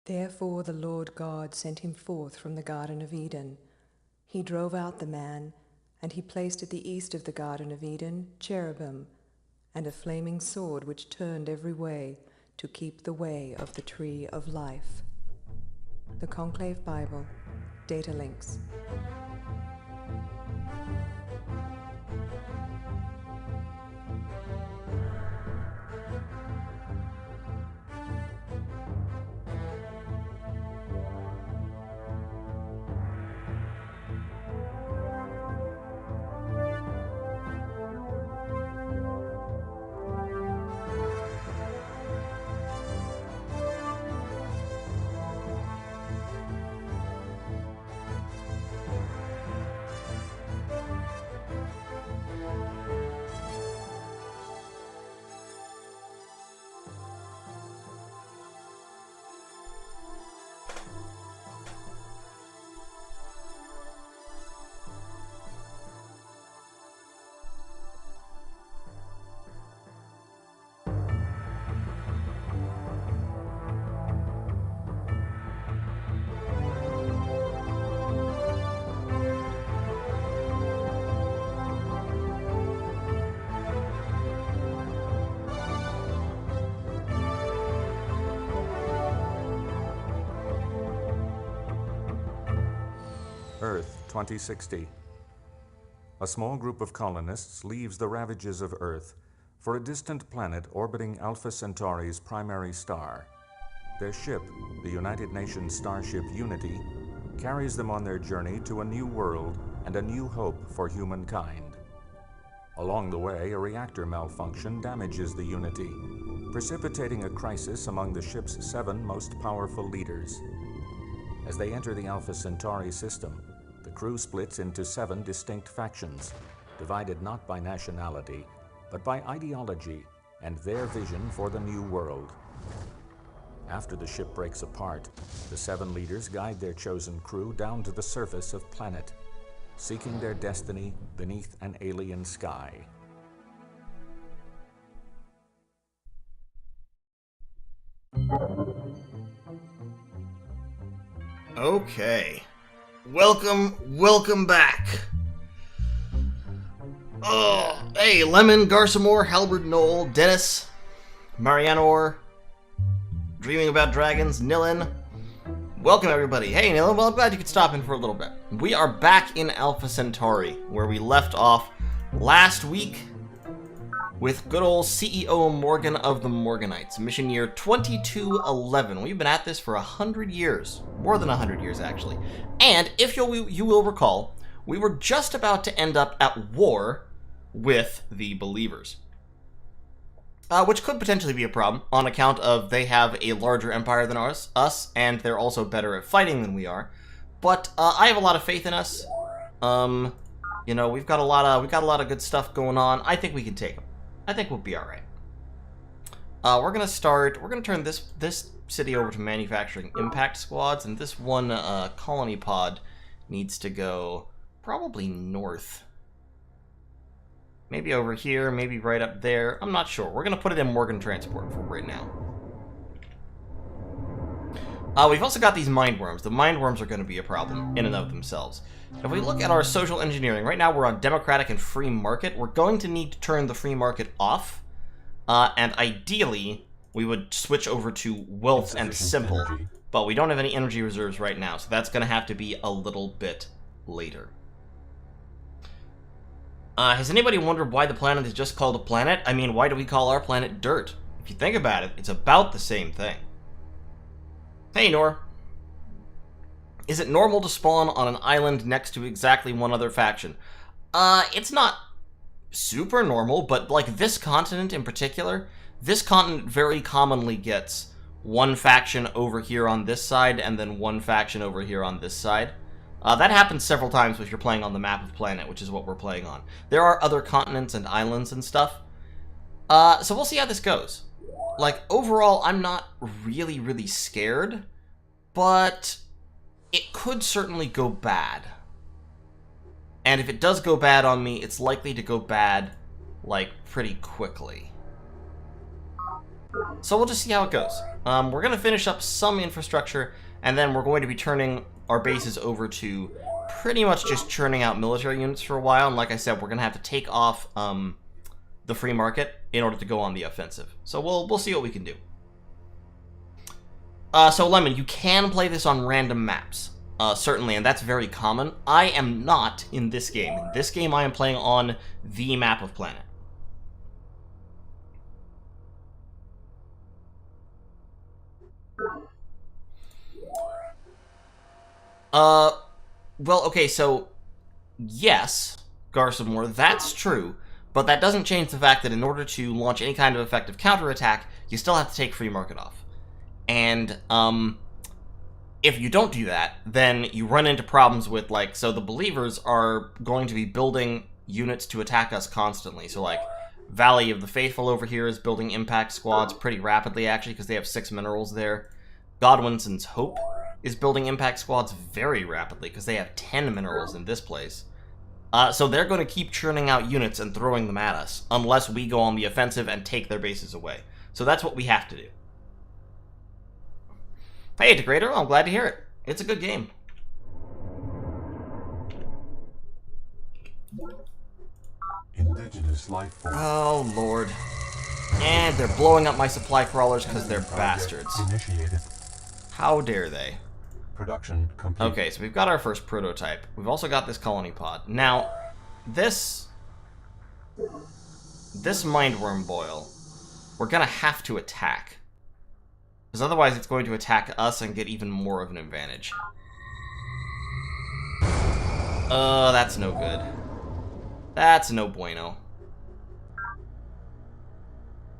Therefore the Lord God sent him forth from the Garden of Eden. He drove out the man, and he placed at the east of the Garden of Eden cherubim, and a flaming sword which turned every way to keep the way of the tree of life. The Conclave Bible, Data Links. Earth 2060. A small group of colonists leaves the ravages of Earth for a distant planet orbiting Alpha Centauri's primary star. Their ship, the United Nations starship Unity, carries them on their journey to a new world and a new hope for humankind. Along the way, a reactor malfunction damages the Unity, precipitating a crisis among the ship's 7 most powerful leaders. As they enter the Alpha Centauri system, the crew splits into 7 distinct factions, divided not by nationality, but by ideology and their vision for the new world. After the ship breaks apart, the 7 leaders guide their chosen crew down to the surface of planet, seeking their destiny beneath an alien sky. Okay. Welcome back. Oh, hey, Lemon, Garsamore, Halberd, Noel, Dennis, Marianor, Dreaming About Dragons, Nilin. Welcome, everybody. Hey, Nilin, well, I'm glad you could stop in for a little bit. We are back in Alpha Centauri, where we left off last week with good old CEO Morgan of the Morganites, mission year 2211. We've been at this for 100 years, more than 100 years actually. And if you will recall, we were just about to end up at war with the Believers, which could potentially be a problem on account of they have a larger empire than us, and they're also better at fighting than we are. But I have a lot of faith in us. You know, we've got a lot of good stuff going on. I think we can take them. I think we'll be all right. We're gonna turn this city over to manufacturing impact squads, and this one colony pod needs to go probably north. Maybe over here, maybe right up there. I'm not sure. We're gonna put it in Morgan Transport for right now. We've also got these mind worms. The mind worms are going to be a problem in and of themselves. If we look at our social engineering, right now we're on democratic and free market. We're going to need to turn the free market off. And ideally, we would switch over to wealth and simple. But we don't have any energy reserves right now, so that's going to have to be a little bit later. Has anybody wondered why the planet is just called a planet? I mean, why do we call our planet dirt? If you think about it, it's about the same thing. Hey, Nor. Is it normal to spawn on an island next to exactly one other faction? It's not super normal, but like this continent in particular, this continent very commonly gets one faction over here on this side and then one faction over here on this side. That happens several times if you're playing on the map of planet, which is what we're playing on. There are other continents and islands and stuff. So we'll see how this goes. Like, overall, I'm not really scared, but it could certainly go bad. And if it does go bad on me, it's likely to go bad, like, pretty quickly. So we'll just see how it goes. We're going to finish up some infrastructure, and then we're going to be turning our bases over to pretty much just churning out military units for a while. And like I said, we're going to have to take off the free market in order to go on the offensive. So we'll see what we can do. So Lemon, you can play this on random maps, certainly, and that's very common. I am not in this game. In this game, I am playing on the map of planet. Well, okay, so, yes, Garsamore, that's true, but that doesn't change the fact that in order to launch any kind of effective counterattack, you still have to take free market off. And, if you don't do that, then you run into problems with, like, so the believers are going to be building units to attack us constantly. So, like, Valley of the Faithful over here is building impact squads pretty rapidly, actually, because they have 6 minerals there. Godwinson's Hope is building impact squads very rapidly because they have 10 minerals in this place. So they're going to keep churning out units and throwing them at us unless we go on the offensive and take their bases away. So that's what we have to do. Hey, Degrader, I'm glad to hear it. It's a good game. Indigenous life form. Oh, Lord. And they're blowing up my supply crawlers because they're bastards. Initiated. How dare they? Production complete. Okay, so we've got our first prototype. We've also got this colony pod. Now, this mindworm boil, we're gonna have to attack. Because otherwise it's going to attack us and get even more of an advantage. That's no good. That's no bueno.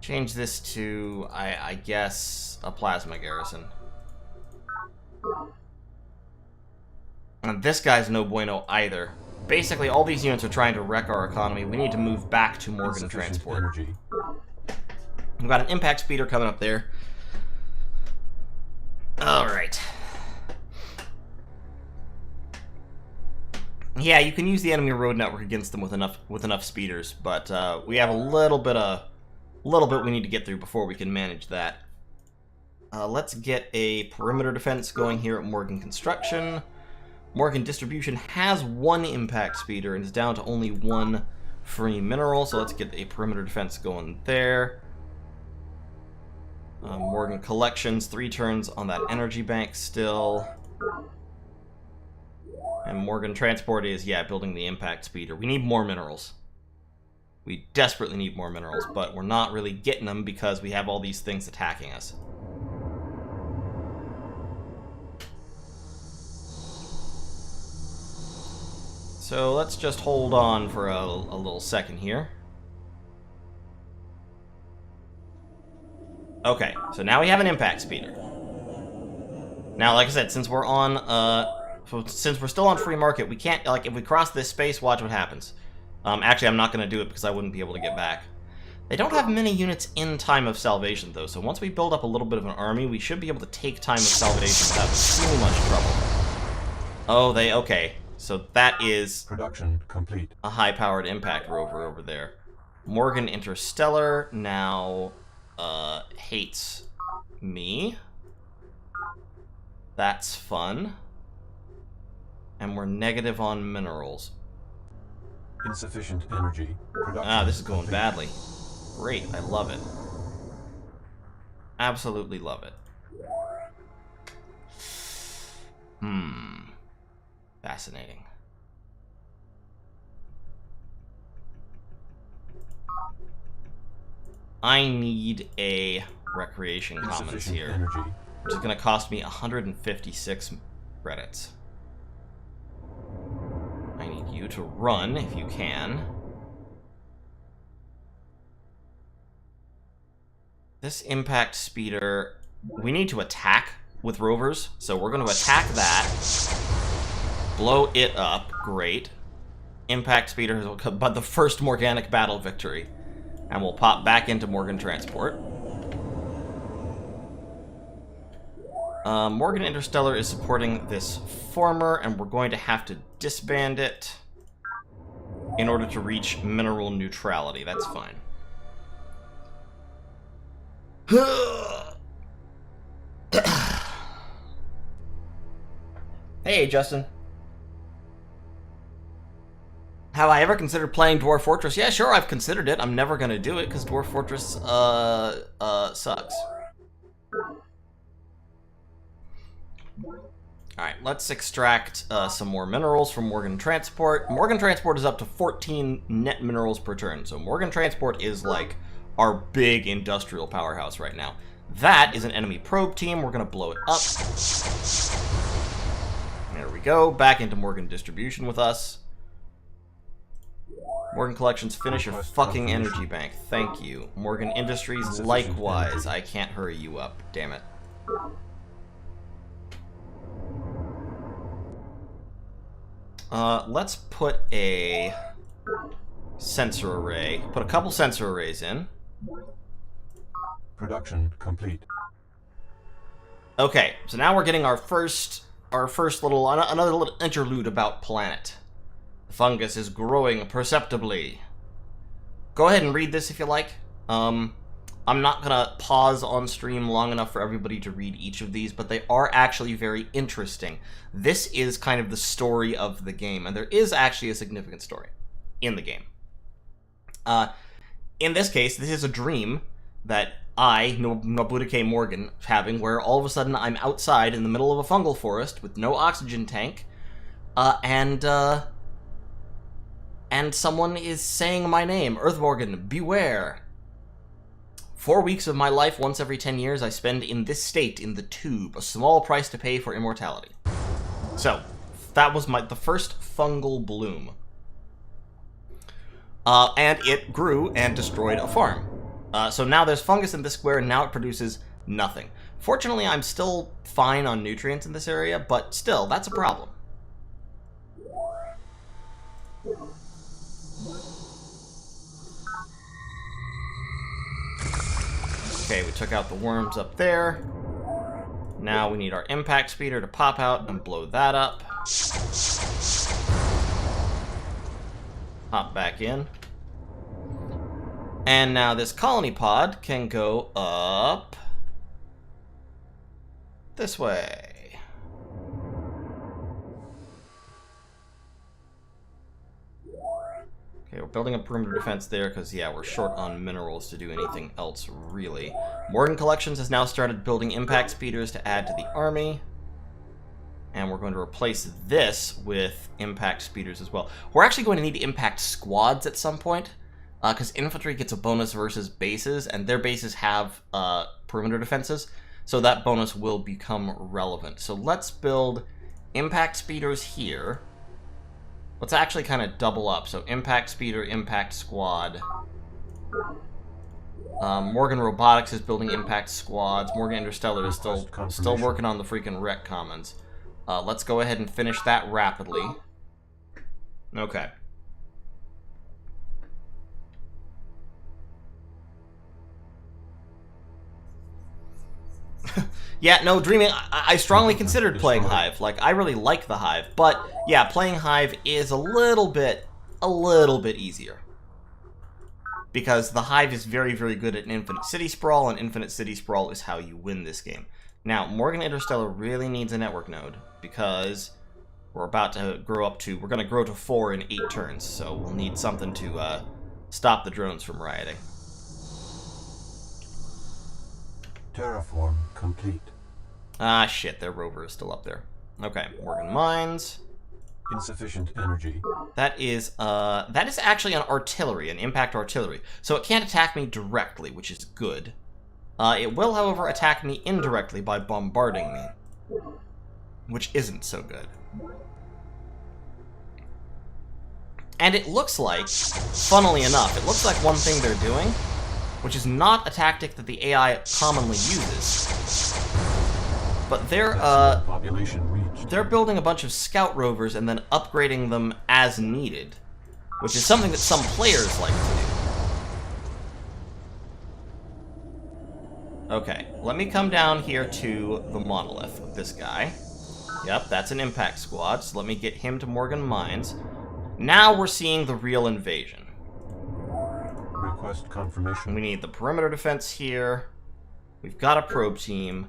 Change this to, I guess, a plasma garrison. And this guy's no bueno either. Basically, all these units are trying to wreck our economy. We need to move back to Morgan Transport. Energy. We've got an impact speeder coming up there. Alright. Yeah, you can use the enemy road network against them with enough speeders, but we have a little bit we need to get through before we can manage that. Let's get a perimeter defense going here at Morgan Construction. Morgan Distribution has 1 impact speeder and is down to only 1 free mineral, so let's get a perimeter defense going there. Morgan Collections, 3 turns on that energy bank still. And Morgan Transport is, yeah, building the impact speeder. We need more minerals. We desperately need more minerals, but we're not really getting them because we have all these things attacking us. So let's just hold on for a little second here. Okay, so now we have an impact speeder. Now, like I said, since we're still on free market, we can't, like, if we cross this space, watch what happens. Actually, I'm not going to do it because I wouldn't be able to get back. They don't have many units in Time of Salvation, though, so once we build up a little bit of an army, we should be able to take Time of Salvation without too much trouble. Oh, okay. So that is Production complete. a high-powered impact rover over there. Morgan Interstellar now hates me. That's fun. And we're negative on minerals. Insufficient energy. Production Ah, this is going complete. badly. Great, I love it. Absolutely love it. Fascinating. I need a recreation commons Insufficient here, energy. which is going to cost me 156 credits. I need you to run if you can. This impact speeder, we need to attack with rovers, so we're going to attack that. Blow it up, great. Impact speeder will come, but the first Morganic battle victory. And we'll pop back into Morgan Transport. Morgan Interstellar is supporting this former, and we're going to have to disband it in order to reach mineral neutrality. That's fine. Hey, Justin. Have I ever considered playing Dwarf Fortress? Yeah, sure, I've considered it. I'm never gonna do it because Dwarf Fortress sucks. Alright, let's extract some more minerals from Morgan Transport. Morgan Transport is up to 14 net minerals per turn, so Morgan Transport is like our big industrial powerhouse right now. That is an enemy probe team. We're gonna blow it up. There we go. Back into Morgan Distribution with us. Morgan Collections, finish your fucking energy bank. Thank you. Morgan Industries, likewise. I can't hurry you up. Damn it. Let's put a sensor array. Put a couple sensor arrays in. Production complete. Okay, so now we're getting our first little, another little interlude about planet. The fungus is growing perceptibly. Go ahead and read this if you like. I'm not gonna pause on stream long enough for everybody to read each of these, but they are actually very interesting. This is kind of the story of the game, and there is actually a significant story in the game. In this case, this is a dream that I, Nobuda K. Morgan, having, where all of a sudden I'm outside in the middle of a fungal forest with no oxygen tank, and someone is saying my name, Earthmorgan, beware. 4 weeks of my life, once every 10 years, I spend in this state, in the tube, a small price to pay for immortality. So, that was the first fungal bloom. And it grew and destroyed a farm. So now there's fungus in this square, and now it produces nothing. Fortunately, I'm still fine on nutrients in this area, but still, that's a problem. Okay, we took out the worms up there. Now we need our impact speeder to pop out and blow that up. Hop back in. And now this colony pod can go up this way. Okay, we're building a perimeter defense there because, yeah, we're short on minerals to do anything else, really. Morgan Collections has now started building impact speeders to add to the army. And we're going to replace this with impact speeders as well. We're actually going to need impact squads at some point. Because infantry gets a bonus versus bases, and their bases have perimeter defenses, so that bonus will become relevant. So let's build impact speeders here. Let's actually kind of double up. So impact speeder, impact squad. Morgan Robotics is building impact squads. Morgan Interstellar is still working on the freaking rec commons. Let's go ahead and finish that rapidly. Okay. Yeah, no, Dreaming, I strongly considered playing Hive. Like, I really like the Hive, but yeah, playing Hive is a little bit easier. Because the Hive is very, very good at infinite city sprawl, and infinite city sprawl is how you win this game. Now, Morgan Interstellar really needs a network node, because we're about to grow up to, we're going to grow to 4 in 8 turns, so we'll need something to stop the drones from rioting. Terraform complete. Ah, shit, their rover is still up there. Okay, Morgan Mines. Insufficient energy. That is actually an artillery, an impact artillery. So it can't attack me directly, which is good. It will, however, attack me indirectly by bombarding me, which isn't so good. And it looks like, funnily enough, it looks like one thing they're doing, which is not a tactic that the AI commonly uses. But they're building a bunch of scout rovers and then upgrading them as needed, which is something that some players like to do. Okay, let me come down here to the monolith with this guy. Yep, that's an impact squad, so let me get him to Morgan Mines. Now we're seeing the real invasion. Request confirmation. We need the perimeter defense here. We've got a probe team.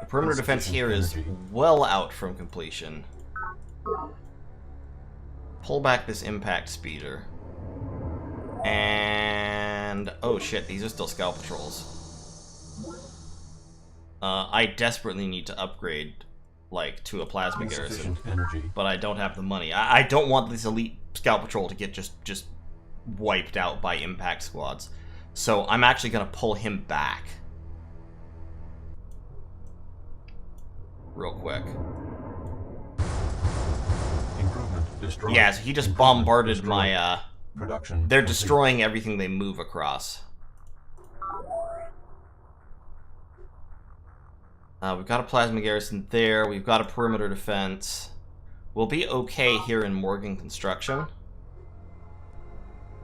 The perimeter defense here is well out from completion. Pull back this impact speeder. And... oh shit, these are still scout patrols. I desperately need to upgrade, like, to a plasma garrison. But I don't have the money. I don't want this elite scout patrol to get just wiped out by impact squads. So I'm actually going to pull him back. Real quick. Yeah, so he just bombarded my, Production. they're destroying everything they move across. We've got a plasma garrison there. We've got a perimeter defense. We'll be okay here in Morgan construction.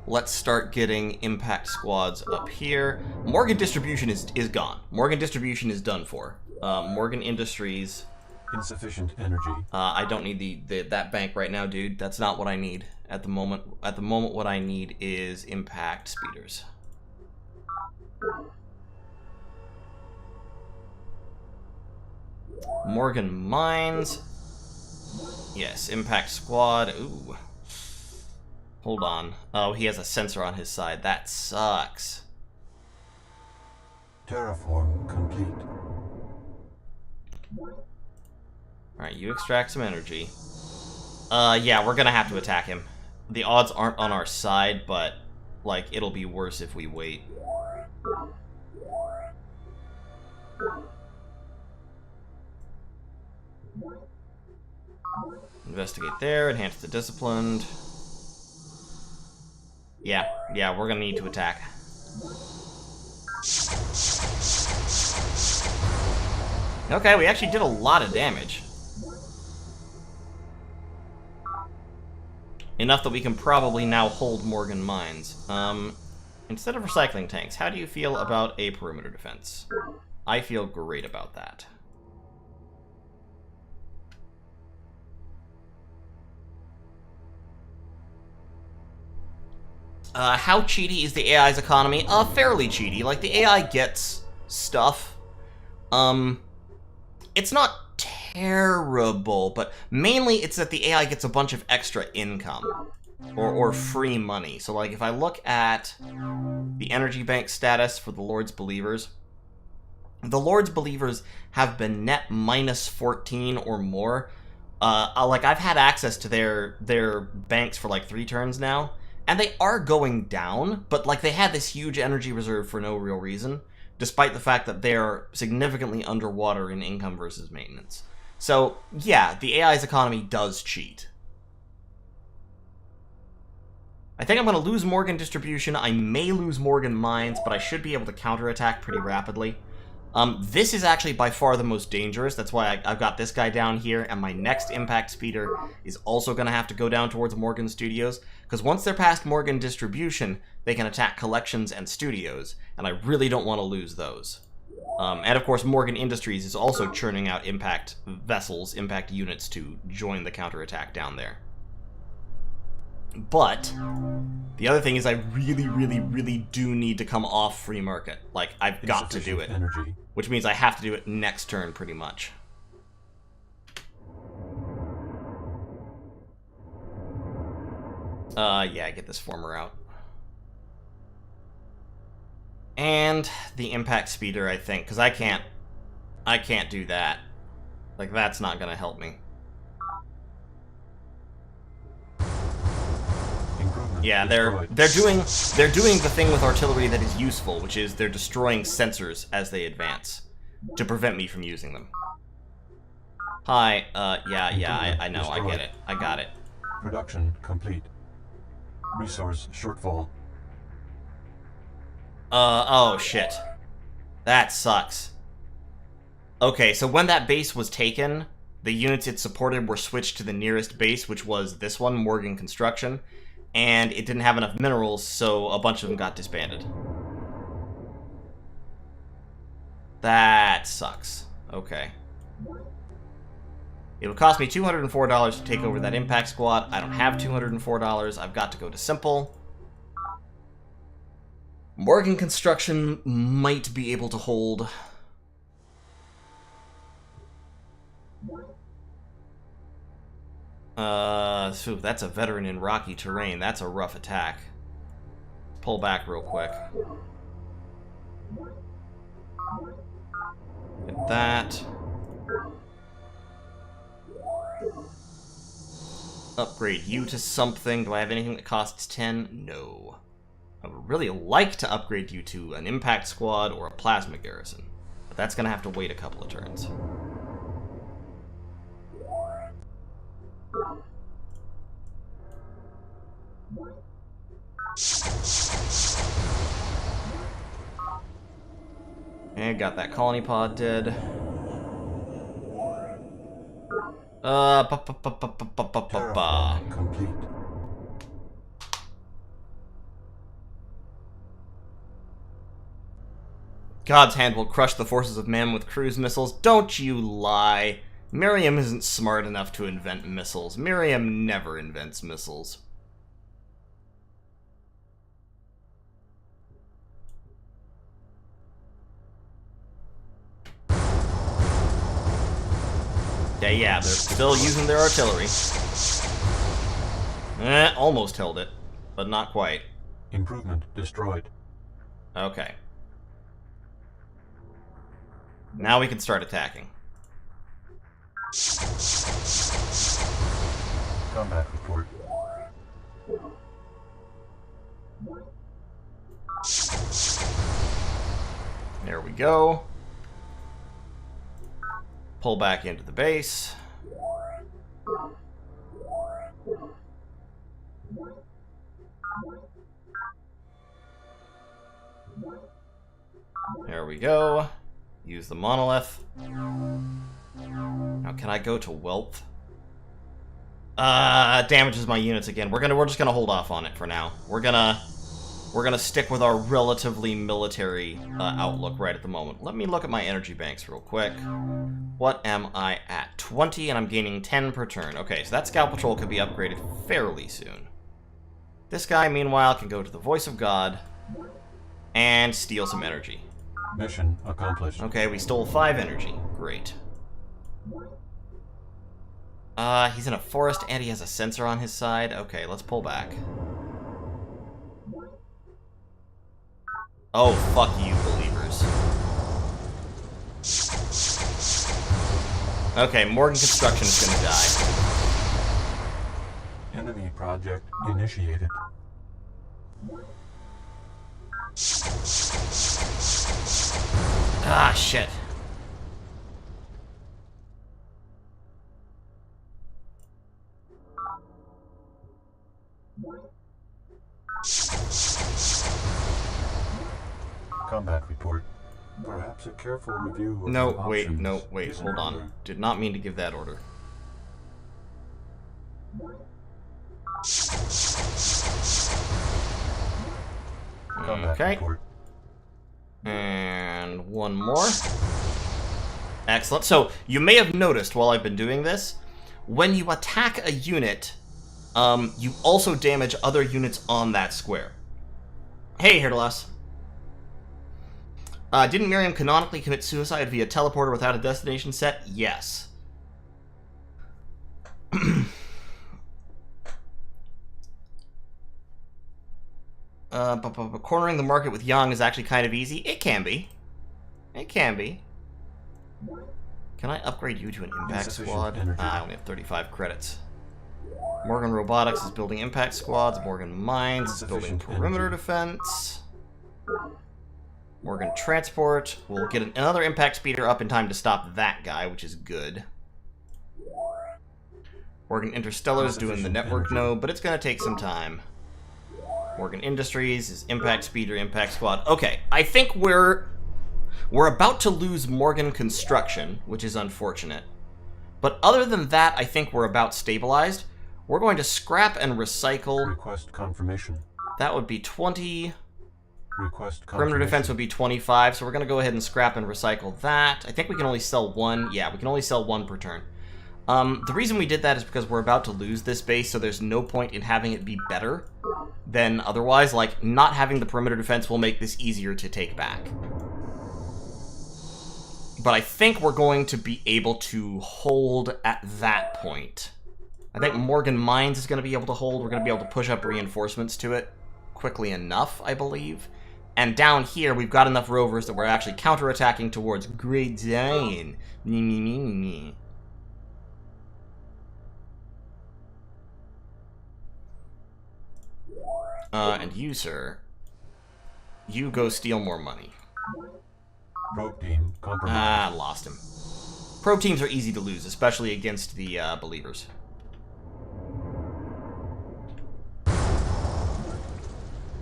Let's start getting impact squads up here. Morgan distribution is gone. Morgan distribution is done for. Morgan Industries. Insufficient energy. I don't need that bank right now, dude. That's not what I need at the moment. At the moment, what I need is impact speeders. Morgan Mines. Yes, impact squad. Ooh. Hold on. Oh, he has a sensor on his side. That sucks. Terraform complete. Alright, you extract some energy. Yeah, we're gonna have to attack him. The odds aren't on our side, but, like, it'll be worse if we wait. Investigate there, enhance the disciplined. Yeah, we're gonna need to attack. Okay, we actually did a lot of damage. Enough that we can probably now hold Morgan Mines. Instead of recycling tanks, how do you feel about a perimeter defense? I feel great about that. How cheaty is the AI's economy? Fairly cheaty. Like, the AI gets stuff. It's not terrible, but mainly it's that the AI gets a bunch of extra income. Or free money. So, like, if I look at the energy bank status for the Lord's Believers, the Lord's Believers have been net minus 14 or more. Like, I've had access to their banks for, like, 3 turns now. And they are going down, but, like, they had this huge energy reserve for no real reason, despite the fact that they're significantly underwater in income versus maintenance. So, yeah, the AI's economy does cheat. I think I'm going to lose Morgan distribution. I may lose Morgan mines, but I should be able to counterattack pretty rapidly. This is actually by far the most dangerous. That's why I've got this guy down here, and my next impact speeder is also going to have to go down towards Morgan Studios, because once they're past Morgan distribution, they can attack collections and studios, and I really don't want to lose those. And of course, Morgan Industries is also churning out impact vessels, impact units to join the counterattack down there. But the other thing is I really, really, really do need to come off free market. Like, I've got to do it. Energy. Which means I have to do it next turn, pretty much. Yeah, get this former out. And the impact speeder, I think, because I can't do that. Like, that's not gonna help me. Yeah, they're doing the thing with artillery that is useful, which is they're destroying sensors as they advance to prevent me from using them. Hi, yeah, I know, I get it. I got it. Production complete. Resource shortfall. Oh shit. That sucks. Okay, so when that base was taken, the units it supported were switched to the nearest base, which was this one, Morgan Construction. And it didn't have enough minerals, so a bunch of them got disbanded. That sucks. Okay. It would cost me $204 to take over that impact squad. I don't have $204. I've got to go to simple. Morgan Construction might be able to hold. So that's a veteran in rocky terrain. That's a rough attack. Pull back real quick. Get that. Upgrade you to something. Do I have anything that costs 10? No. I would really like to upgrade you to an impact squad or a plasma garrison. But that's gonna have to wait a couple of turns. And got that colony pod dead. Terraforming complete. God's hand will crush the forces of man with cruise missiles. Don't you lie. Miriam isn't smart enough to invent missiles. Miriam never invents missiles. Yeah, they're still using their artillery. Almost held it, but not quite. Improvement destroyed. Okay. Now we can start attacking. Combat report. There we go. Pull back into the base. There we go. Use the monolith. Now, can I go to wealth? Damages my units again. We're just gonna hold off on it for now. We're gonna stick with our relatively military outlook right at the moment. Let me look at my energy banks real quick. What am I at? 20, and I'm gaining 10 per turn. Okay, so that Scout Patrol could be upgraded fairly soon. This guy, meanwhile, can go to the Voice of God and steal some energy. Mission accomplished. Okay, we stole 5 energy. Great. He's in a forest and he has a sensor on his side. Okay, let's pull back. Oh, fuck you, believers. Okay, Morgan Construction is gonna die. Enemy project initiated. Ah, shit. Combat report. Perhaps a careful review of No, the wait, options no, wait, is in hold order. on. Did not mean to give that order. Combat Okay. report. And one more. Excellent. So, you may have noticed while I've been doing this, when you attack a unit, you also damage other units on that square. Hey, Herdalos. Didn't Miriam canonically commit suicide via teleporter without a destination set? Yes. Cornering the market with Yang is actually kind of easy. It can be. It can be. Can I upgrade you to an impact Insufficient squad? energy. I only have 35 credits. Morgan Robotics is building impact squads. Morgan Mines is building Insufficient perimeter energy. defense. Morgan Transport. We'll get another impact speeder up in time to stop that guy, which is good. Morgan Interstellar is doing the Insufficient network energy. node, but it's going to take some time. Morgan Industries is impact speeder, impact squad. Okay, I think we're about to lose Morgan Construction, which is unfortunate. But other than that, I think we're about stabilized. We're going to scrap and recycle. Request confirmation. That would be 20. Request Perimeter confirmation. defense would be 25, so we're going to go ahead and scrap and recycle that. I think we can only sell one. Yeah, we can only sell one per turn. The reason we did that is because we're about to lose this base, so there's no point in having it be better than otherwise. Like, not having the perimeter defense will make this easier to take back. But I think we're going to be able to hold at that point. I think Morgan Mines is going to be able to hold. We're going to be able to push up reinforcements to it quickly enough, I believe. And down here, we've got enough rovers that we're actually counterattacking towards Great Zion. And you, sir, you go steal more money. Probe team compromised. Lost him. Probe teams are easy to lose, especially against the believers.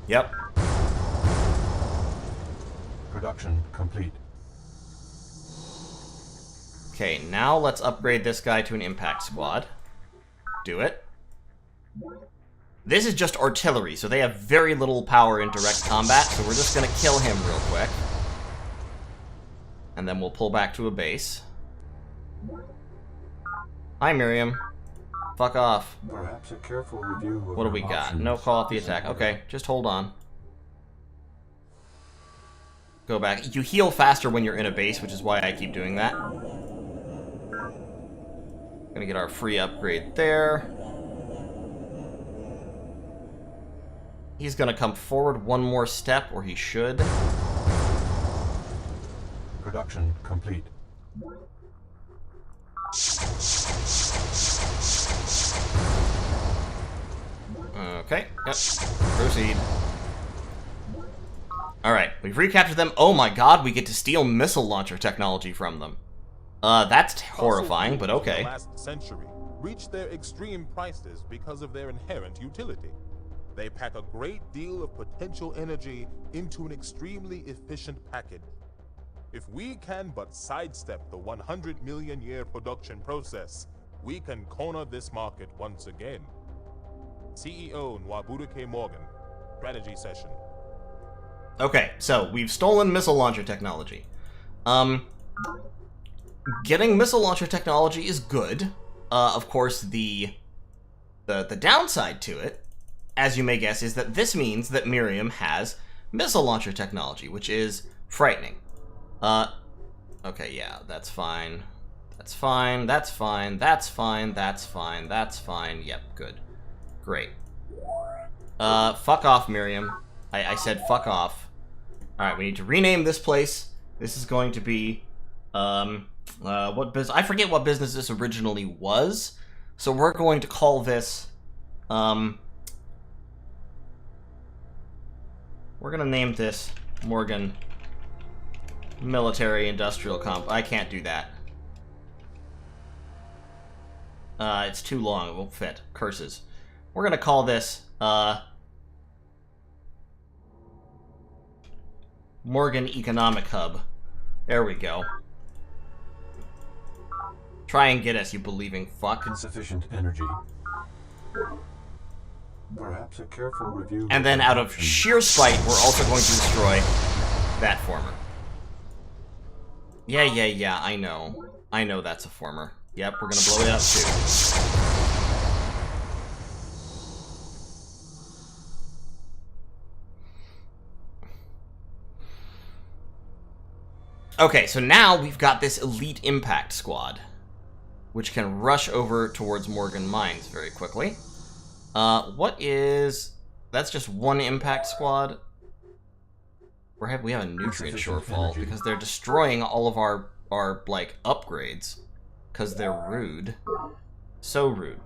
Yep. Production complete. Okay, now let's upgrade this guy to an impact squad. Do it. This is just artillery, so they have very little power in direct combat, so we're just gonna kill him real quick. And then we'll pull back to a base. Hi, Miriam. Fuck off. Perhaps a careful review of What do we your got? options. No call off the attack. Okay, just hold on. Go back. You heal faster when you're in a base, which is why I keep doing that. Gonna get our free upgrade there. He's gonna come forward one more step, or he should. Production complete. Okay, yep. Proceed. Alright, we've recaptured them. Oh my god, we get to steal missile launcher technology from them. That's horrifying, but okay. The last century reached their extreme prices because of their inherent utility. They pack a great deal of potential energy into an extremely efficient package. If we can but sidestep the 100 million year production process, we can corner this market once again. CEO Nwabuduke Morgan, strategy session. Okay, so we've stolen missile launcher technology. Getting missile launcher technology is good. Of course, the downside to it, as you may guess, is that this means that Miriam has missile launcher technology, which is frightening. Okay, yeah, that's fine. That's fine, that's fine, that's fine, that's fine, that's fine. Yep, good. Great. Fuck off, Miriam. I said fuck off. Alright, we need to rename this place. This is going to be, what business? I forget what business this originally was. So we're going to call this, we're gonna name this Morgan Military Industrial Comp. I can't do that. It's too long. It won't fit. Curses. We're gonna call this, Morgan Economic Hub. There we go. Try and get us, you believing fuck. Insufficient energy. Perhaps a careful review. And then out of options. sheer spite, we're also going to destroy that former. Yeah, I know. I know that's a former. Yep, we're gonna blow it up too. Okay, so now we've got this elite impact squad, which can rush over towards Morgan Mines very quickly. What is... That's just one impact squad? We have a nutrient shortfall because they're destroying all of our like, upgrades. Because they're rude. So rude.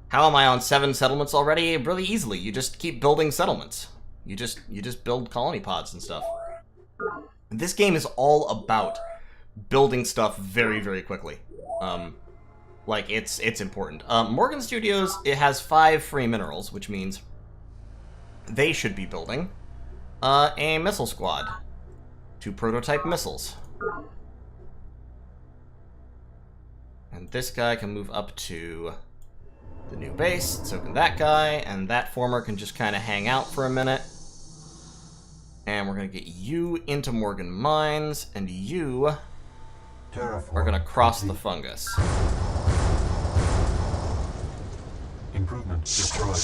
How am I on 7 settlements already? Really easily. You just keep building settlements. You just build colony pods and stuff. This game is all about building stuff very, very quickly. Like, it's important. Morgan Studios, it has 5 free minerals, which means they should be building a missile squad to prototype missiles. And this guy can move up to the new base, so can that guy, and that former can just kind of hang out for a minute. And we're going to get you into Morgan Mines, and you are going to cross the fungus. Improvement destroyed.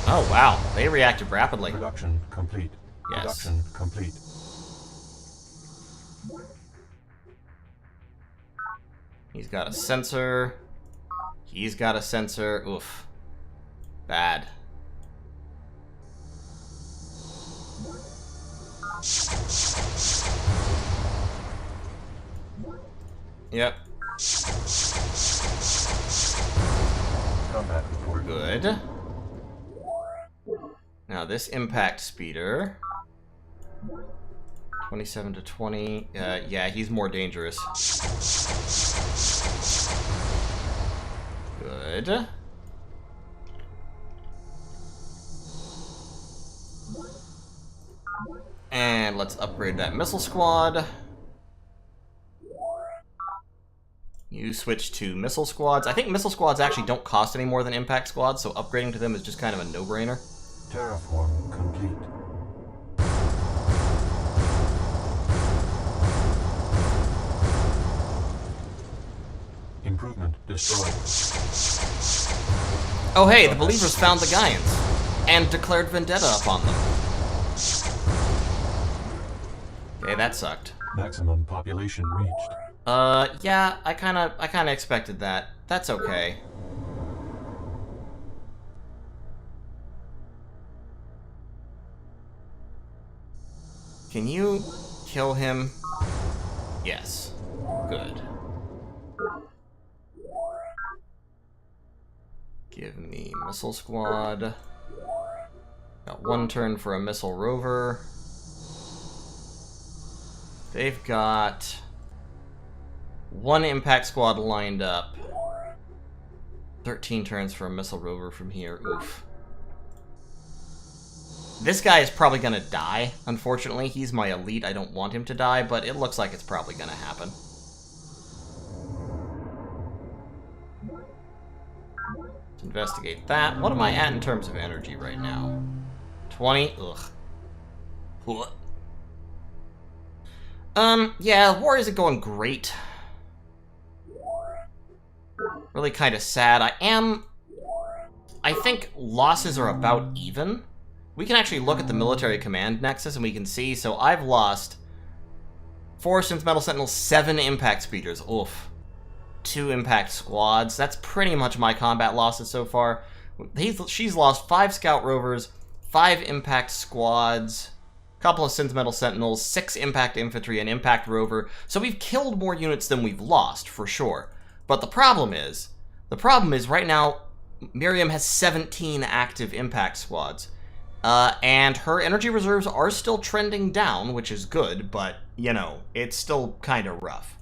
Oh, wow. They reacted rapidly. Production complete. Yes. Production complete. He's got a sensor. He's got a sensor. Oof. Bad. Yep. Combat report. Good. Now this impact speeder. 27 to 20. Yeah, he's more dangerous. Good. And let's upgrade that missile squad. You switch to missile squads. I think missile squads actually don't cost any more than impact squads, so upgrading to them is just kind of a no-brainer. Terraform complete. Improvement destroyed. Oh hey, the Believers found the Gaians and declared vendetta upon them. Okay, that sucked. Maximum population reached. Yeah, I kinda expected that. That's okay. Can you kill him? Yes. Good. Give me missile squad. Got one turn for a missile rover. They've got one impact squad lined up. 13 turns for a missile rover from here. Oof. This guy is probably gonna die, unfortunately. He's my elite. I don't want him to die, but it looks like it's probably gonna happen. Let's investigate that. What am I at in terms of energy right now? 20? Ugh. What? Yeah, war isn't going great. Really kind of sad. I think losses are about even. We can actually look at the military command nexus and we can see, so I've lost 4 synth metal sentinels, 7 impact speeders. Oof. 2 impact squads. That's pretty much my combat losses so far. She's lost 5 scout rovers, 5 impact squads, couple of synth metal sentinels, 6 impact infantry, and impact rover. So we've killed more units than we've lost, for sure. But the problem is right now, Miriam has 17 active impact squads. And her energy reserves are still trending down, which is good, but, you know, it's still kind of rough.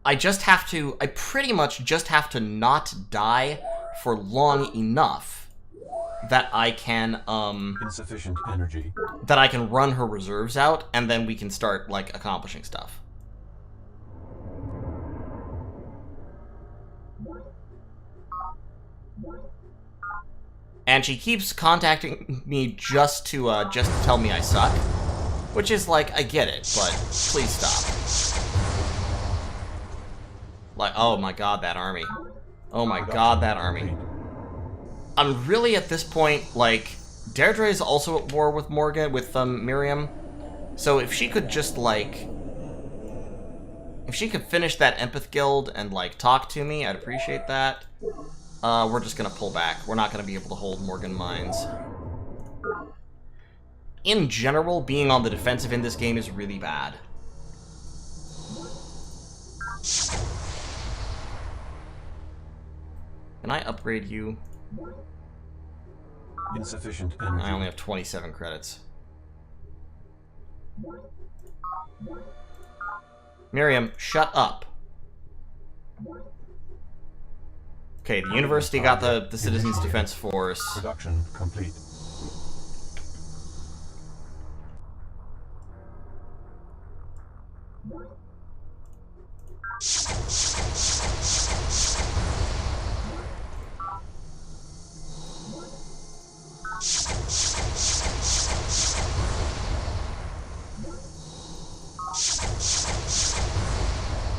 I pretty much just have to not die for long enough that I can, Insufficient energy. that I can run her reserves out, and then we can start, like, accomplishing stuff. And she keeps contacting me just to tell me I suck. Which is like, I get it, but please stop. Like, oh my god, that army. Oh my god, that army. I'm really at this point, like, Deirdre is also at war with Miriam. So if she could just, like, if she could finish that Empath Guild and, like, talk to me, I'd appreciate that. We're just gonna pull back. We're not gonna be able to hold Morgan Mines. In general, being on the defensive in this game is really bad. Can I upgrade you? Insufficient energy. I only have 27 credits. Miriam, shut up. Okay, the university got the Citizens Defense Force. Production complete.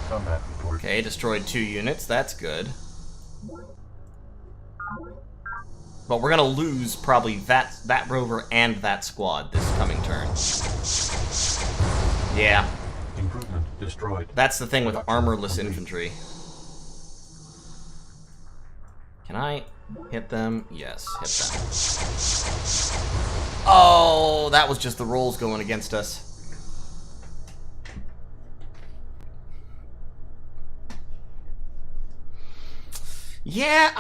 Combat report. Okay, destroyed 2 units. That's good. But we're gonna lose probably that rover and that squad this coming turn. Yeah. Improvement destroyed. That's the thing with armorless infantry. Can I hit them? Yes, hit them. Oh, that was just the rolls going against us. Yeah,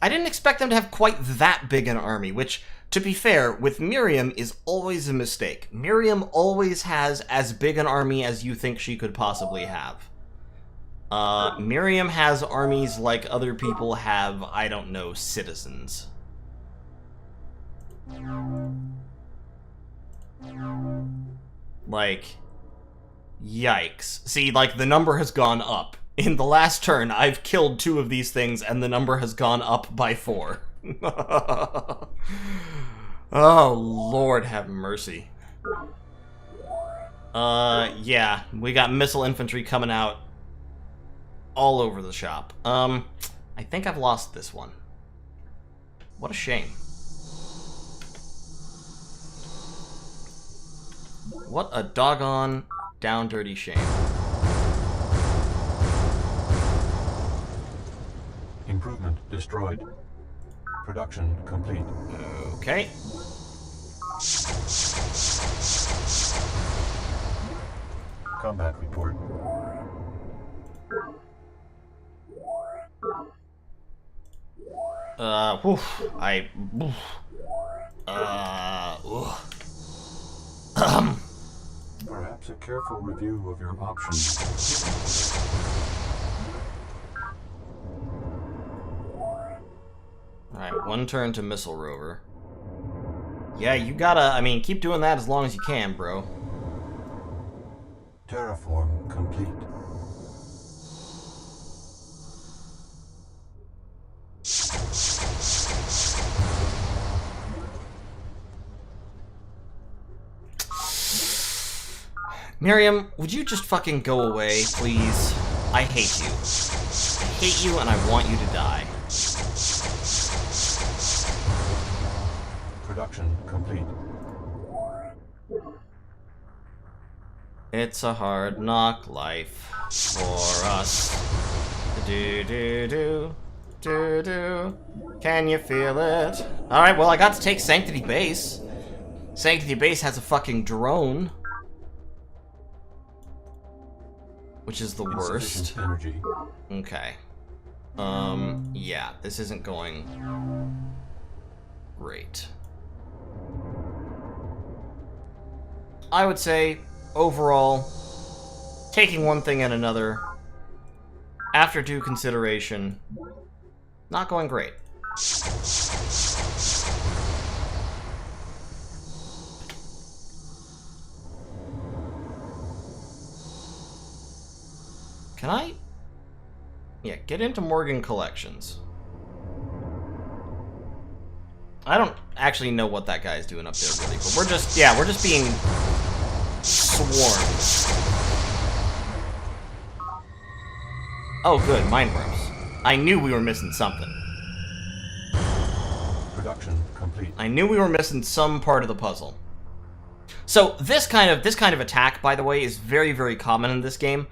I didn't expect them to have quite that big an army, which, to be fair, with Miriam is always a mistake. Miriam always has as big an army as you think she could possibly have. Miriam has armies like other people have, I don't know, citizens. Like, yikes. See, like, the number has gone up. In the last turn, I've killed 2 of these things, and the number has gone up by 4. Oh, Lord have mercy. Yeah, we got missile infantry coming out all over the shop. I think I've lost this one. What a shame. What a doggone down dirty shame. Improvement destroyed. Production complete. Okay. Combat report. Perhaps a careful review of your options. Alright, 1 turn to missile rover. Yeah, you gotta, I mean, keep doing that as long as you can, bro. Terraform complete. Miriam, would you just fucking go away, please? I hate you. I hate you and I want you to die. Production complete. It's a hard knock life for us. Do. Can you feel it? Alright, well, I got to take Sanctity Base. Sanctity Base has a fucking drone. Which is the worst. Energy. Okay. Yeah, this isn't going great. I would say, overall, taking one thing and another, after due consideration, not going great. Can I? Yeah, get into Morgan Collections. I don't actually know what that guy's doing up there, really, but we're just being swarmed. Oh, good, mine worms. I knew we were missing something. Production complete. I knew we were missing some part of the puzzle. So this kind of attack, by the way, is very, very common in this game.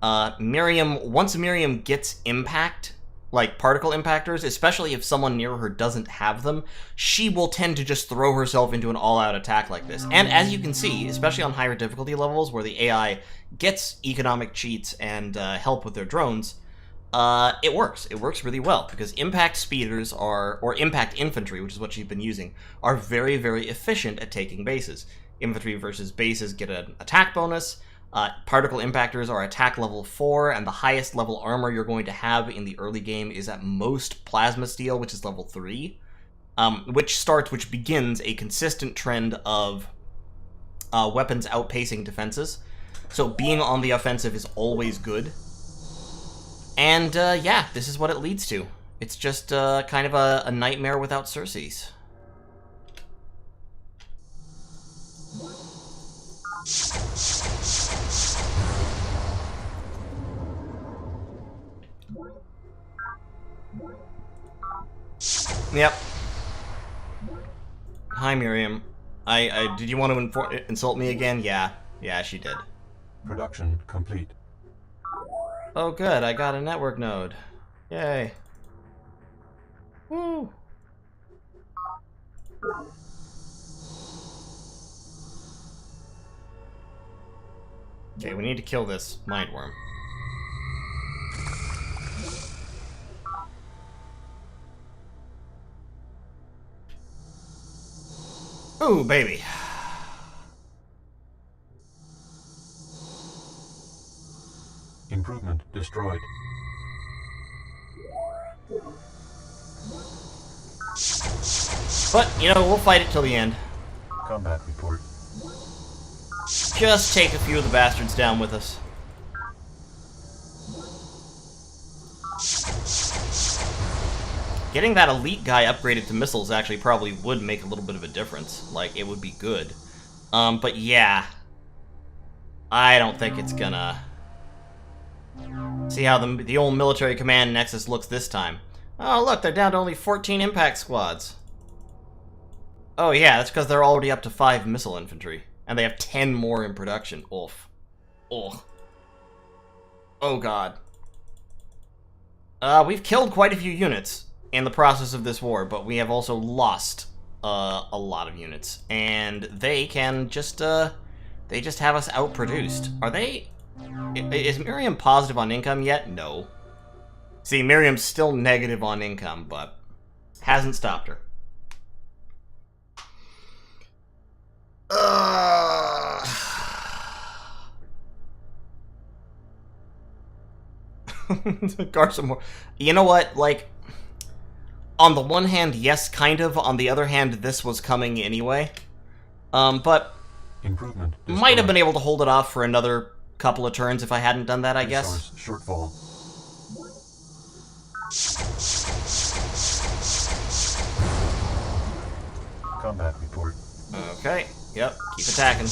Once Miriam gets impact, like particle impactors, especially if someone near her doesn't have them, she will tend to just throw herself into an all-out attack like this. And as you can see, especially on higher difficulty levels where the AI gets economic cheats and help with their drones, it works. It works really well because impact speeders or impact infantry, which is what she's been using, are very, very efficient at taking bases. Infantry versus bases get an attack bonus. Particle impactors are attack level 4, and the highest level armor you're going to have in the early game is at most plasma steel, which is level 3, which begins a consistent trend of weapons outpacing defenses. So being on the offensive is always good. And yeah, this is what it leads to. It's just kind of a nightmare without Circes. Yep. Hi, Miriam. Did you want to insult me again? Yeah. Yeah, she did. Production complete. Oh, good. I got a network node. Yay. Woo. Okay, we need to kill this mind worm. Ooh, baby. Improvement destroyed. But, you know, we'll fight it till the end. Combat report. Just take a few of the bastards down with us. Getting that elite guy upgraded to missiles actually probably would make a little bit of a difference. Like, it would be good. But yeah. I don't think it's gonna... See how the old military command nexus looks this time. Oh, look, they're down to only 14 impact squads. Oh yeah, that's because they're already up to 5 missile infantry. And they have 10 more in production. Oof. Ugh. Oh god. We've killed quite a few units in the process of this war, but we have also lost a lot of units. And they can just, they just have us outproduced. Are they... Is Miriam positive on income yet? No. See, Miriam's still negative on income, but hasn't stopped her. Garsamore. You know what? Like, on the one hand, yes, kind of. On the other hand, this was coming anyway. But Improvement destroyed. might have been able to hold it off for another couple of turns if I hadn't done that, I guess. Shortfall. Combat report. Okay. Yep. Keep attacking.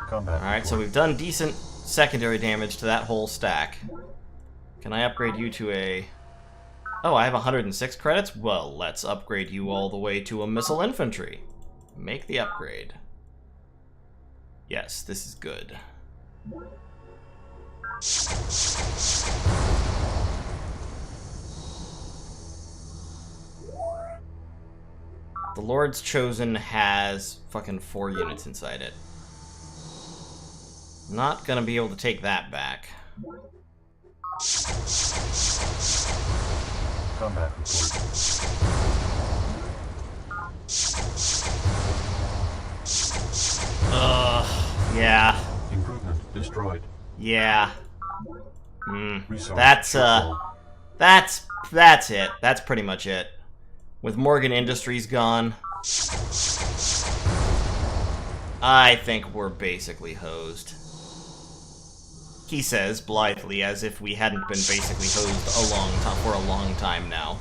Combat Alright, so report. we've done decent secondary damage to that whole stack. Can I upgrade you to a... Oh, I have 106 credits? Well, let's upgrade you all the way to a missile infantry. Make the upgrade. Yes, this is good. The Lord's Chosen has fucking 4 units inside it. Not gonna be able to take that back. Combat report. Yeah. Improvement destroyed. Yeah. Resource That's shortfall. that's it. That's pretty much it. With Morgan Industries gone, I think we're basically hosed. He says blithely, as if we hadn't been basically hosed for a long time now.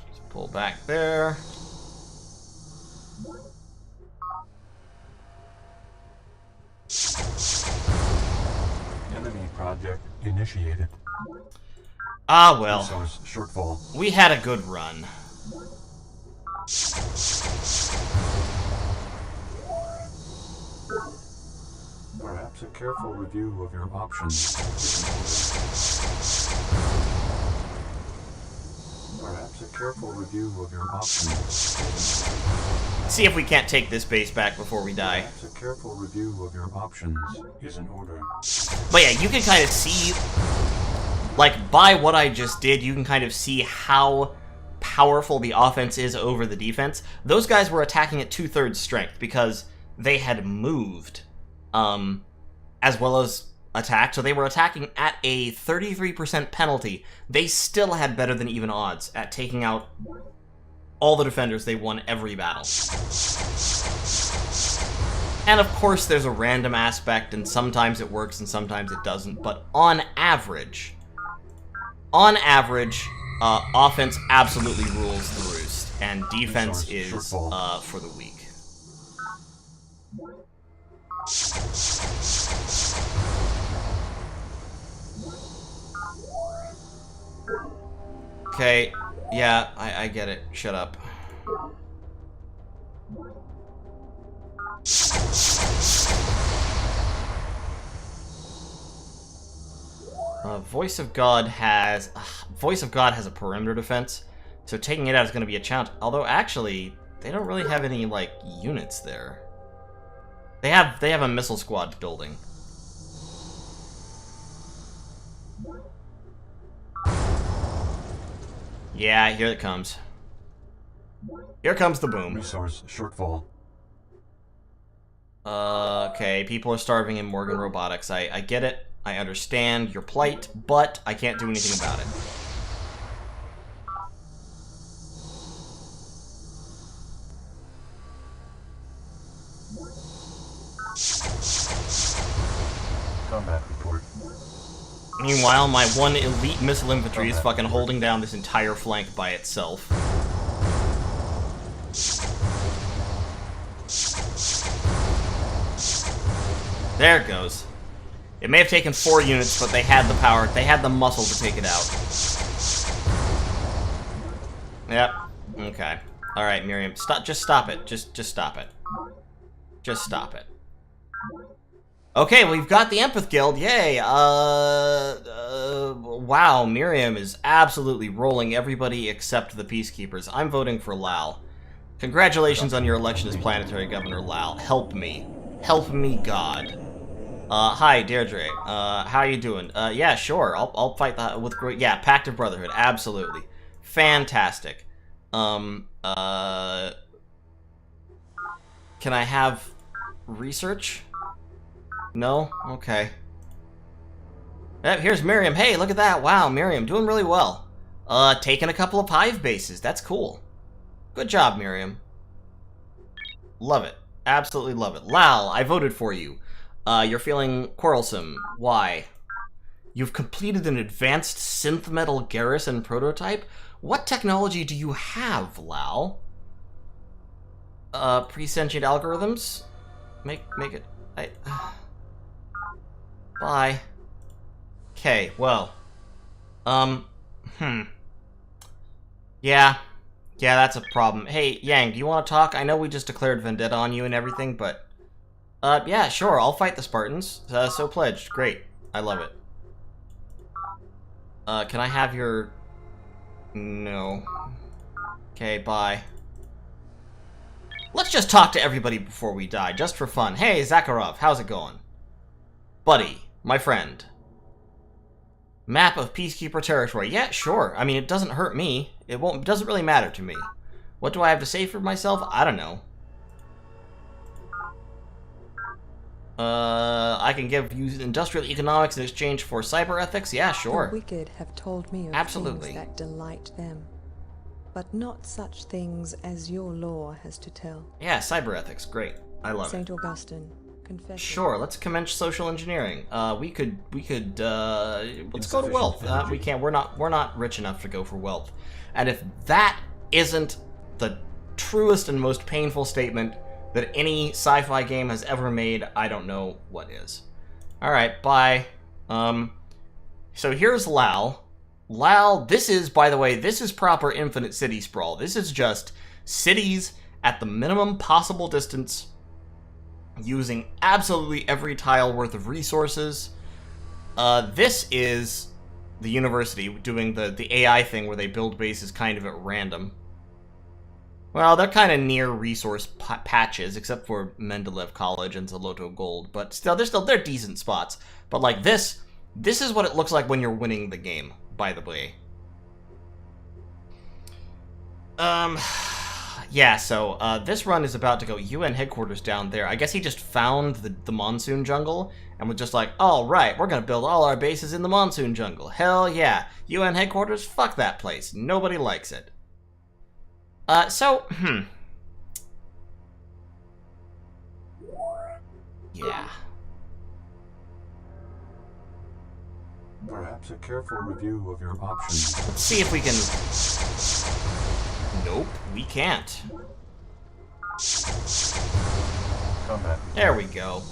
Just pull back there. Enemy project initiated. Ah, well. Resource shortfall. We had a good run. Perhaps a careful review of your options. Perhaps a careful review of your options. See if we can't take this base back before we die. Perhaps a careful review of your options is in order. But yeah, you can kind of see, like, by what I just did, you can kind of see how powerful the offense is over the defense. Those guys were attacking at 2/3 strength because they had moved, as well as attacked, so they were attacking at a 33% penalty. They still had better than even odds at taking out all the defenders. They won every battle. And of course there's a random aspect, and sometimes it works and sometimes it doesn't, but on average, offense absolutely rules the roost, and defense is for the weak. Okay, yeah, I get it. Shut up. Voice of God has a perimeter defense, so taking it out is going to be a challenge. Although actually, they don't really have any like units there. They have a missile squad building. Yeah, here it comes. Here comes the boom. Resource shortfall. Okay, people are starving in Morgan Robotics. I get it. I understand your plight, but I can't do anything about it. Combat report. Meanwhile, my one elite missile infantry is fucking holding down this entire flank by itself. There it goes. It may have taken 4 units, but they had the power, they had the muscle to take it out. Yep. Okay. Alright, Miriam. Just stop it. Just stop it. Just stop it. Okay, we've got the Empath Guild. Yay! Wow, Miriam is absolutely rolling everybody except the Peacekeepers. I'm voting for Lal. Congratulations on your election as Planetary Governor, Lal. Help me. Help me, God. Hi, Deirdre. How you doing? Yeah, sure. I'll fight with great. Yeah, Pact of Brotherhood. Absolutely. Fantastic. Can I have research? No? Okay. Yep, here's Miriam. Hey, look at that. Wow, Miriam, doing really well. Taking a couple of Hive bases. That's cool. Good job, Miriam. Love it. Absolutely love it. Lal, I voted for you. You're feeling quarrelsome. Why? You've completed an advanced synth metal garrison prototype? What technology do you have, Lal? Pre-sentient algorithms? Make it... Bye. Okay, well. Yeah, that's a problem. Hey, Yang, do you want to talk? I know we just declared vendetta on you and everything, but... yeah, sure, I'll fight the Spartans. So pledged. Great. I love it. Can I have your... No. Okay, bye. Let's just talk to everybody before we die, just for fun. Hey, Zakharov, how's it going? Buddy, my friend. Map of Peacekeeper territory. Yeah, sure. I mean, it doesn't hurt me. It doesn't really matter to me. What do I have to say for myself? I don't know. I can give you industrial economics in exchange for cyber ethics? Yeah, sure. The wicked have told me of Absolutely. things that delight them, but not such things as your law has to tell. Yeah, cyber ethics. Great. I love St. it. Augustine, confession. Sure, let's commence social engineering. We could, let's go to wealth. We can't, we're not rich enough to go for wealth. And if that isn't the truest and most painful statement that any sci-fi game has ever made, I don't know what is. Alright, bye. So here's Lal. Lal, this is, by the way, this is proper infinite city sprawl. This is just cities at the minimum possible distance, using absolutely every tile worth of resources. This is the university doing the AI thing where they build bases kind of at random. Well, they're kind of near resource patches, except for Mendeleev College and Zoloto Gold, but still, they're decent spots. But like this is what it looks like when you're winning the game, by the way. Yeah, so this run is about to go UN headquarters down there. I guess he just found the monsoon jungle and was just like, all right, we're gonna build all our bases in the monsoon jungle. Hell yeah. UN headquarters, fuck that place. Nobody likes it. Yeah. Perhaps a careful review of your options. Let's see if we can... Nope, we can't. Combat. There we go.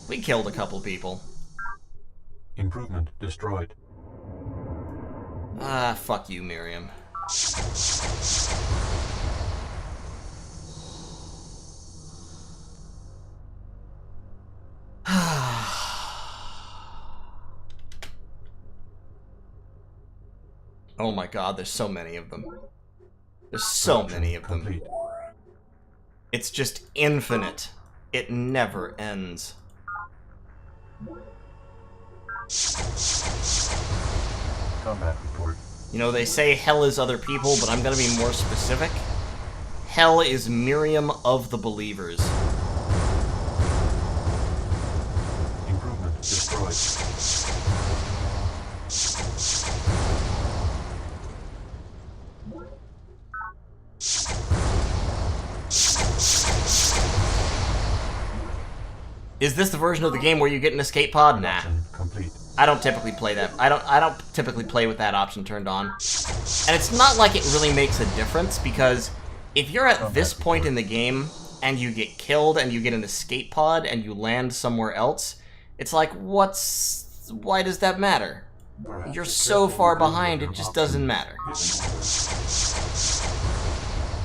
We killed a couple people. Improvement destroyed. Ah, fuck you, Miriam. Oh my god, there's so many of them. There's so many of them. It's just infinite. It never ends. Combat report. You know, they say hell is other people, but I'm gonna be more specific. Hell is Miriam of the Believers. Improvement destroyed. Is this the version of the game where you get an escape pod? Nah. Complete. I don't typically play that. I don't typically play with that option turned on. And it's not like it really makes a difference, because if you're at this point in the game and you get killed and you get an escape pod and you land somewhere else, it's like, why does that matter? You're so far behind, it just doesn't matter.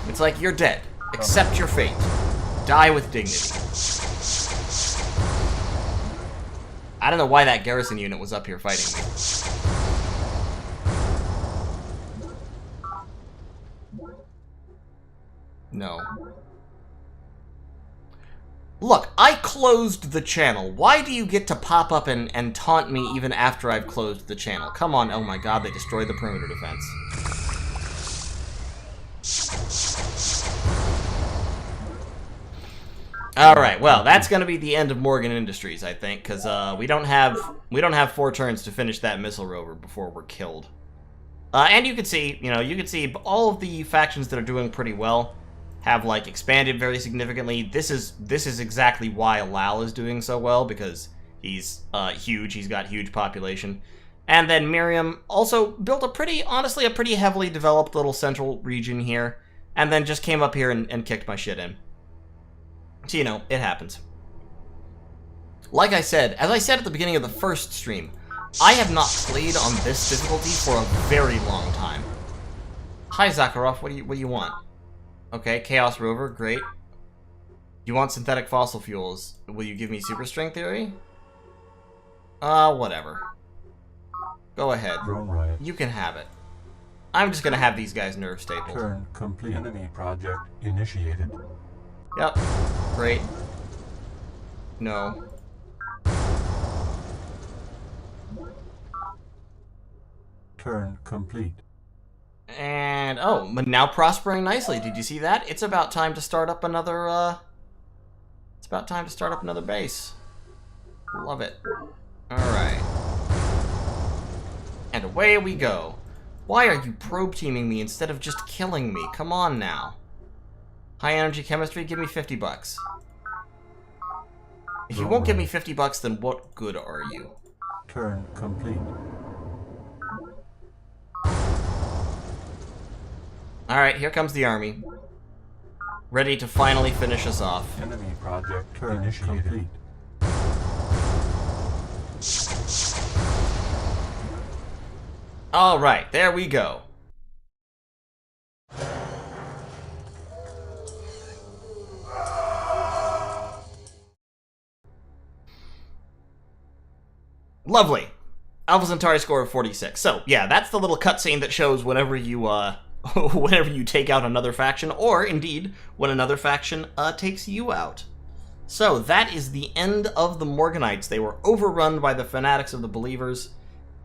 It's like, you're dead. Accept your fate. Die with dignity. I don't know why that garrison unit was up here fighting me. No. Look, I closed the channel. Why do you get to pop up and taunt me even after I've closed the channel? Come on, oh my god, they destroyed the perimeter defense. Alright, well, that's gonna be the end of Morgan Industries, I think, because we don't have 4 turns to finish that missile rover before we're killed. And you can see, all of the factions that are doing pretty well have, like, expanded very significantly. This is exactly why Lal is doing so well, because he's huge, he's got huge population. And then Miriam also built honestly, a pretty heavily developed little central region here, and then just came up here and kicked my shit in. So, it happens. Like I said, as I said at the beginning of the first stream, I have not played on this difficulty for a very long time. Hi, Zakharov, what do you want? Okay, Chaos Rover, great. You want synthetic fossil fuels. Will you give me super strength theory? Whatever. Go ahead. You can have it. I'm just gonna have these guys nerve stapled. Turn complete. Enemy project initiated. Yep. Great. No. Turn complete. And, oh, now prospering nicely. Did you see that? It's about time to start up another, It's about time to start up another base. Love it. Alright. And away we go. Why are you probe teaming me instead of just killing me? Come on now. High energy chemistry, give me $50. If you won't give me $50, then what good are you? Turn complete. Alright, here comes the army. Ready to finally finish us off. Enemy project turn initiated. Alright, there we go. Lovely. Alpha Centauri score of 46. So, yeah, that's the little cutscene that shows whenever you, whenever you take out another faction, or, indeed, when another faction, takes you out. So, that is the end of the Morganites. They were overrun by the fanatics of the Believers,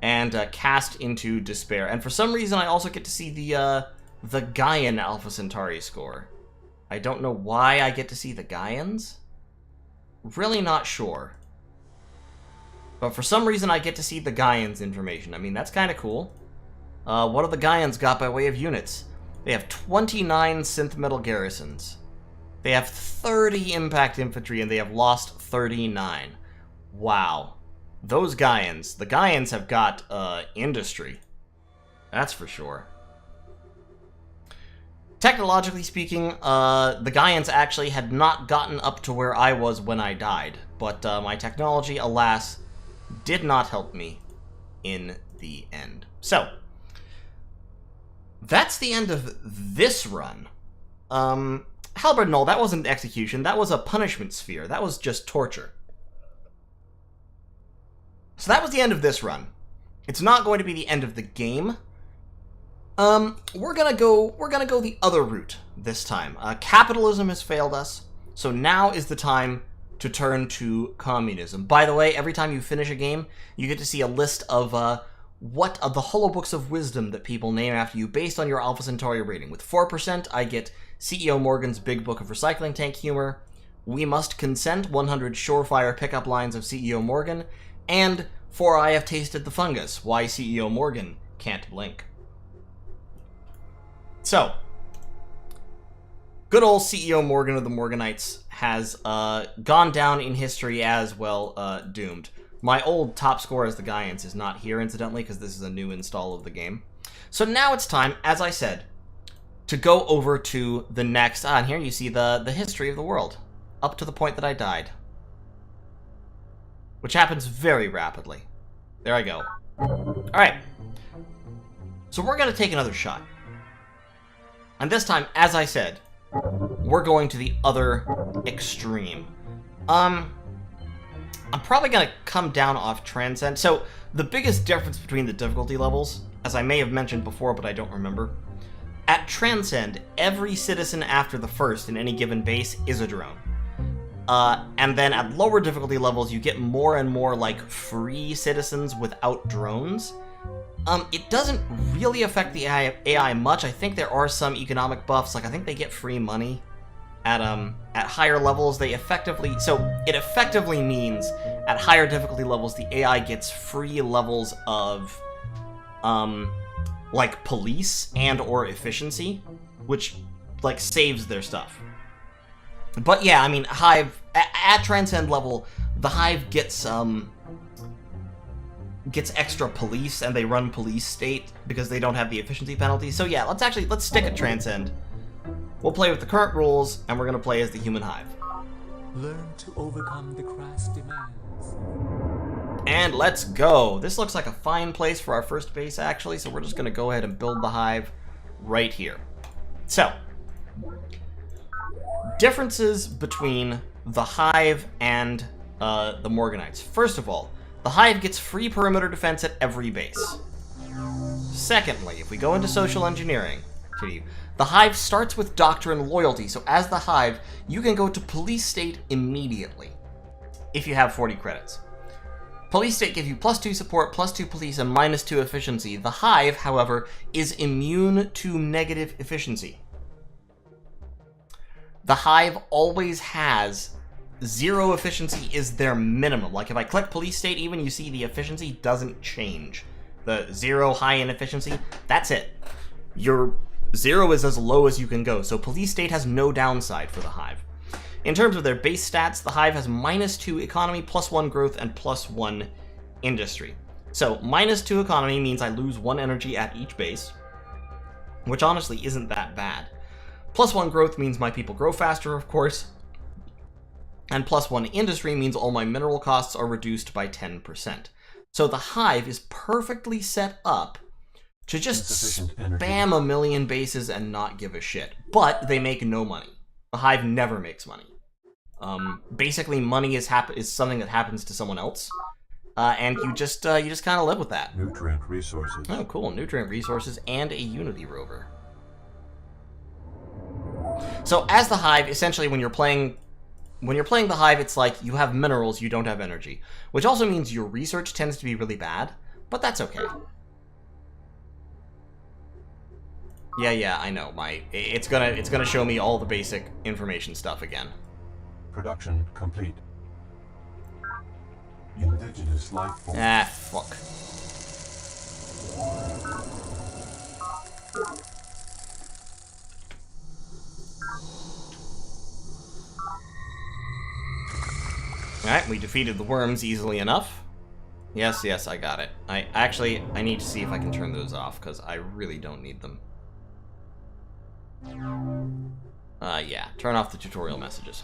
and, cast into despair. And for some reason, I also get to see the Gaian Alpha Centauri score. I don't know why I get to see the Gaians. Really not sure. But for some reason, I get to see the Gaians information. I mean, that's kind of cool. What have the Gaians got by way of units? They have 29 synth metal garrisons. They have 30 impact infantry, and they have lost 39. Wow. Those Gaians. The Gaians have got, industry. That's for sure. Technologically speaking, the Gaians actually had not gotten up to where I was when I died. But, my technology, alas, did not help me in the end. So, that's the end of this run. Halberd Null, that wasn't execution, that was a punishment sphere. That was just torture. So that was the end of this run. It's not going to be the end of the game. We're gonna go the other route this time. Capitalism has failed us, so now is the time to turn to communism. By the way, every time you finish a game, you get to see a list of the Hollow Books of Wisdom that people name after you based on your Alpha Centauri rating. With 4%, I get CEO Morgan's Big Book of Recycling Tank Humor, We Must Consent, 100 surefire pickup lines of CEO Morgan, and For I Have Tasted the Fungus, Why CEO Morgan Can't Blink. So, good old CEO Morgan of the Morganites has gone down in history as, well, doomed. My old top score as the Gaians is not here, incidentally, because this is a new install of the game. So now it's time, as I said, to go over to the next... and here you see the history of the world, up to the point that I died. Which happens very rapidly. There I go. Alright. So we're going to take another shot. And this time, as I said, we're going to the other extreme. I'm probably going to come down off Transcend. So, the biggest difference between the difficulty levels, as I may have mentioned before, but I don't remember, at Transcend, every citizen after the first in any given base is a drone. And then at lower difficulty levels, you get more and more, like, free citizens without drones. It doesn't really affect the AI much. I think there are some economic buffs, like I think they get free money at higher levels. It effectively means at higher difficulty levels the AI gets free levels of like police and or efficiency, which like saves their stuff. But yeah, I mean, Hive at Transcend level, the Hive gets extra police, and they run police state because they don't have the efficiency penalty. So yeah, let's stick at Transcend. We'll play with the current rules, and we're gonna play as the human Hive. Learn to overcome the crass demands. And let's go. This looks like a fine place for our first base, actually, so we're just gonna go ahead and build the Hive right here. So, differences between the Hive and the Morganites. First of all, the Hive gets free perimeter defense at every base. Secondly, if we go into social engineering, the Hive starts with Doctrine Loyalty, so as the Hive, you can go to Police State immediately, if you have 40 credits. Police State gives you +2 support, +2 police, and -2 efficiency. The Hive, however, is immune to negative efficiency. The Hive always has 0 efficiency is their minimum. Like, if I click Police State, even you see the efficiency doesn't change. The 0 high in efficiency, that's it. Your 0 is as low as you can go, so Police State has no downside for the Hive. In terms of their base stats, the Hive has -2 economy, +1 growth, and +1 industry. So, -2 economy means I lose 1 energy at each base, which honestly isn't that bad. +1 growth means my people grow faster, of course. And +1 industry means all my mineral costs are reduced by 10%. So the Hive is perfectly set up to just spam a million bases and not give a shit. But they make no money. The Hive never makes money. Basically, money is something that happens to someone else, and you just kind of live with that. Nutrient resources. Oh, cool! Nutrient resources and a Unity rover. So as the Hive, essentially, when you're playing the Hive, it's like you have minerals, you don't have energy, which also means your research tends to be really bad, but that's okay. Yeah, I know. It's gonna show me all the basic information stuff again. Production complete. Indigenous life form. Ah, fuck. Alright, we defeated the worms easily enough. Yes, I got it. I need to see if I can turn those off, because I really don't need them. Yeah, turn off the tutorial messages.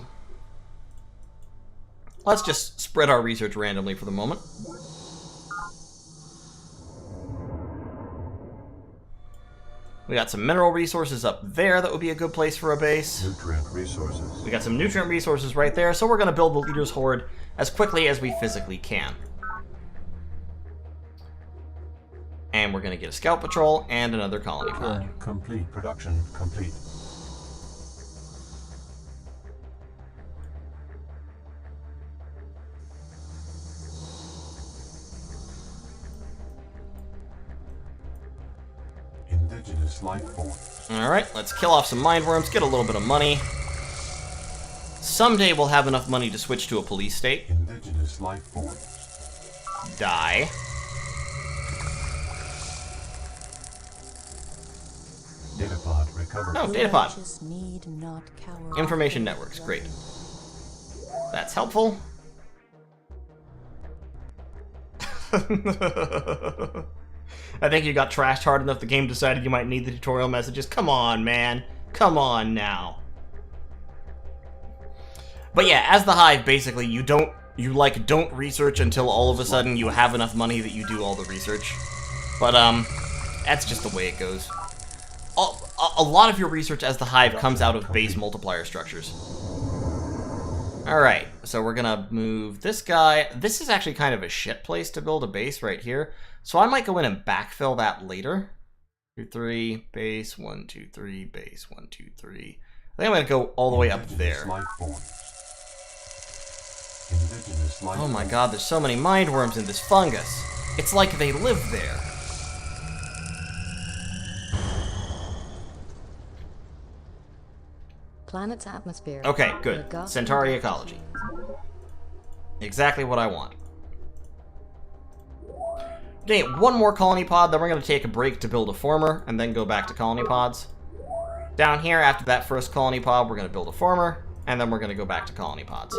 Let's just spread our research randomly for the moment. We got some mineral resources up there that would be a good place for a base. Nutrient resources. We got some nutrient resources right there, so we're going to build the Leader's Horde as quickly as we physically can. And we're going to get a scout patrol and another colony pod. Complete. Production complete. Indigenous life form. Alright, let's kill off some mind worms, get a little bit of money. Someday we'll have enough money to switch to a police state. Indigenous life form. Die. Datapod recovered. Oh, datapod. Information networks, great. That's helpful. I think you got trashed hard enough the game decided you might need the tutorial messages. Come on, man. Come on now. But yeah, as the Hive, basically, you don't research until all of a sudden you have enough money that you do all the research. But, that's just the way it goes. A lot of your research as the Hive comes out of base multiplier structures. Alright, so we're gonna move this guy. This is actually kind of a shit place to build a base right here. So I might go in and backfill that later. 2, 3, base, 1, 2, 3, base, 1, 2, 3. I think I'm gonna go all the way up there. Oh my god, there's so many mind worms in this fungus. It's like they live there. Planet's atmosphere. Okay, good. Centauri ecology. Exactly what I want. Okay, one more colony pod, then we're going to take a break to build a former, and then go back to colony pods. Down here, after that first colony pod, we're going to build a former, and then we're going to go back to colony pods.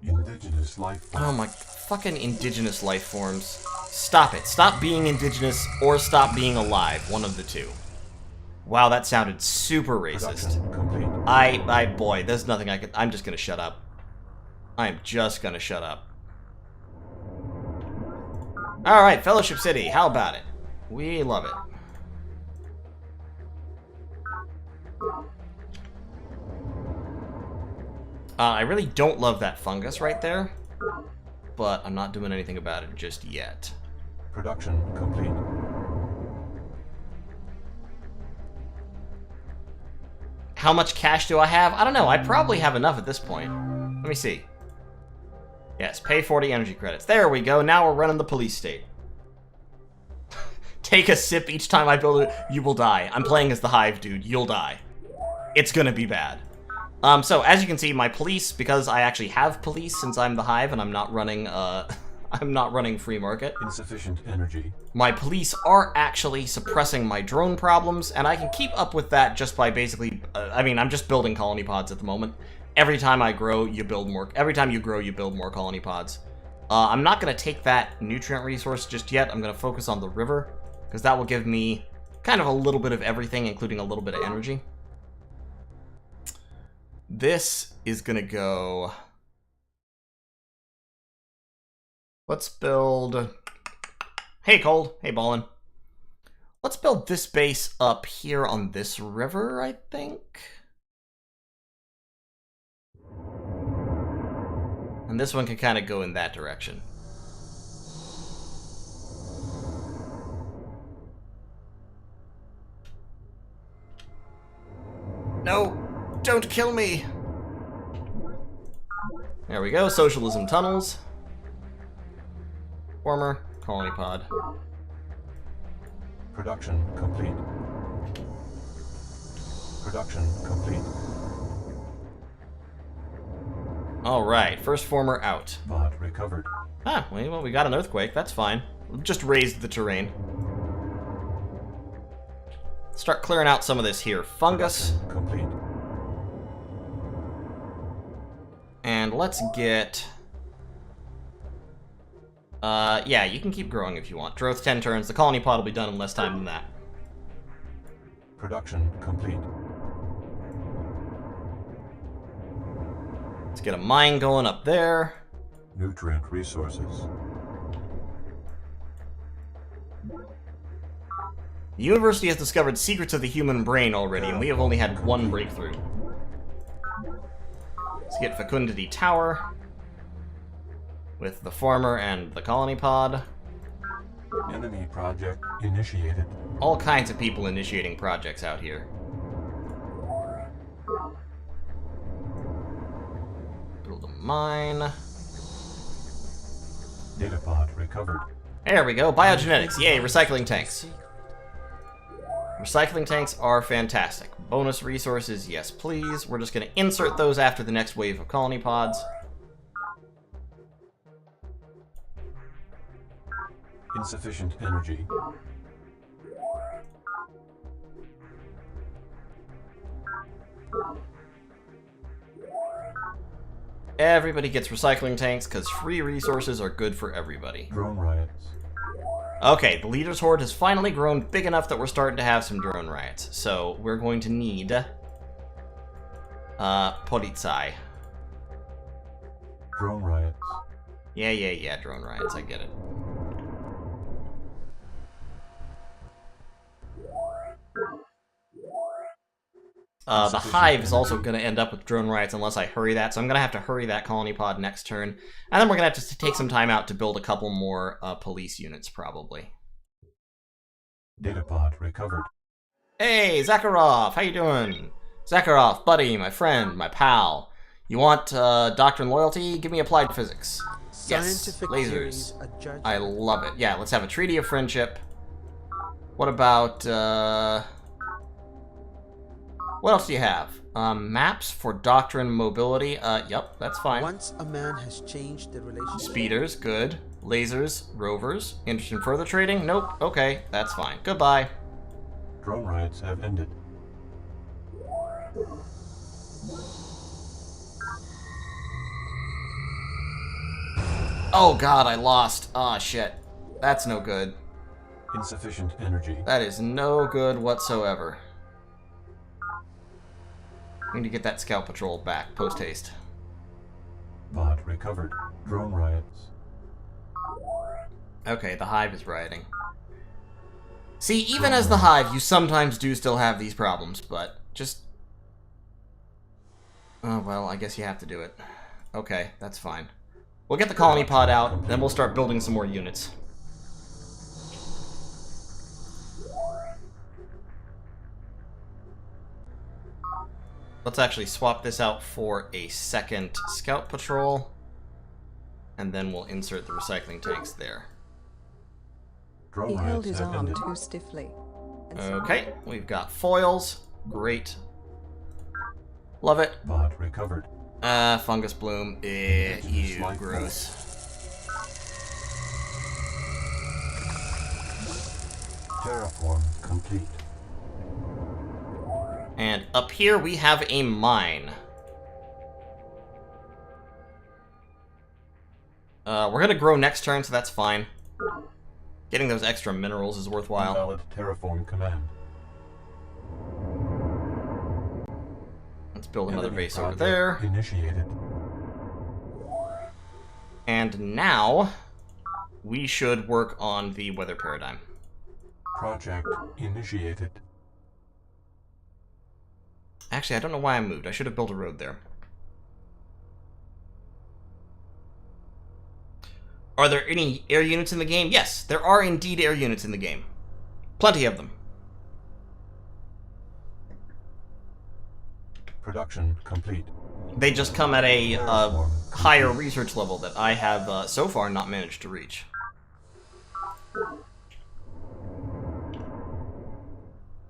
Indigenous life form. Oh my fucking indigenous life forms. Stop it. Stop being indigenous or stop being alive. One of the two. Wow, that sounded super racist. Boy, there's nothing I can. I'm just gonna shut up. I'm just gonna shut up. Alright, Fellowship City, how about it? We love it. I really don't love that fungus right there, but I'm not doing anything about it just yet. Production complete. How much cash do I have? I don't know. I probably have enough at this point. Let me see. Yes, pay 40 energy credits. There we go. Now we're running the police state. Take a sip each time I build it. You will die. I'm playing as the Hive, dude. You'll die. It's gonna be bad. So as you can see, my police, because I actually have police since I'm the Hive and I'm not running, I'm not running free market. Insufficient energy. My police are actually suppressing my drone problems, and I can keep up with that just by basically, I mean, I'm just building colony pods at the moment. Every time I grow, you build more, every time you grow, you build more colony pods. I'm not going to take that nutrient resource just yet. I'm going to focus on the river, because that will give me kind of a little bit of everything, including a little bit of energy. This is going to go... Let's build... Hey, Cold. Hey, Ballin. Let's build this base up here on this river, I think. And this one can kind of go in that direction. No! Don't kill me! There we go, socialism tunnels. Former colony pod. Production complete. Production complete. Alright, first former out. Pod recovered. Ah, well, we got an earthquake, that's fine. Just raised the terrain. Start clearing out some of this here fungus. Production complete. And let's get... yeah, you can keep growing if you want. Growth 10 turns. The colony pod will be done in less time than that. Production complete. Let's get a mine going up there. nutrient resources. The university has discovered secrets of the human brain already, and we have only had one breakthrough. Let's get Fecundity Tower with the farmer and the colony pod. Enemy project initiated. All kinds of people initiating projects out here. Build a mine. Data pod recovered. There we go. Biogenetics. Yay, recycling tanks. Recycling tanks are fantastic. Bonus resources, yes please. We're just going to insert those after the next wave of colony pods. Insufficient energy. Everybody gets recycling tanks, because free resources are good for everybody. Drone riots. Okay, the leader's horde has finally grown big enough that we're starting to have some drone riots. So, we're going to need... Polizei. Drone riots. Yeah, drone riots, I get it. The Hive is also going to end up with drone riots unless I hurry that, so I'm going to have to hurry that colony pod next turn. And then we're going to have to take some time out to build a couple more police units, probably. Data pod recovered. Hey, Zakharov, how you doing? Zakharov, buddy, my friend, my pal. You want doctrine loyalty? Give me applied physics. Yes, lasers. I love it. Yeah, let's have a treaty of friendship. What about, what else do you have? Maps for doctrine mobility. Yep, that's fine. Once a man has changed the relationship. Speeders, good. Lasers, rovers. Interested in further trading? Nope. Okay, that's fine. Goodbye. Drone riots have ended. Oh god, I lost. Ah, shit. That's no good. Insufficient energy. That is no good whatsoever. I need to get that scout patrol back, post-haste. Pod recovered. Drone riots. Okay, the Hive is rioting. See, even as the Hive, you sometimes do still have these problems, but just... Oh, well, I guess you have to do it. Okay, that's fine. We'll get the colony pod out, then we'll start building some more units. Let's actually swap this out for a second scout patrol, and then we'll insert the recycling tanks there. Drone He held riots his have arm ended. too stiffly. and Okay, we've got foils. Great. Love it. Pod recovered. Fungus bloom. Ew, gross. Terraform complete. And up here we have a mine. We're gonna grow next turn, so that's fine. Getting those extra minerals is worthwhile. Valid terraform command. Let's build another Enemy base over project there. Initiated. And now we should work on the weather paradigm. Project initiated. Actually, I don't know why I moved. I should have built a road there. Are there any air units in the game? Yes, there are indeed air units in the game. Plenty of them. Production complete. They just come at a higher research level that I have so far not managed to reach.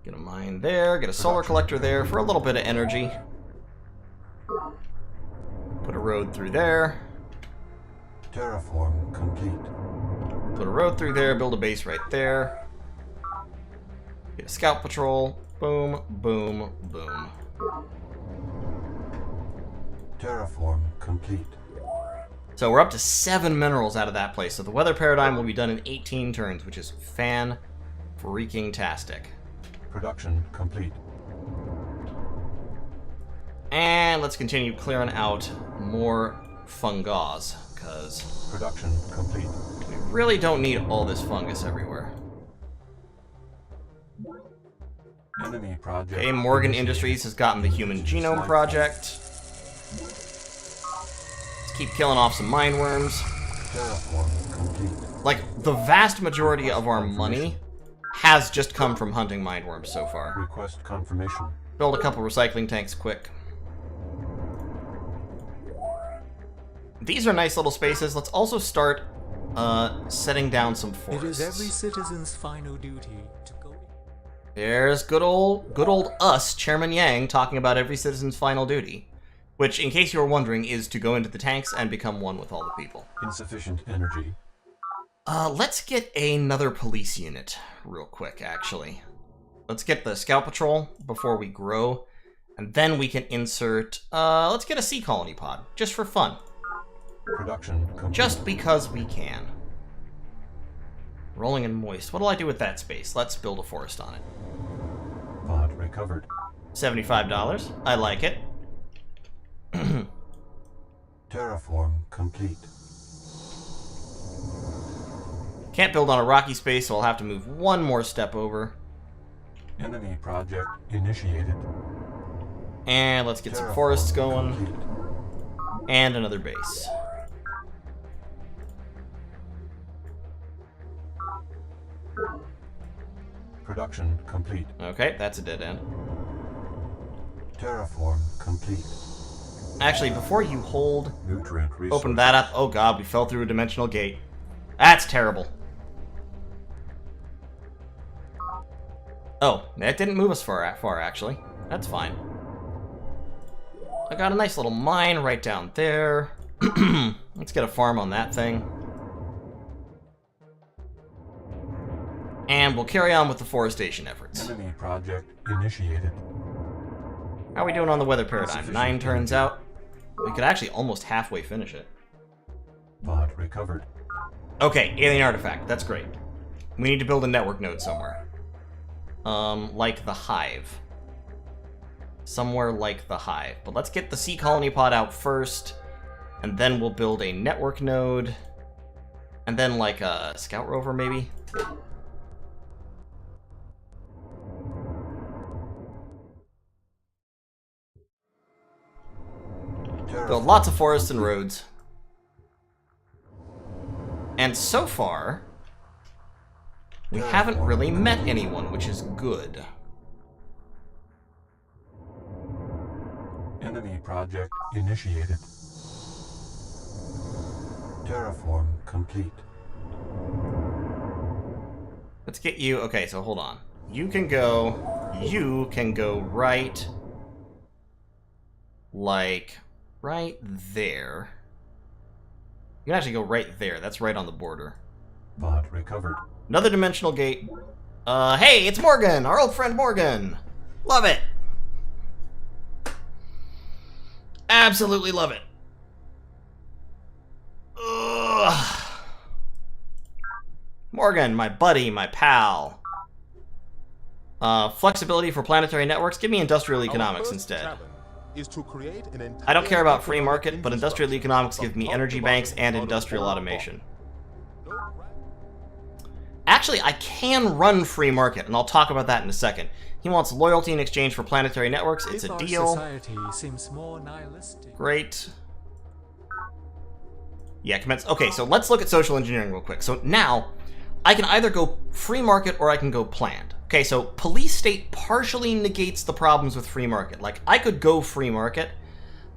Get a mine there, get a solar collector there for a little bit of energy. Put a road through there. Terraform complete. Put a road through there, build a base right there. Get a scout patrol. Boom, boom, boom. Terraform complete. So we're up to 7 minerals out of that place. So the weather paradigm will be done in 18 turns, which is fan-freaking-tastic. Production complete. And let's continue clearing out more fungus, because Production complete. we really don't need all this fungus everywhere. Enemy project. Okay, Morgan initiated. Industries has gotten the Human Genome Project. Let's keep killing off some mine worms. Terraform complete. Like, the vast majority of our money has just come from hunting mine worms so far. Request confirmation. Build a couple recycling tanks quick. These are nice little spaces. Let's also start setting down some It forests. is every citizen's final duty to go. There's good old us, Chairman Yang, talking about every citizen's final duty. Which, in case you were wondering, is to go into the tanks and become one with all the people. Insufficient energy. Let's get another police unit real quick, actually. Let's get the Scout Patrol before we grow. And then we can insert... let's get a Sea Colony pod, just for fun. Production complete. Just because we can. Rolling and moist. What'll I do with that space? Let's build a forest on it. Pod recovered. $75. I like it. Terraform complete. Can't build on a rocky space, so I'll have to move one more step over. Enemy project initiated. And let's get some Terraform forests going. complete. And another base. Production complete. Okay, that's a dead end. Terraform complete. Actually, before you hold, Nutrient resource. open that up. Oh god, we fell through a dimensional gate. That's terrible. Oh, that didn't move us far, actually. That's fine. I got a nice little mine right down there. Let's get a farm on that thing. And we'll carry on with the forestation efforts. Enemy project initiated. How are we doing on the weather paradigm? 9 turns out. We could actually almost halfway finish it. Pod recovered. Okay, alien artifact. That's great. We need to build a network node somewhere. Like the Hive. Somewhere like the Hive. But let's get the Sea Colony pod out first, and then we'll build a network node, and then like a scout rover maybe. Build lots of forests and roads. And so far, we haven't really met anyone, which is good. Enemy project initiated. Terraform complete. Let's get you... Okay, so hold on. You can go right... like... right there. You can actually go right there. That's right on the border. Pod recovered. Another dimensional gate. Hey, it's Morgan! Our old friend Morgan! Love it! Absolutely love it. Ugh. Morgan, my buddy, my pal. Flexibility for planetary networks. Give me industrial economics instead. I don't care about free market, but industrial economics gives me energy banks and industrial automation. Actually, I can run free market, and I'll talk about that in a second. He wants loyalty in exchange for planetary networks. It's a deal. Society seems more nihilistic. Great. Yeah, commence. Okay, so let's look at social engineering real quick. So now, I can either go free market or I can go planned. Okay, so police state partially negates the problems with free market. Like, I could go free market.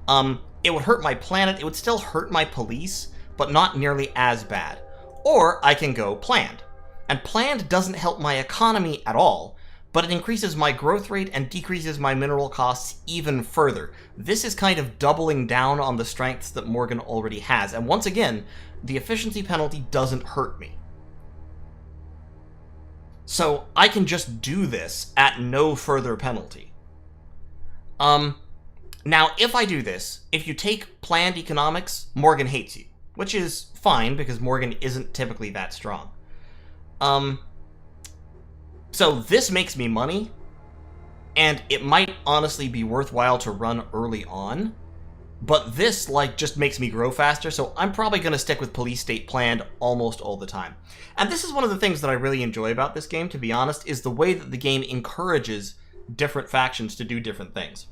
It would hurt my planet. It would still hurt my police, but not nearly as bad. Or I can go planned. And planned doesn't help my economy at all, but it increases my growth rate and decreases my mineral costs even further. This is kind of doubling down on the strengths that Morgan already has. And once again, the efficiency penalty doesn't hurt me. So I can just do this at no further penalty. Now, if I do this, if you take planned economics, Morgan hates you, which is fine because Morgan isn't typically that strong. So this makes me money, and it might honestly be worthwhile to run early on, But this, like, just makes me grow faster, so I'm probably going to stick with police state planned almost all the time. And this is one of the things that I really enjoy about this game, to be honest, is the way that the game encourages different factions to do different things.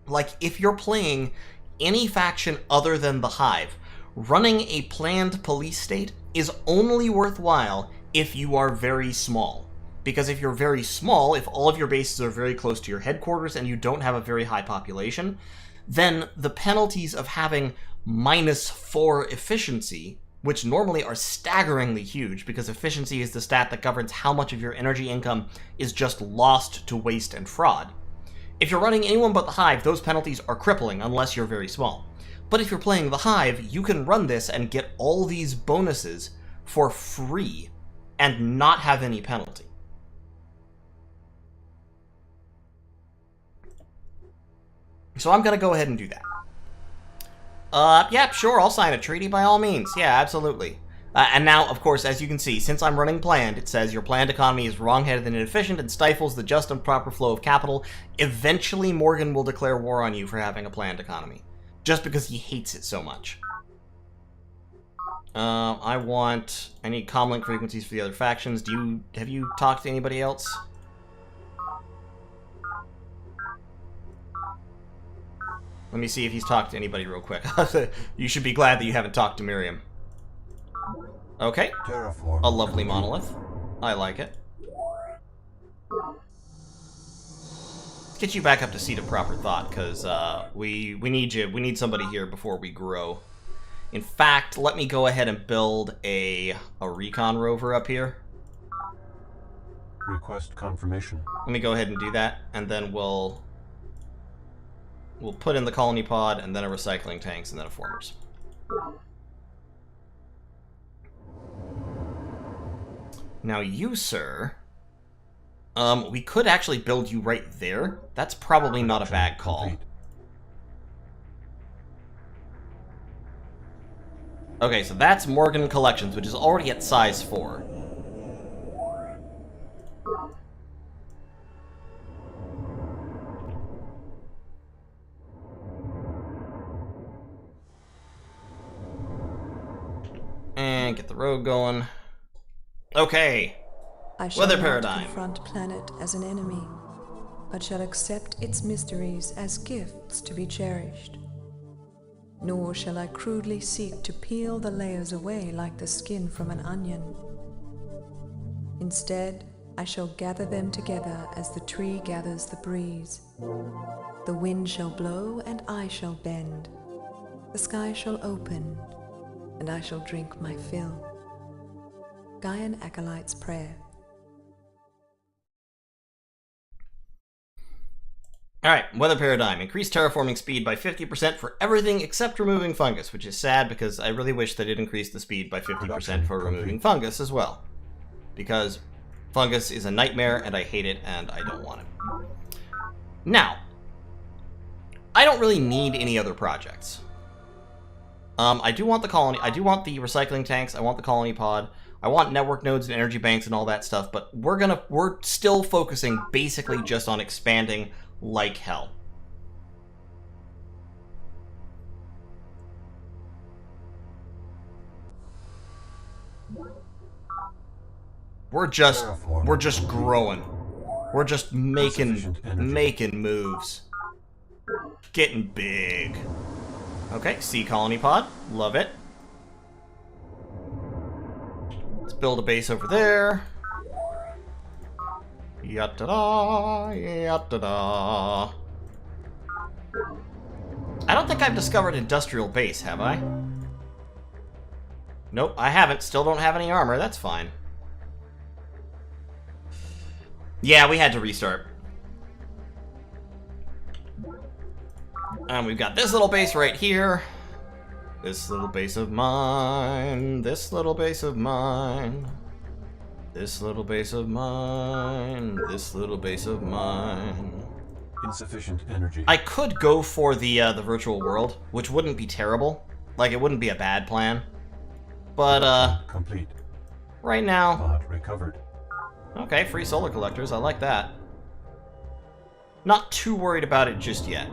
Like, if you're playing any faction other than the Hive, running a planned police state is only worthwhile if you are very small. Because if you're very small, if all of your bases are very close to your headquarters and you don't have a very high population, then the penalties of having -4 efficiency, which normally are staggeringly huge because efficiency is the stat that governs how much of your energy income is just lost to waste and fraud. If you're running anyone but the Hive, those penalties are crippling unless you're very small. But if you're playing the Hive, you can run this and get all these bonuses for free and not have any penalty. So I'm going to go ahead and do that. Yeah, sure, I'll sign a treaty by all means. Yeah, absolutely. And now, of course, as you can see, since I'm running planned, it says your planned economy is wrong-headed and inefficient and stifles the just and proper flow of capital. Eventually, Morgan will declare war on you for having a planned economy, just because he hates it so much. I need comlink frequencies for the other factions. Have you talked to anybody else? Let me see if he's talked to anybody real quick. You should be glad that you haven't talked to Miriam. Okay. Terraform. A lovely monolith. I like it. Let's get you back up to seat of proper thought, because we need you. We need somebody here before we grow. In fact, let me go ahead and build a recon rover up here. Request confirmation. Let me go ahead and do that, and then we'll put in the colony pod, and then a recycling tanks, and then a formers. Now you, sir, we could actually build you right there. That's probably not a bad call. Complete. Okay, so that's Morgan Collections, which is already at size 4. And get the road going. Okay. I shall Weather not paradigm. confront planet as an enemy, but shall accept its mysteries as gifts to be cherished. Nor shall I crudely seek to peel the layers away like the skin from an onion. Instead, I shall gather them together as the tree gathers the breeze. The wind shall blow and I shall bend. The sky shall open and I shall drink my fill. Gaian Acolyte's Prayer. Alright, weather paradigm. Increase terraforming speed by 50% for everything except removing fungus, which is sad because I really wish they did increase the speed by 50% for removing fungus as well. Because fungus is a nightmare and I hate it and I don't want it. Now, I don't really need any other projects. I do want the colony, I do want the recycling tanks, I want the colony pod, I want network nodes and energy banks and all that stuff, but we're still focusing basically just on expanding like hell. We're just growing. We're just making moves. Getting big. Okay, sea colony pod. Love it. Let's build a base over there. Yatta-da, yatta-da. I don't think I've discovered industrial base, have I? Nope, I haven't. Still don't have any armor. That's fine. Yeah, we had to restart. And we've got this little base right here. This little base of mine. This little base of mine. This little base of mine. This little base of mine. Insufficient energy. I could go for the virtual world, which wouldn't be terrible. Like, it wouldn't be a bad plan. But, Complete. right now... Pod recovered. Okay, free solar collectors. I like that. Not too worried about it just yet.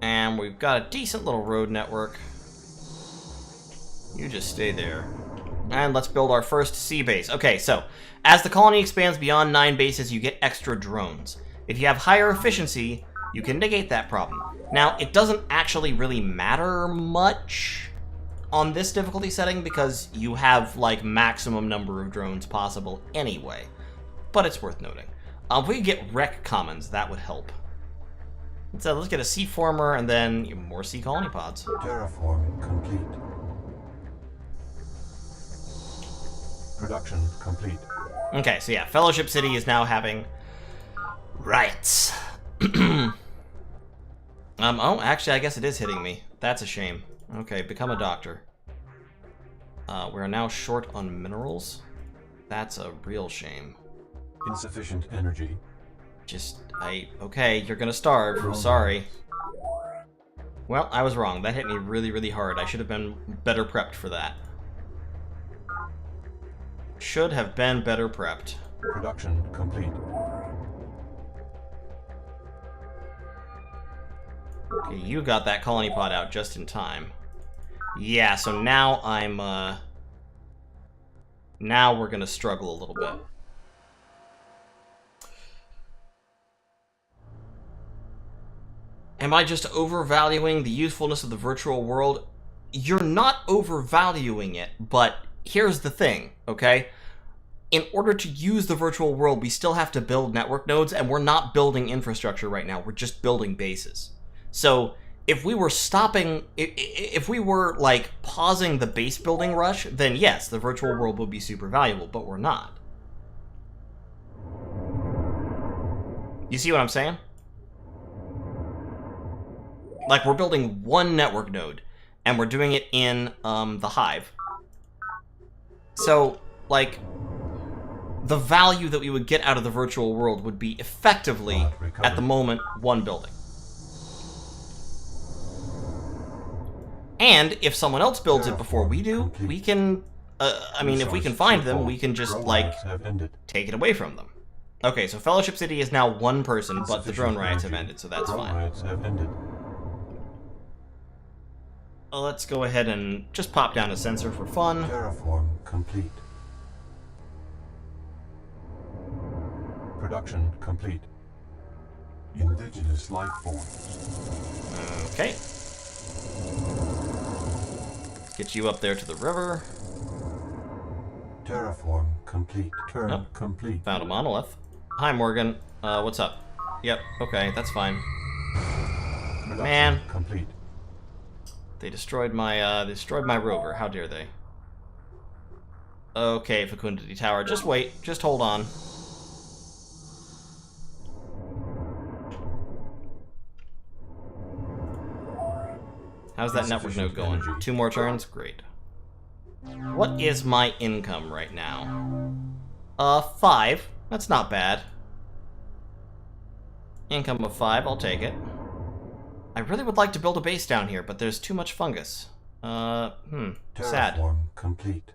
And we've got a decent little road network. You just stay there. And let's build our first sea base. Okay, so, as the colony expands beyond 9 bases, you get extra drones. If you have higher efficiency, you can negate that problem. Now, it doesn't actually really matter much on this difficulty setting because you have, like, maximum number of drones possible anyway. But it's worth noting. If we could get rec commons, that would help. So let's get a sea former and then more sea colony pods. Terraform complete. Production complete. Okay, so yeah, Fellowship City is now having riots. Oh, actually, I guess it is hitting me. That's a shame. Okay, become a doctor. We're now short on minerals. That's a real shame. Insufficient energy. Okay, you're gonna starve. I'm sorry. Well, I was wrong. That hit me really, really hard. I should have been better prepped for that. Should have been better prepped. Production complete. Okay, you got that colony pod out just in time. Yeah, so now now we're gonna struggle a little bit. Am I just overvaluing the usefulness of the virtual world? You're not overvaluing it, but here's the thing, okay? In order to use the virtual world, we still have to build network nodes, and we're not building infrastructure right now. We're just building bases. So if we were if we were, like, pausing the base building rush, then yes, the virtual world would be super valuable, but we're not. You see what I'm saying? Like, we're building one network node, and we're doing it in the Hive. So, like, the value that we would get out of the virtual world would be effectively, at the moment, one building. And if someone else builds it before we do, we can, I mean, if we can find them, we can just, like, take it away from them. Okay, so Fellowship City is now one person, but the drone riots have ended, so that's fine. Let's go ahead and just pop down a sensor for fun. Terraform complete. Production complete. Indigenous life forms. Okay. Get you up there to the river. Terraform complete. Turn complete. Found a monolith. Hi, Morgan. What's up? Yep. Okay, that's fine. Production Man. complete. They destroyed my rover. How dare they? Okay, Fecundity Tower. Just wait. Just hold on. How's that network node going? 2 more turns? Great. What is my income right now? 5. That's not bad. Income of 5. I'll take it. I really would like to build a base down here, but there's too much fungus. Sad. Terraform complete.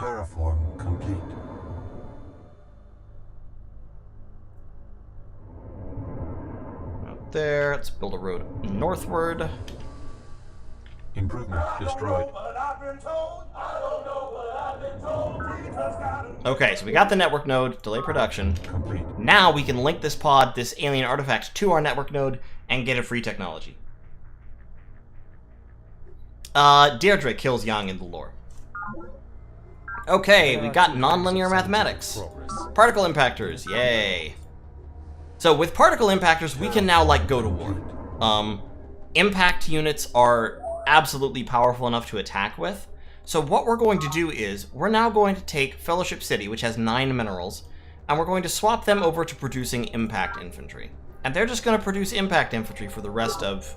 Terraform complete. Out there, let's build a road northward. Improvement destroyed. Okay, so we got the network node, delay production. Complete. Now we can link this pod, this alien artifact, to our network node and get a free technology. Deirdre kills Yang in the lore. Okay, we got nonlinear mathematics. Particle impactors, yay. So with particle impactors, we can now, like, go to war. Impact units are absolutely powerful enough to attack with. So what we're going to do is, we're now going to take Fellowship City, which has 9 minerals, and we're going to swap them over to producing impact infantry. And they're just going to produce impact infantry for the rest of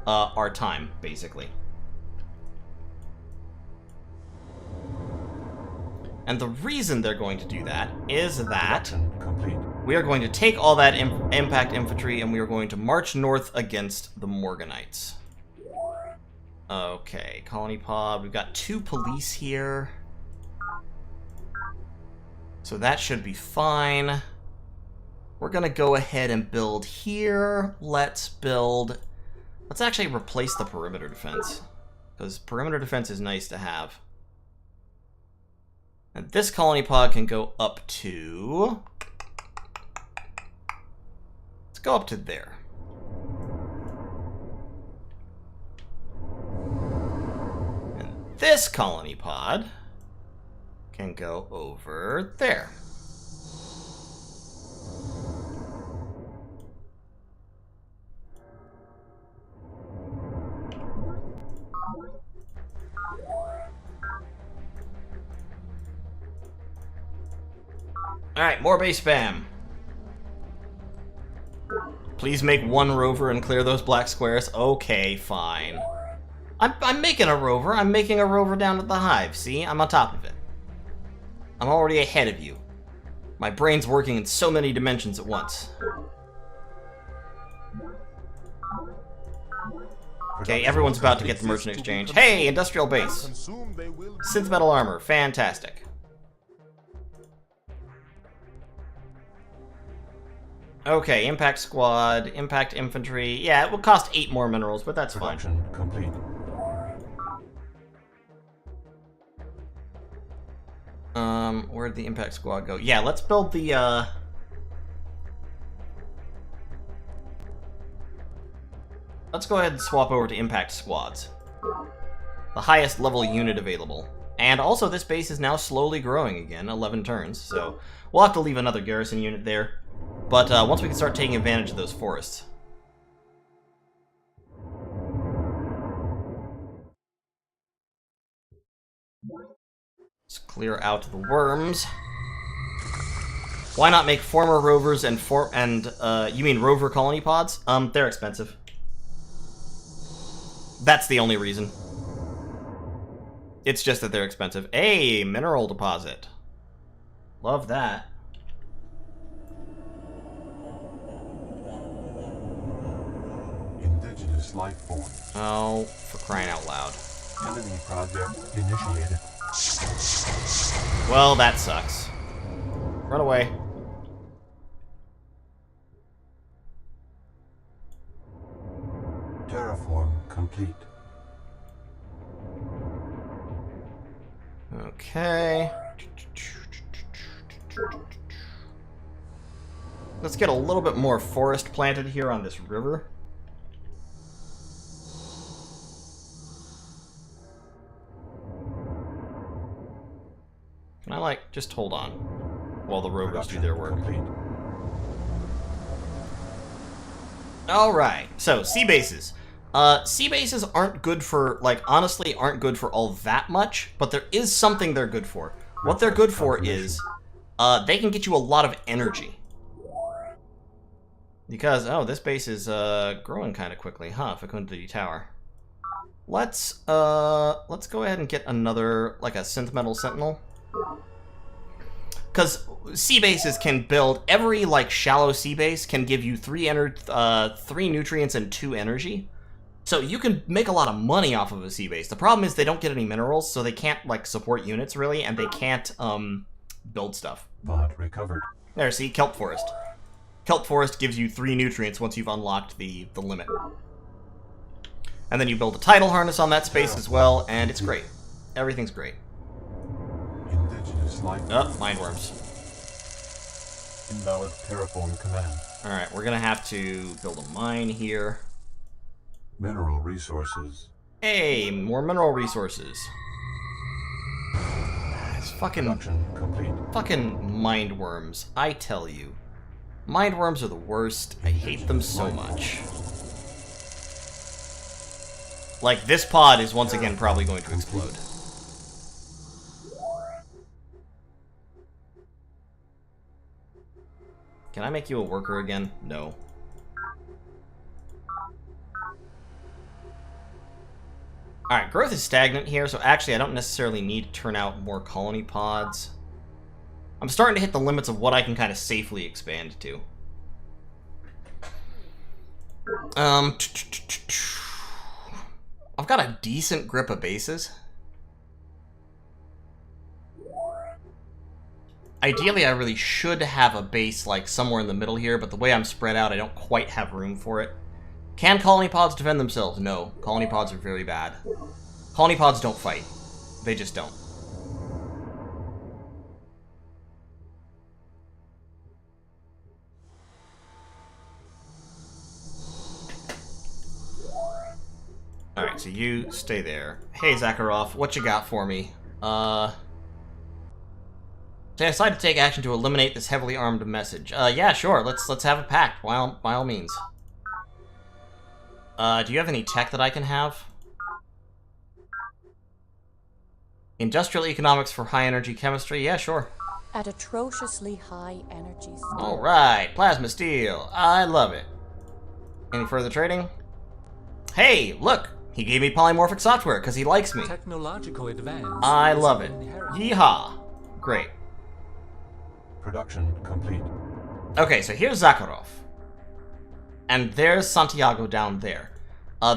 our time, basically. And the reason they're going to do that is that we are going to take all that impact infantry and we are going to march north against the Morganites. Okay, colony pod. We've got 2 police here. So that should be fine. we're going to go ahead and build here. Let's actually replace the perimeter defense, because perimeter defense is nice to have. And this colony pod can go up to... Let's go up to there. And this colony pod can go over there. Alright, more base spam. Please make one rover and clear those black squares. Okay, fine. I'm making a rover. I'm making a rover down at the Hive. See? I'm on top of it. I'm already ahead of you. My brain's working in so many dimensions at once. Okay, everyone's about to get the merchant exchange. Hey, industrial base. Synth metal armor. Fantastic. Okay, impact squad, impact infantry. Yeah, it will cost 8 more minerals, but that's fine. Production complete. Where'd the impact squad go? Yeah, let's build the, Let's go ahead and swap over to impact squads. The highest level unit available. And also, this base is now slowly growing again, 11 turns, so we'll have to leave another garrison unit there. But once we can start taking advantage of those forests. Let's clear out the worms. Why not make former rovers and you mean rover colony pods? They're expensive. That's the only reason. It's just that they're expensive. Hey, mineral deposit. Love that. Indigenous life form. Oh, for crying out loud. Enemy project initiated. Well, that sucks. Run away. Terraform complete. Okay. Let's get a little bit more forest planted here on this river. Can I, like, just hold on while the rovers do their work? Complete. Alright, so sea bases. Sea bases aren't good for, like, honestly aren't good for all that much, but there is something they're good for. What they're good for is, they can get you a lot of energy. Because, oh, this base is, growing kind of quickly, huh, Fecundity Tower. Let's go ahead and get another, like, a synth metal sentinel. Because sea bases can build, every, like, shallow sea base can give you 3 nutrients and 2 energy. So you can make a lot of money off of a sea base. The problem is they don't get any minerals, so they can't, like, support units, really, and they can't, build stuff. Pod recovered. There, see? Kelp Forest. Kelp Forest gives you 3 nutrients once you've unlocked the limit. And then you build a tidal harness on that space as well, and it's great. Everything's great. Indigenous life. Oh, mindworms. Invalid terraform command. Alright, we're gonna have to build a mine here. Mineral resources. Hey, more mineral resources. It's Production complete. fucking mindworms, I tell you. Mindworms are the worst. I hate them so much. Like, this pod is once again probably going to explode. Can I make you a worker again? No. Alright, growth is stagnant here, so actually I don't necessarily need to turn out more colony pods. I'm starting to hit the limits of what I can kind of safely expand to. I've got a decent grip of bases. Ideally, I really should have a base, like, somewhere in the middle here, but the way I'm spread out, I don't quite have room for it. Can colony pods defend themselves? No. Colony pods are very bad. Colony pods don't fight. They just don't. Alright, so you stay there. Hey, Zakharov, what you got for me? So I decided to take action to eliminate this heavily armed message. Yeah, sure, let's have a pact, by all means. Do you have any tech that I can have? Industrial economics for high-energy chemistry? Yeah, sure. At atrociously high energy state. Alright, plasma steel. I love it. Any further trading? Hey, look! He gave me polymorphic software because he likes me. Technological advance. I love it. Yeehaw! Great. Production complete. Okay, so here's Zakharov. And there's Santiago down there.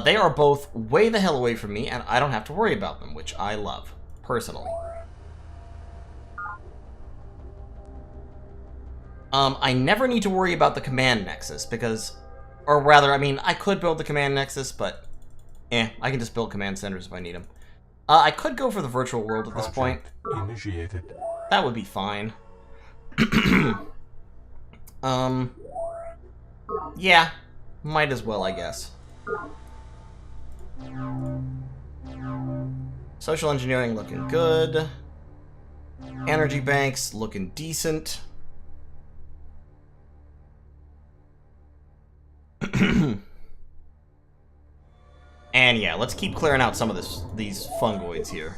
They are both way the hell away from me, and I don't have to worry about them, which I love, personally. I never need to worry about the command nexus, because... Or rather, I mean, I could build the command nexus, but... I can just build command centers if I need them. I could go for the virtual world at this point. Initiated. That would be fine. Yeah, might as well, I guess. Social engineering looking good. Energy banks looking decent. And yeah, let's keep clearing out some of these fungoids here.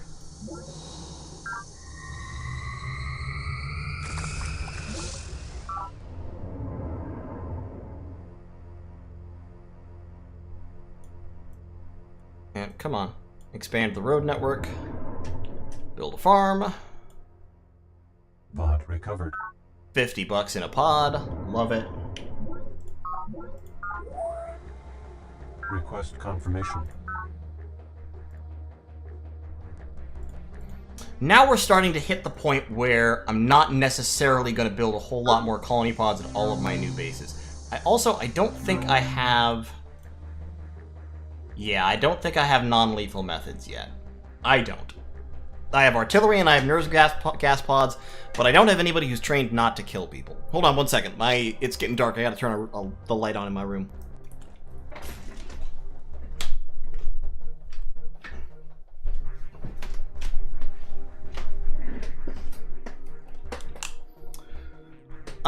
And come on, expand the road network. Build a farm. Pod recovered. $50 in a pod. Love it. Request confirmation. Now we're starting to hit the point where I'm not necessarily going to build a whole lot more colony pods at all of my new bases. I don't think I have... Yeah, I don't think I have non-lethal methods yet. I don't. I have artillery and I have nerves gas pods, but I don't have anybody who's trained not to kill people. Hold on one second. It's getting dark. I gotta turn the light on in my room.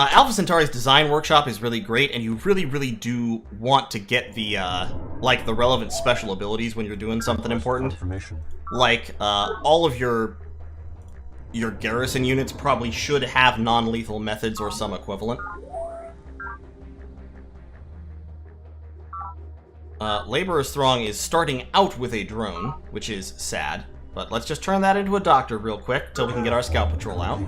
Alpha Centauri's design workshop is really great, and you really, really do want to get the, like, the relevant special abilities when you're doing something important. Like, all of your garrison units probably should have non-lethal methods or some equivalent. Laborer's Throng is starting out with a drone, which is sad, but let's just turn that into a doctor real quick till we can get our scout patrol out.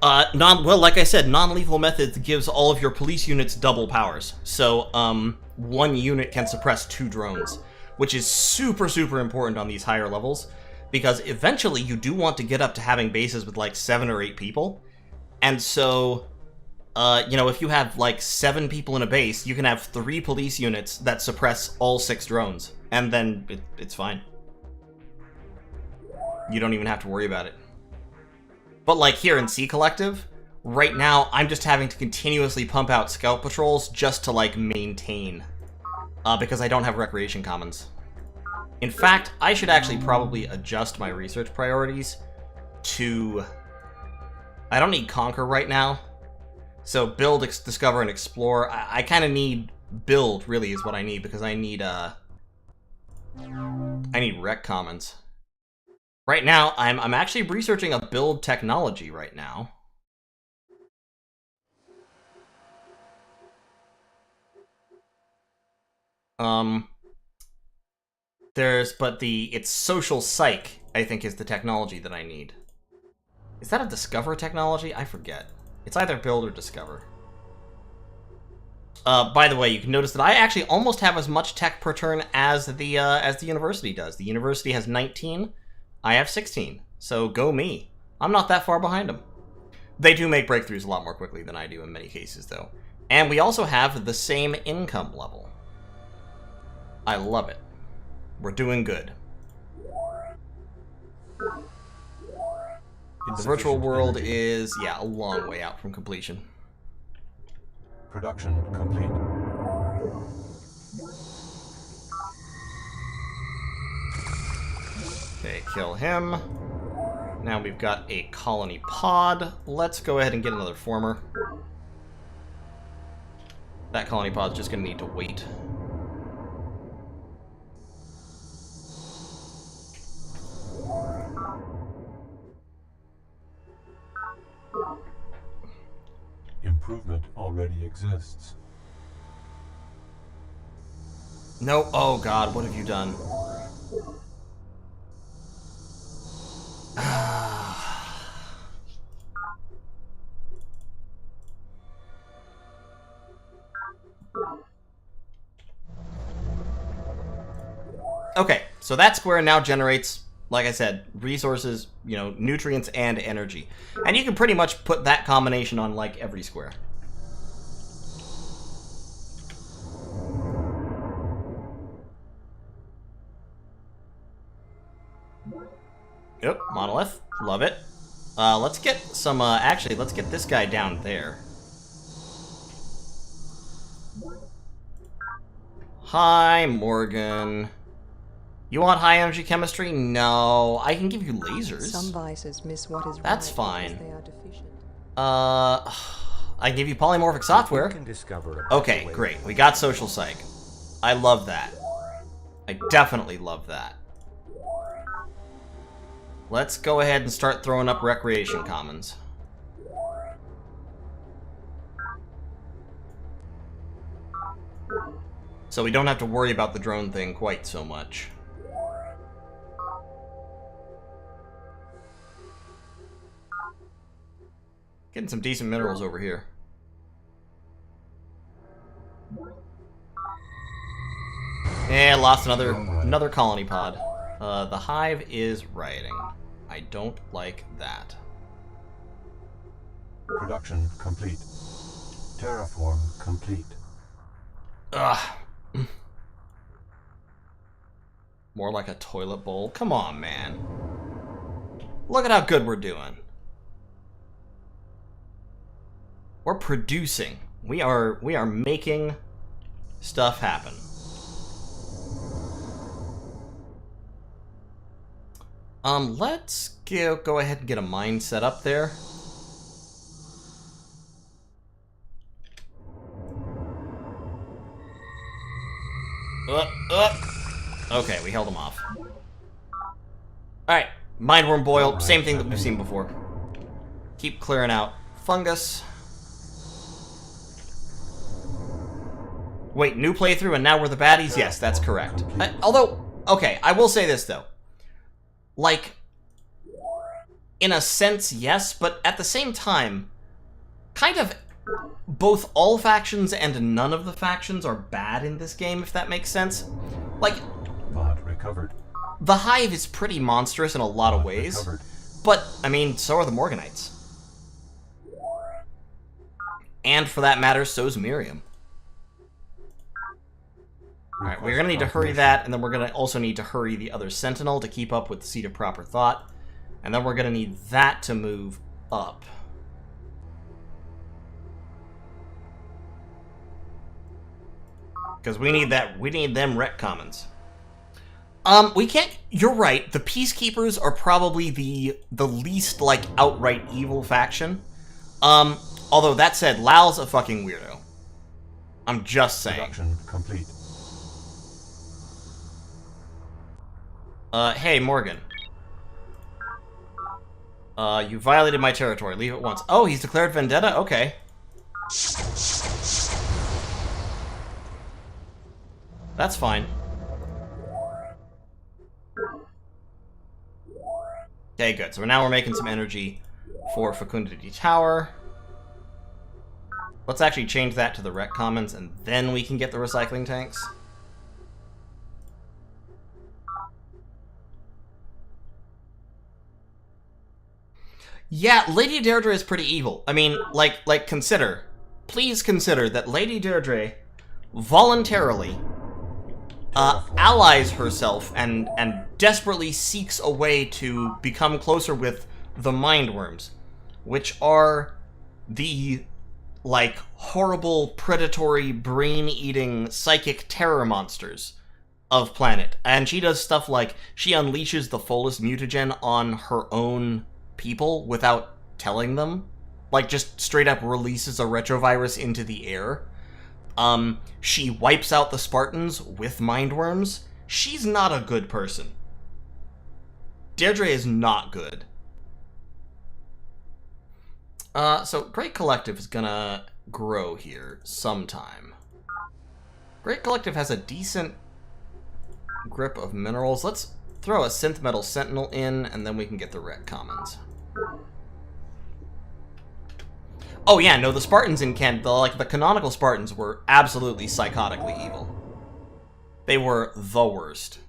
Well, like I said, non-lethal methods gives all of your police units double powers. So, one unit can suppress 2 drones, which is super, super important on these higher levels, because eventually you do want to get up to having bases with, like, 7 or 8 people. And so, you know, if you have, like, 7 people in a base, you can have 3 police units that suppress all 6 drones. And then it's fine. You don't even have to worry about it. But like here in C Collective, right now I'm just having to continuously pump out scout patrols just to like maintain, because I don't have recreation commons. In fact, I should actually probably adjust my research priorities to... I don't need Conquer right now, so build, discover, and explore. I kind of need build, really, is what I need, because I need rec commons. Right now, I'm actually researching a build technology right now. It's social psych, I think, is the technology that I need. Is that a discover technology? I forget. It's either build or discover. By the way, you can notice that I actually almost have as much tech per turn as the university does. The university has 19, I have 16. So go me. I'm not that far behind them. They do make breakthroughs a lot more quickly than I do in many cases, though. And we also have the same income level. I love it. We're doing good. The virtual world is, yeah, a long way out from completion. Production complete. Okay, kill him. Now we've got a colony pod. Let's go ahead and get another former. That colony pod's just gonna need to wait. Improvement already exists. No, oh god, what have you done? Okay, so that square now generates, like I said, resources, you know, nutrients and energy. And you can pretty much put that combination on, like, every square. Yep, monolith. Love it. Let's get some, actually, let's get this guy down there. Hi, Morgan. You want high energy chemistry? No, I can give you lasers. Some vices miss what is That's right fine. because they are deficient. I can give you polymorphic software. You can discover a Okay, great. We got social psych. I love that. I definitely love that. Let's go ahead and start throwing up recreation commons. So we don't have to worry about the drone thing quite so much. Getting some decent minerals over here. Yeah, lost another colony pod. The Hive is rioting. I don't like that. Production complete. Terraform complete. Ugh. More like a toilet bowl. Come on, man. Look at how good we're doing. We're producing. We are making stuff happen. Let's go ahead and get a mine set up there. Okay, we held them off. Alright, Mindworm Boil, same thing that we've seen before. Keep clearing out fungus. Wait, new playthrough and now we're the baddies? Yes, that's correct. Although, okay, I will say this though. Like, in a sense, yes, but at the same time, kind of both all factions and none of the factions are bad in this game, if that makes sense. Like, Pod recovered. the Hive is pretty monstrous in a lot of ways, Recovered. but, I mean, so are the Morganites. And for that matter, so's Miriam. Alright, we're gonna need to hurry that, and then we're gonna also need to hurry the other Sentinel to keep up with the Seat of Proper Thought. And then we're gonna need that to move up. Because we need them rec commons. We can't, you're right, the Peacekeepers are probably the least, like, outright evil faction. Although, that said, Lal's a fucking weirdo. I'm just saying. Production complete. Hey, Morgan. You violated my territory. Leave it once. Oh, he's declared vendetta? Okay. That's fine. Okay, good. So now we're making some energy for Fecundity Tower. Let's actually change that to the rec commons, and then we can get the recycling tanks. Yeah, Lady Deirdre is pretty evil. I mean, please consider that Lady Deirdre voluntarily allies herself and desperately seeks a way to become closer with the Mindworms, which are the, like, horrible, predatory, brain-eating, psychic terror monsters of planet. And she does stuff like, she unleashes the fullest mutagen on her own people without telling them. Like, just straight up releases a retrovirus into the air. She wipes out the Spartans with Mindworms. She's not a good person. Deirdre is not good. So Great Collective is gonna grow here sometime. Great Collective has a decent grip of minerals. Let's throw a Synth Metal Sentinel in, and then we can get the Rec Commons. Oh yeah, no, the Spartans in the canonical Spartans were absolutely psychotically evil. They were the worst.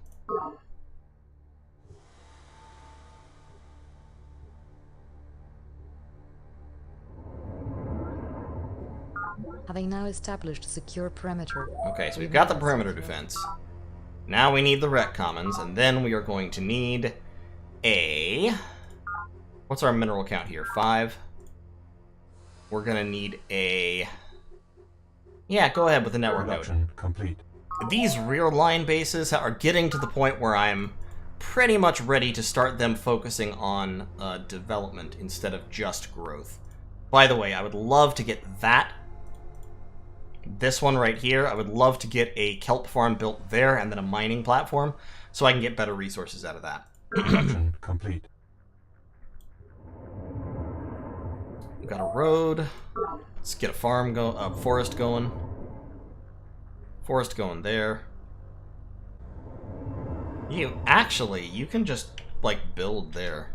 Having now established a secure perimeter. Okay, so we've got the perimeter defense. Now we need the Rec Commons, and then we are going to need a... What's our mineral count here? 5? We're gonna need a... Yeah, go ahead with the network node. Complete. These rear line bases are getting to the point where I'm pretty much ready to start them focusing on development instead of just growth. By the way, I would love to get that. This one right here, I would love to get a kelp farm built there and then a mining platform so I can get better resources out of that. Production complete. We've got a road. Let's get a forest going. Forest going there. You can just, like, build there.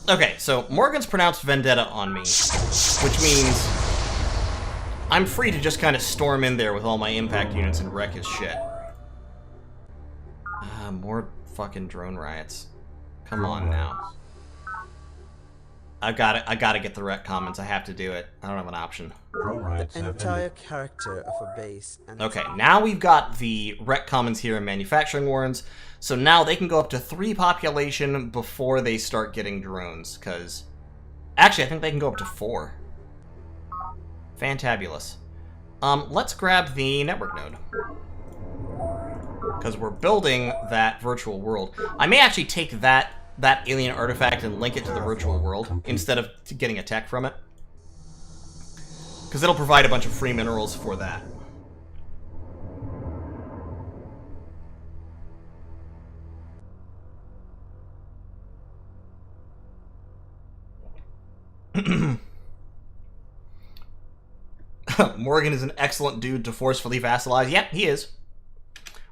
Okay, so Morgan's pronounced vendetta on me, which means I'm free to just kind of storm in there with all my impact units and wreck his shit. More fucking drone riots. Come on now. I gotta get the Rec Commons. I have to do it. I don't have an option. Drone riots have Entire ended. character of a base. And Okay, now we've got the Rec Commons here in Manufacturing Warrens, so now they can go up to 3 population before they start getting drones, because... Actually, I think they can go up to 4. Fantabulous. Let's grab the network node. Because we're building that virtual world. I may actually take that alien artifact and link it to the virtual world instead of getting a tech from it. Because it'll provide a bunch of free minerals for that. Morgan is an excellent dude to forcefully vassalize. Yep, he is.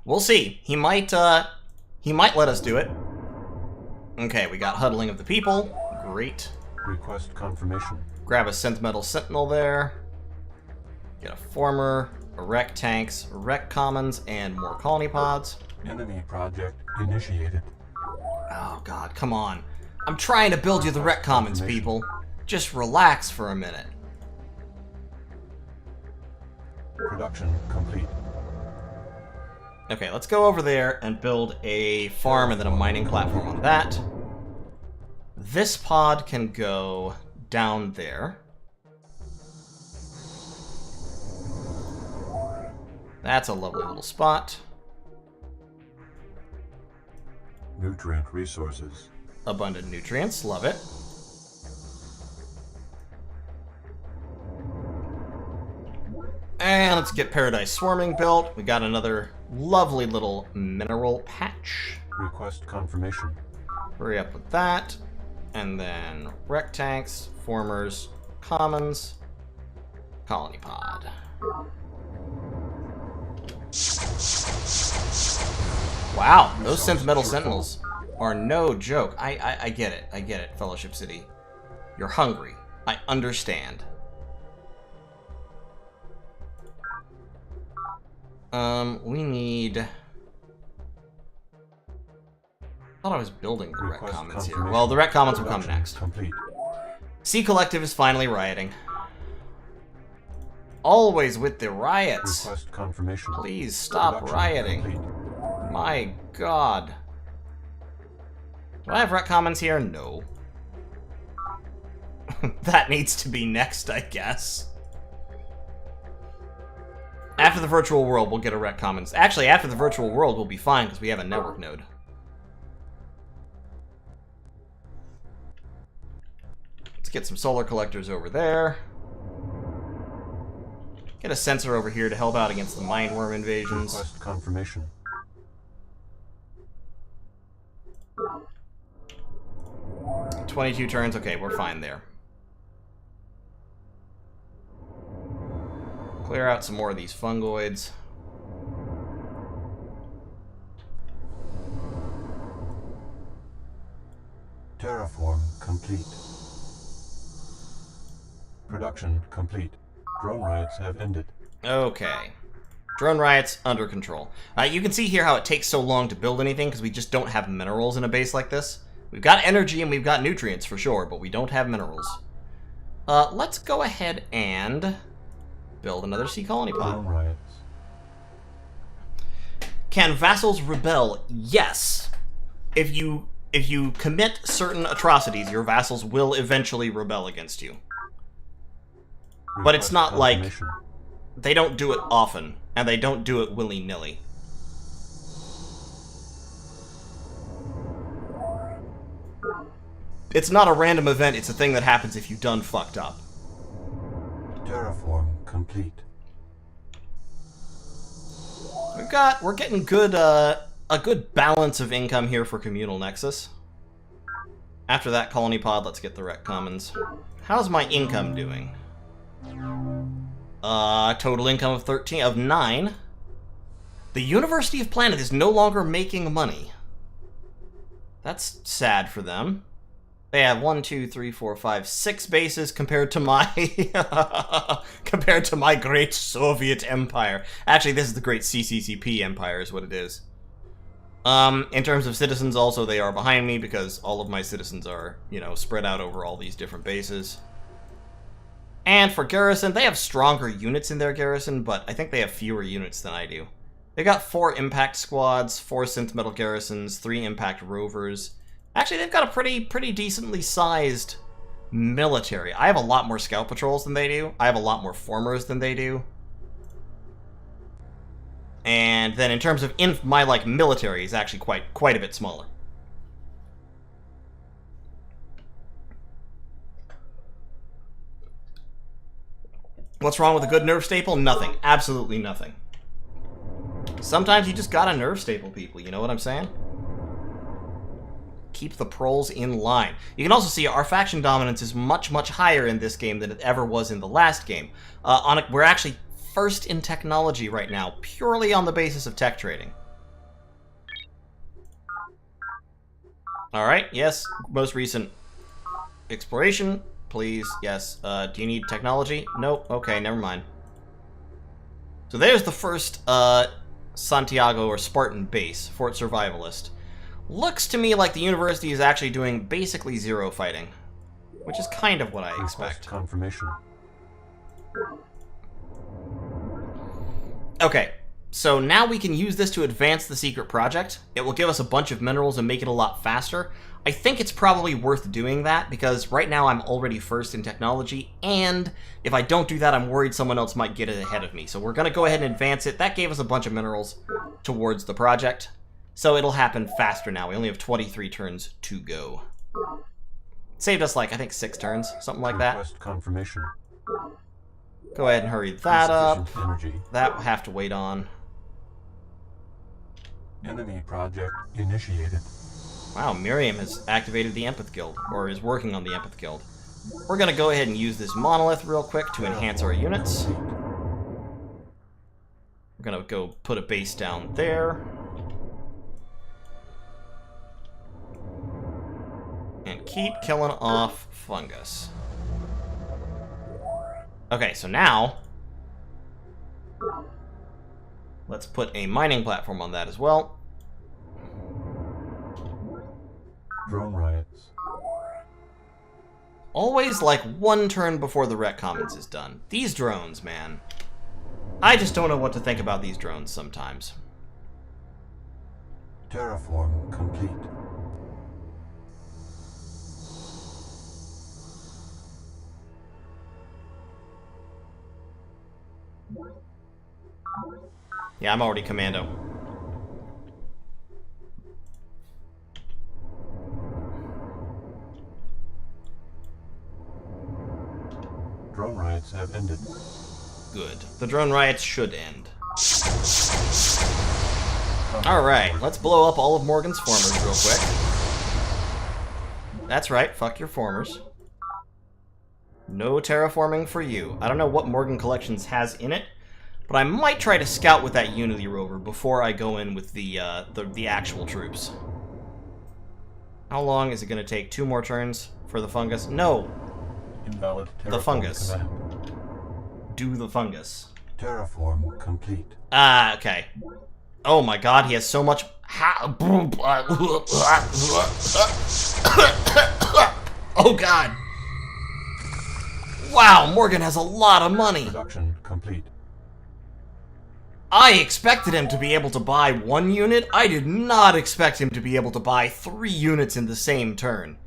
We'll see. He might let us do it. Okay, we got huddling of the people. Great. Request confirmation. Grab a Synth Metal Sentinel there. Get a Former, a Rec Tanks, Rec Commons, and more Colony Pods. Enemy project initiated. Oh god, come on. I'm trying to build you the Rec Commons, people. Just relax for a minute. Production complete. Okay, let's go over there and build a farm and then a mining platform on that. This pod can go down there. That's a lovely little spot. Nutrient resources. Abundant nutrients, love it. And let's get Paradise Swarming built. We got another lovely little mineral patch. Request confirmation. Hurry up with that. And then Rec Tanks, Formers, Commons, Colony Pod. Wow, those Synth Metal Sentinels are no joke. I get it. I get it, Fellowship City. You're hungry. I understand. We need... I thought I was building the Rec Commons here. Well, the Rec Commons will come next. Complete. Sea Collective is finally rioting. Always with the riots. Request confirmation. Please stop Production rioting. complete. My god. Do I have Rec Commons here? No. That needs to be next, I guess. After the virtual world, we'll get a Rec Commons. Actually, after the virtual world, we'll be fine because we have a network node. Let's get some solar collectors over there. Get a sensor over here to help out against the mindworm invasions. Request confirmation. "22 turns, okay, we're fine there. Clear out some more of these fungoids. Terraform complete. Production complete. Drone riots have ended. Okay. Drone riots under control. You can see here how it takes so long to build anything because we just don't have minerals in a base like this. We've got energy and we've got nutrients for sure, but we don't have minerals. Let's go ahead and build another sea colony pod. Drone riots. Can vassals rebel? Yes. If you commit certain atrocities, your vassals will eventually rebel against you. But it's not like they don't do it often, and they don't do it willy-nilly. It's not a random event, it's a thing that happens if you done fucked up. Terraform complete. We're getting good, a good balance of income here for Communal Nexus. After that colony pod, let's get the Rec Commons. How's my income doing? Total income of 9. The University of Planet is no longer making money. That's sad for them. They have 1, 2, 3, 4, 5, 6 bases compared to my compared to my great Soviet Empire. Actually, this is the great CCCP Empire is what it is. In terms of citizens, also they are behind me because all of my citizens are, you know, spread out over all these different bases. And for garrison, they have stronger units in their garrison, but I think they have fewer units than I do. They've got 4 impact squads, 4 synth metal garrisons, 3 impact rovers. Actually, they've got a pretty decently sized military. I have a lot more scout patrols than they do. I have a lot more formers than they do. And then in terms of my military is actually quite a bit smaller. What's wrong with a good nerve staple? Nothing. Absolutely nothing. Sometimes you just gotta nerve staple people, you know what I'm saying? Keep the proles in line. You can also see our faction dominance is much higher in this game than it ever was in the last game. We're actually first in technology right now, purely on the basis of tech trading. Alright, yes, most recent exploration. Please, yes. Do you need technology? Nope. Okay, never mind. So there's the first Santiago or Spartan base, Fort Survivalist. Looks to me like the university is actually doing basically 0 fighting, which is kind of what I expect. Confirmation. Okay, so now we can use this to advance the secret project. It will give us a bunch of minerals and make it a lot faster. I think it's probably worth doing that, because right now I'm already first in technology, and if I don't do that, I'm worried someone else might get it ahead of me. So we're going to go ahead and advance it. That gave us a bunch of minerals towards the project, so it'll happen faster now. We only have 23 turns to go. Saved us, I think 6 turns, something like that. Request confirmation. Go ahead and hurry that up. Insufficient energy. That will have to wait on. Enemy project initiated. Wow, Miriam has activated the Empath Guild, or is working on the Empath Guild. We're going to go ahead and use this monolith real quick to enhance our units. We're going to go put a base down there. And keep killing off fungus. Okay, so now Let's put a mining platform on that as well. Drone riots. Always like one turn before the Rec Commons is done. These drones, man. I just don't know what to think about these drones sometimes. Terraform complete. Yeah, I'm already commando. Drone riots have ended. Good. The drone riots should end. Alright, let's blow up all of Morgan's formers real quick. That's right, fuck your formers. No terraforming for you. I don't know what Morgan Collections has in it, but I might try to scout with that Unity rover before I go in with the actual troops. How long is it going to take? 2 more turns for the fungus? No! Invalid The fungus. command. Do the fungus. Terraform complete. Ah, okay. Oh my god, he has so much... Oh god! Wow, Morgan has a lot of money! Production complete. I expected him to be able to buy 1 unit. I did not expect him to be able to buy 3 units in the same turn.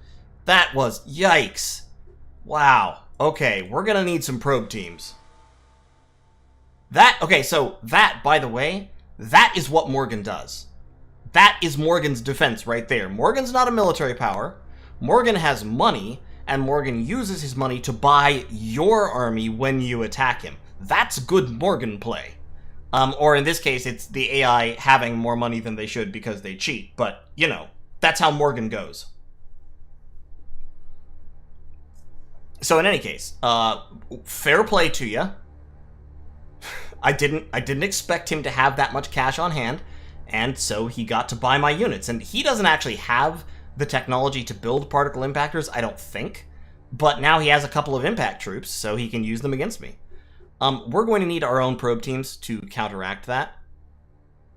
That was... yikes. Wow. Okay, we're gonna need some probe teams. Okay, so that, by the way, that is what Morgan does. That is Morgan's defense right there. Morgan's not a military power. Morgan has money, and Morgan uses his money to buy your army when you attack him. That's good Morgan play. Or in this case, it's the AI having more money than they should because they cheat. But, you know, that's how Morgan goes. So in any case, fair play to you. I didn't expect him to have that much cash on hand, and so he got to buy my units. And he doesn't actually have the technology to build particle impactors, I don't think. But now he has a couple of impact troops, so he can use them against me. We're going to need our own probe teams to counteract that.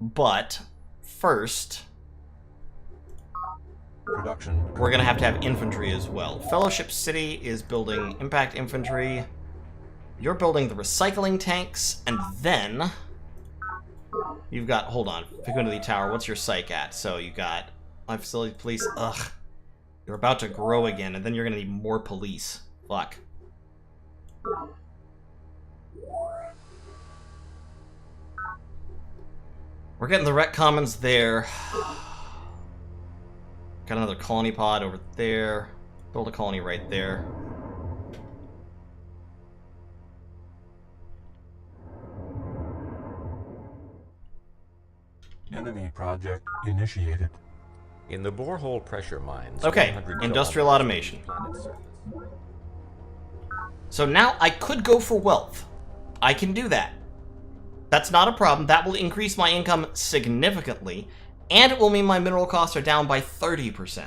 But first, Production. we're going to have infantry as well. Fellowship City is building impact infantry. You're building the recycling tanks, and then you've got, hold on, Fecundity Tower, what's your psych at? So you got life facility police, ugh. You're about to grow again, and then you're gonna need more police. Fuck. We're getting the Rec Commons there. Got another colony pod over there. Build a colony right there. Enemy project initiated. In the borehole pressure mines, Okay, 100 industrial kilometers automation. from the planet's surface. So now I could go for wealth. I can do that. That's not a problem. That will increase my income significantly, and it will mean my mineral costs are down by 30%.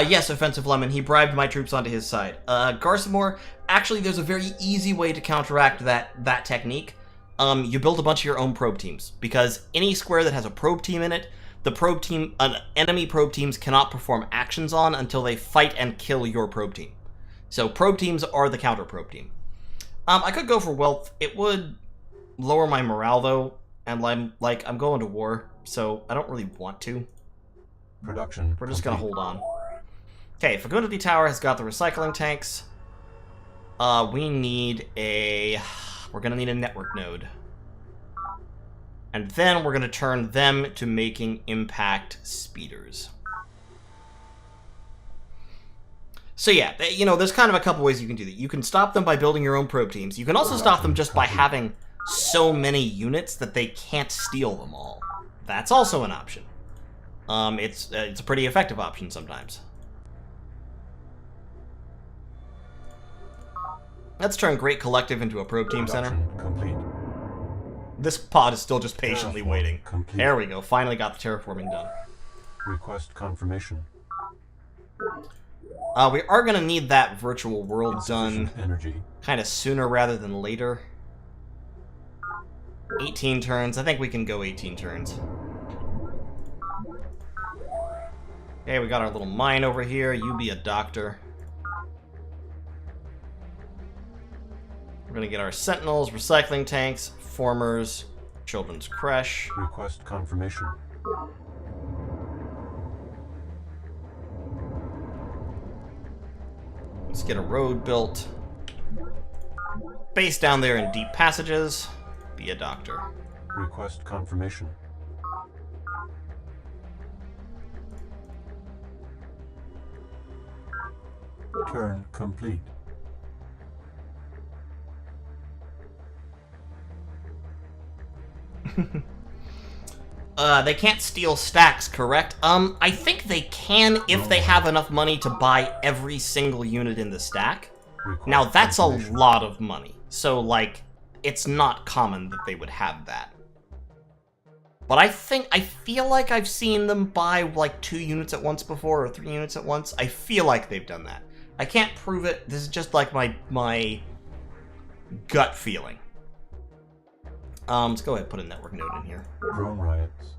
Yes, Offensive Lemon, he bribed my troops onto his side. Garsamore, actually there's a very easy way to counteract that technique. You build a bunch of your own probe teams, because any square that has a probe team in it, enemy probe teams cannot perform actions on until they fight and kill your probe team. So probe teams are the counter probe team. I could go for wealth. It would lower my morale though, and I'm going to war, so I don't really want to. Production. We're just gonna hold on. Okay, Fecundity Tower has got the recycling tanks. We're gonna need a network node. And then we're gonna turn them to making impact speeders. So yeah, you know, there's kind of a couple ways you can do that. You can stop them by building your own probe teams. You can also stop them just by having so many units that they can't steal them all. That's also an option. It's a pretty effective option sometimes. Let's turn Great Collective into a probe team center. Complete. This pod is still just patiently Terraform waiting. complete. There we go. Finally got the terraforming done. Request confirmation. We are going to need that virtual world done Insufficient energy. kind of sooner rather than later. 18 turns. I think we can go 18 turns. Okay, we got our little mine over here. You be a doctor. We're gonna get our sentinels, recycling tanks, formers, children's creche. Request confirmation. Let's get a road built. Base down there in deep passages. Be a doctor. Request confirmation. Turn complete. They can't steal stacks, correct? I think they can if they have enough money to buy every single unit in the stack. Request Now, that's a confirmation. lot of money. So, like, it's not common that they would have that. But I feel like I've seen them buy, like, 2 units at once before, or 3 units at once. I feel like they've done that. I can't prove it. This is just, like, my gut feeling. Let's go ahead and put a network node in here. Drone riots.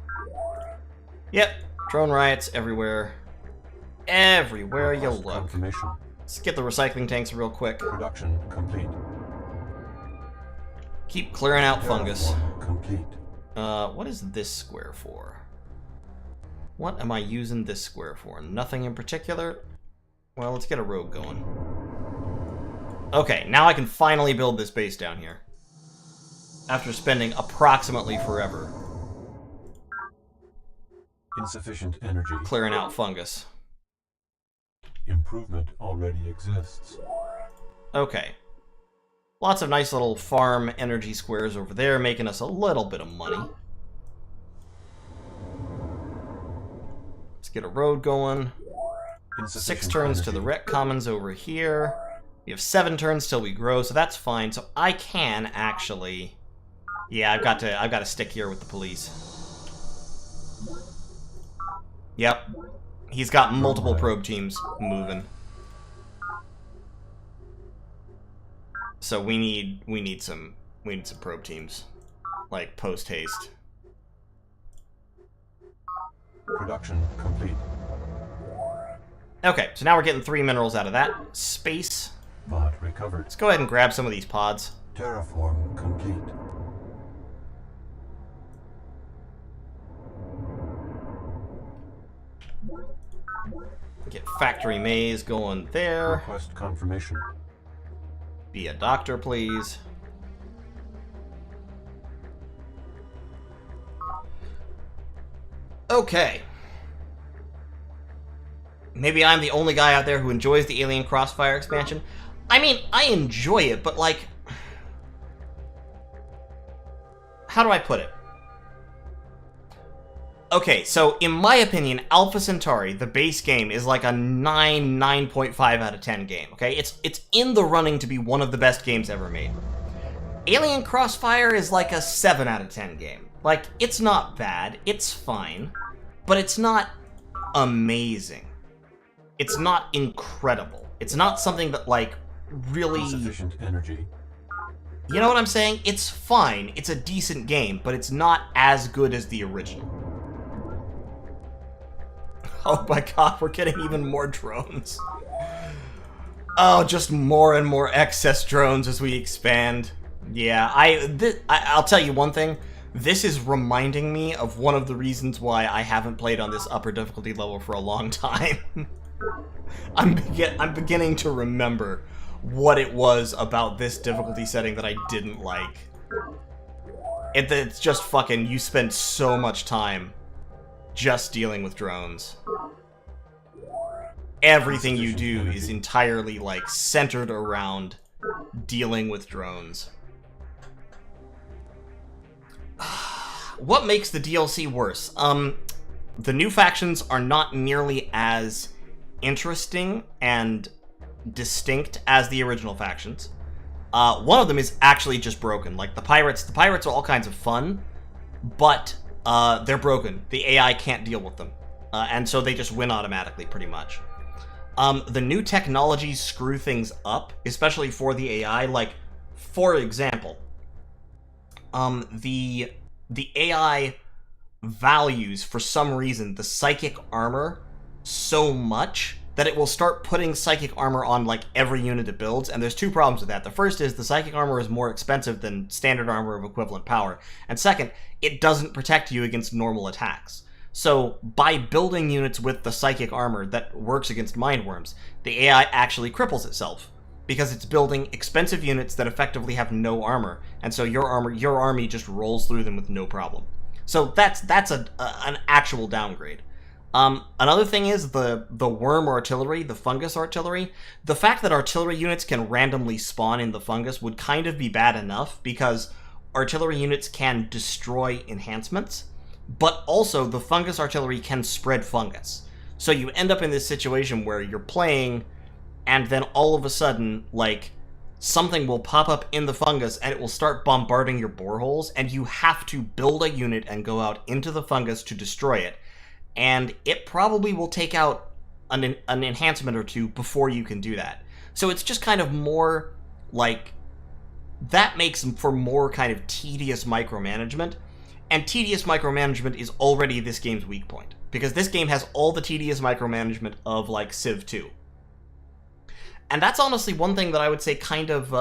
Yep, drone riots everywhere. Everywhere you Request look. confirmation. Let's get the recycling tanks real quick. Production complete. Keep clearing out fungus. Terraform complete. What is this square for? What am I using this square for? Nothing in particular? Well, let's get a road going. Okay, now I can finally build this base down here. After spending approximately forever Insufficient energy. clearing out fungus. Improvement already exists. Okay. Lots of nice little farm energy squares over there, making us a little bit of money. Let's get a road going. 6 Insufficient turns to energy. the rec commons over here. We have 7 turns till we grow, so that's fine. So I can actually... Yeah, I've got to stick here with the police. Yep. He's got multiple probe teams moving. So we need some probe teams. Like post haste. Production complete. Okay, so now we're getting 3 minerals out of that. Space. Pod recovered. Let's go ahead and grab some of these pods. Terraform complete. Get factory maze going there. Request confirmation. Be a doctor, please. Okay. Maybe I'm the only guy out there who enjoys the Alien Crossfire expansion. I mean, I enjoy it, but like... How do I put it? Okay, so in my opinion, Alpha Centauri, the base game, is like a 9.5 out of 10 game, okay? It's in the running to be one of the best games ever made. Alien Crossfire is like a 7 out of 10 game. Like, it's not bad, it's fine, but it's not amazing. It's not incredible. It's not something that, like, really... Insufficient energy. You know what I'm saying? It's fine, it's a decent game, but it's not as good as the original. Oh my god, we're getting even more drones. Oh, just more and more excess drones as we expand. Yeah, I'll tell you one thing. This is reminding me of one of the reasons why I haven't played on this upper difficulty level for a long time. I'm beginning to remember what it was about this difficulty setting that I didn't like. It's just fucking, you spend so much time just dealing with drones. Everything you do is entirely, like, centered around dealing with drones. What makes the DLC worse? The new factions are not nearly as interesting and distinct as the original factions. One of them is actually just broken. Like, the pirates are all kinds of fun, but they're broken. The AI can't deal with them. And so they just win automatically, pretty much. The new technologies screw things up, especially for the AI. Like, for example, the AI values, for some reason, the psychic armor so much that it will start putting psychic armor on like every unit it builds, and there's two problems with that. The first is the psychic armor is more expensive than standard armor of equivalent power, and second, it doesn't protect you against normal attacks. So by building units with the psychic armor that works against mindworms, the AI actually cripples itself, because it's building expensive units that effectively have no armor, and so your army just rolls through them with no problem. So that's an actual downgrade. Another thing is the worm artillery, the fungus artillery. The fact that artillery units can randomly spawn in the fungus would kind of be bad enough, because artillery units can destroy enhancements, but also the fungus artillery can spread fungus. So you end up in this situation where you're playing, and then all of a sudden, like, something will pop up in the fungus and it will start bombarding your boreholes, and you have to build a unit and go out into the fungus to destroy it. And it probably will take out an enhancement or two before you can do that. So it's just kind of more like, that makes for more kind of tedious micromanagement, and tedious micromanagement is already this game's weak point, because this game has all the tedious micromanagement of like Civ 2. And that's honestly one thing that I would say kind of,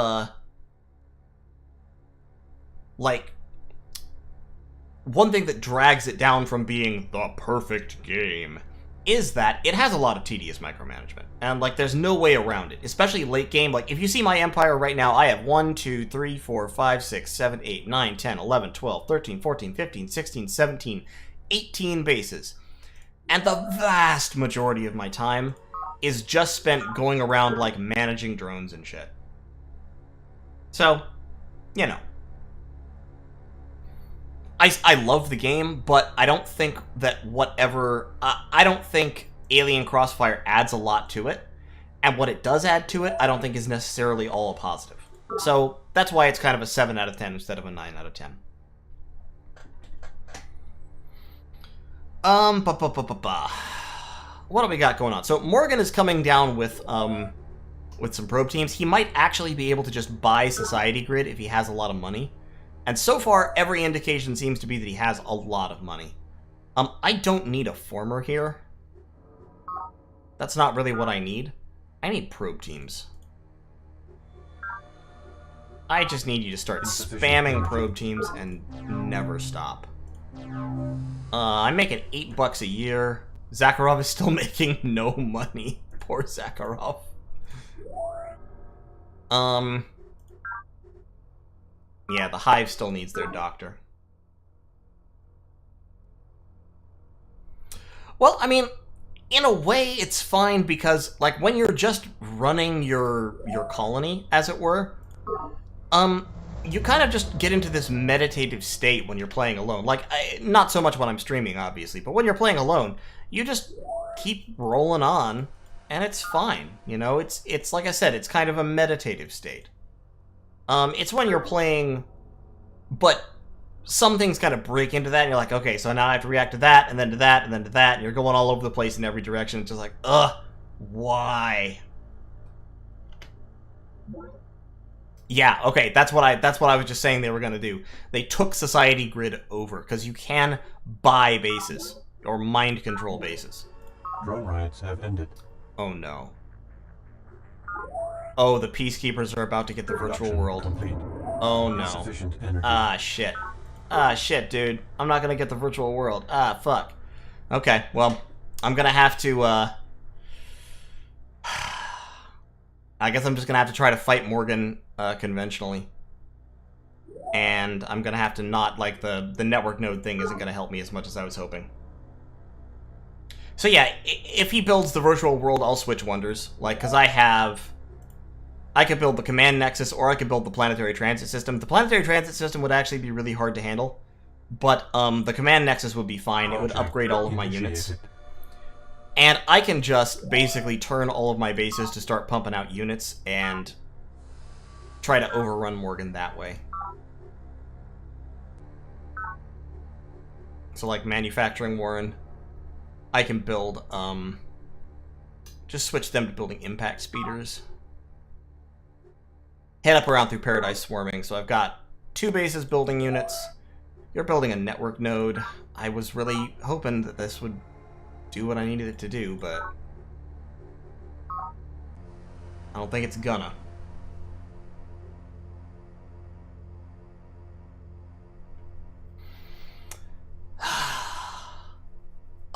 one thing that drags it down from being the perfect game is that it has a lot of tedious micromanagement. And, like, there's no way around it, especially late game. Like, if you see my empire right now, I have 1, 2, 3, 4, 5, 6, 7, 8, 9, 10, 11, 12, 13, 14, 15, 16, 17, 18 bases. And the vast majority of my time is just spent going around, like, managing drones and shit. So, you know. I love the game, but I don't think that I don't think Alien Crossfire adds a lot to it, and what it does add to it, I don't think is necessarily all a positive. So, that's why it's kind of a 7 out of 10 instead of a 9 out of 10. What do we got going on? So, Morgan is coming down with some probe teams. He might actually be able to just buy Society Grid if he has a lot of money. And so far, every indication seems to be that he has a lot of money. I don't need a former here. That's not really what I need. I need probe teams. I just need you to start spamming probe teams and never stop. I'm making $8 a year. Zakharov is still making no money. Poor Zakharov. Yeah, the Hive still needs their doctor. Well, I mean, in a way, it's fine, because, like, when you're just running your colony, as it were, you kind of just get into this meditative state when you're playing alone. Like, not so much when I'm streaming, obviously, but when you're playing alone, you just keep rolling on, and it's fine, you know? It's like I said, it's kind of a meditative state. It's when you're playing, but some things kind of break into that, and you're like, okay, so now I have to react to that, and then to that, and then to that, and you're going all over the place in every direction. It's just like, why? Yeah, okay, that's what I was just saying they were gonna do. They took Society Grid over, because you can buy bases, or mind control bases. Drone riots have ended. Oh no. Oh, the Peacekeepers are about to get the virtual world. Complete. Oh no. Insufficient energy. Ah, shit. Ah, shit, dude. I'm not gonna get the virtual world. Ah, fuck. Okay, well, I'm gonna have to, I guess I'm just gonna have to try to fight Morgan, conventionally. And I'm gonna have to not, like, the network node thing isn't gonna help me as much as I was hoping. So yeah, if he builds the virtual world, I'll switch wonders. Like, because I could build the command nexus, or I could build the planetary transit system. The planetary transit system would actually be really hard to handle, but the command nexus would be fine. It would upgrade all of my units. And I can just basically turn all of my bases to start pumping out units and try to overrun Morgan that way. So, like, manufacturing Warren, I can build, just switch them to building impact speeders. Head up around through Paradise Swarming, so I've got 2 bases building units. You're building a network node. I was really hoping that this would do what I needed it to do, but I don't think it's gonna.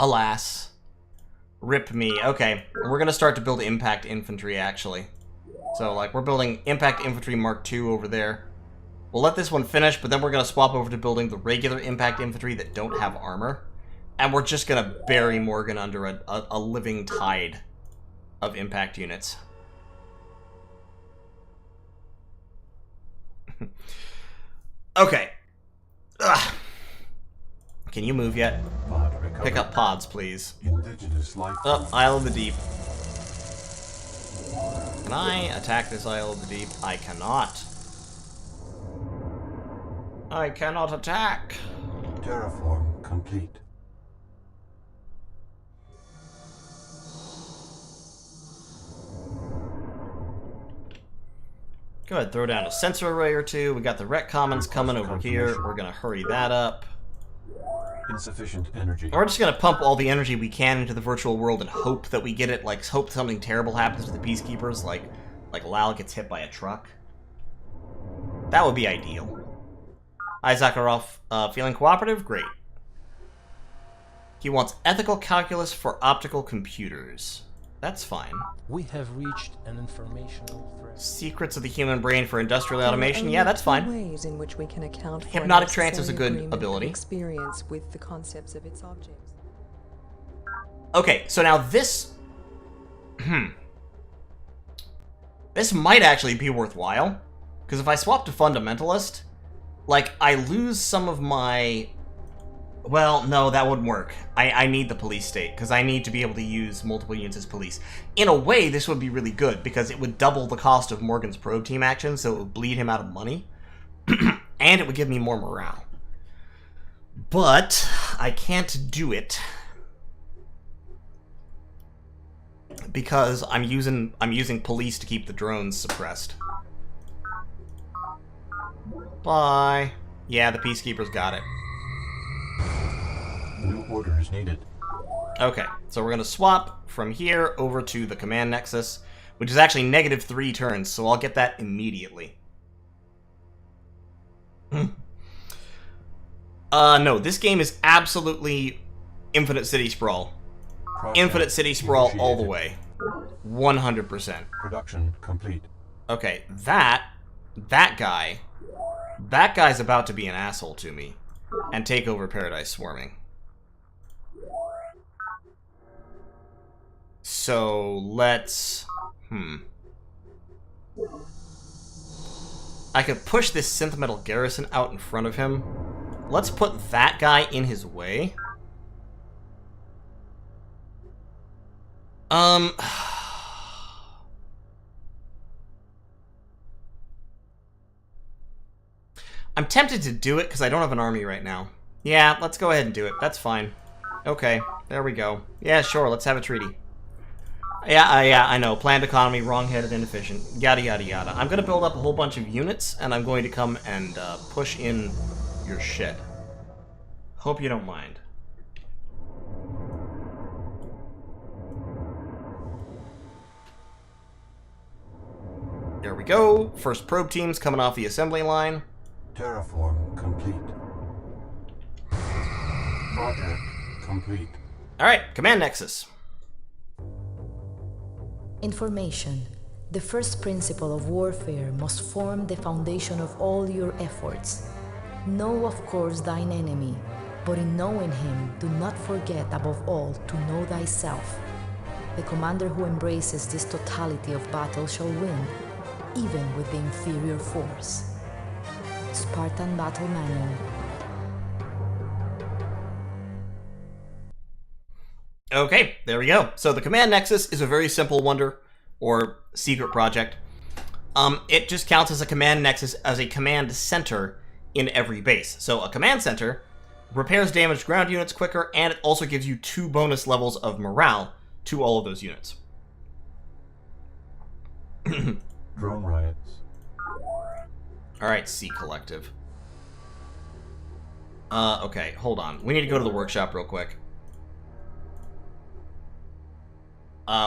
Alas. Rip me. Okay, we're gonna start to build impact infantry, actually. So, like, we're building impact infantry Mark II over there. We'll let this one finish, but then we're gonna swap over to building the regular impact infantry that don't have armor. And we're just gonna bury Morgan under a living tide of impact units. Okay. Ugh. Can you move yet? Pick up pods, please. Indigenous life. Oh, Isle of the Deep. Can I attack this Isle of the Deep? I cannot. I cannot attack. Terraform complete. Go ahead, throw down a sensor array or two. We got the rec commons coming over here. We're gonna hurry that up. Insufficient energy. And we're just gonna pump all the energy we can into the virtual world and hope that we get it. Like, hope something terrible happens to the peacekeepers, like Lal gets hit by a truck. That would be ideal. Hi, Zakharov. Feeling cooperative? Great. He wants ethical calculus for optical computers. That's fine. We have reached an informational threat. Secrets of the human brain for industrial There are automation. only Yeah, that's two fine. ways in which we can account for Hypnotic a trance is a necessary good agreement of ability. Experience with the concepts of its objects. Okay, so now this... This might actually be worthwhile. Because if I swap to Fundamentalist, like, I lose some of my... Well, no, that wouldn't work. I need the police state, because I need to be able to use multiple units as police. In a way, this would be really good, because it would double the cost of Morgan's probe team action, so it would bleed him out of money. And it would give me more morale. But I can't do it. Because I'm using police to keep the drones suppressed. Bye. Yeah, the peacekeepers got it. New orders needed. Okay, so we're gonna swap from here over to the command nexus, which is actually -3 turns, so I'll get that immediately. No, this game is absolutely Infinite City Sprawl. Project Infinite City Sprawl all the initiated. way. 100%. Production complete. Okay, that guy's about to be an asshole to me and take over Paradise Swarming. So let's I could push this synth metal garrison out in front of him. Let's put that guy in his way. I'm tempted to do it because I don't have an army right now. Yeah, let's go ahead and do it. That's fine. Okay, there we go. Yeah, sure, let's have a treaty. Yeah, I know. Planned economy, wrong-headed, inefficient, yada yada yada. I'm gonna build up a whole bunch of units, and I'm going to come and push in your shit. Hope you don't mind. There we go. First probe team's coming off the assembly line. Terraform complete. Project complete. Alright, command nexus. Information. The first principle of warfare must form the foundation of all your efforts. Know, of course, thine enemy, but in knowing him, do not forget, above all, to know thyself. The commander who embraces this totality of battle shall win, even with the inferior force. Spartan Battle Manual. Okay, there we go. So the command nexus is a very simple wonder, or secret project. It just counts as a command nexus as a command center in every base. So a command center repairs damaged ground units quicker, and it also gives you 2 bonus levels of morale to all of those units. Drone riots. Alright, C Collective. Okay, hold on. We need to go to the workshop real quick.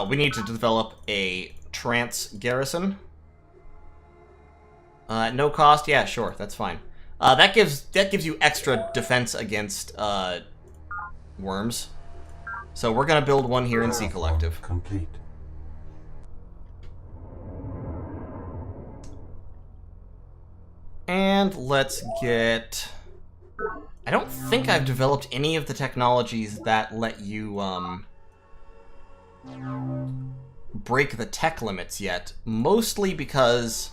We need to develop a trance garrison. No cost? Yeah, sure, that's fine. That gives you extra defense against, worms. So we're gonna build one here in Sea Collective. Complete. And let's get... I don't think I've developed any of the technologies that let you, break the tech limits yet. Mostly because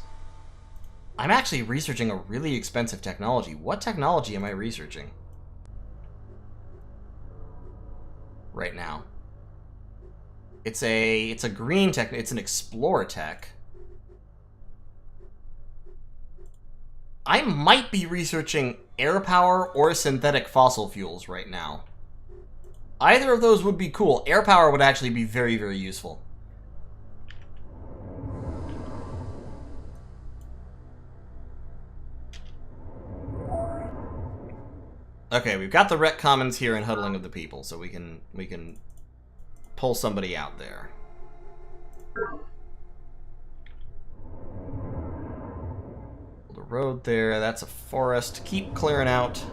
I'm actually researching a really expensive technology. What technology am I researching right now? It's a green tech. It's an explorer tech. I might be researching air power or synthetic fossil fuels right now. Either of those would be cool. Air power would actually be very, very useful. Okay, we've got the rec commons here and huddling of the people, so we can pull somebody out there. The road there, that's a forest. Keep clearing out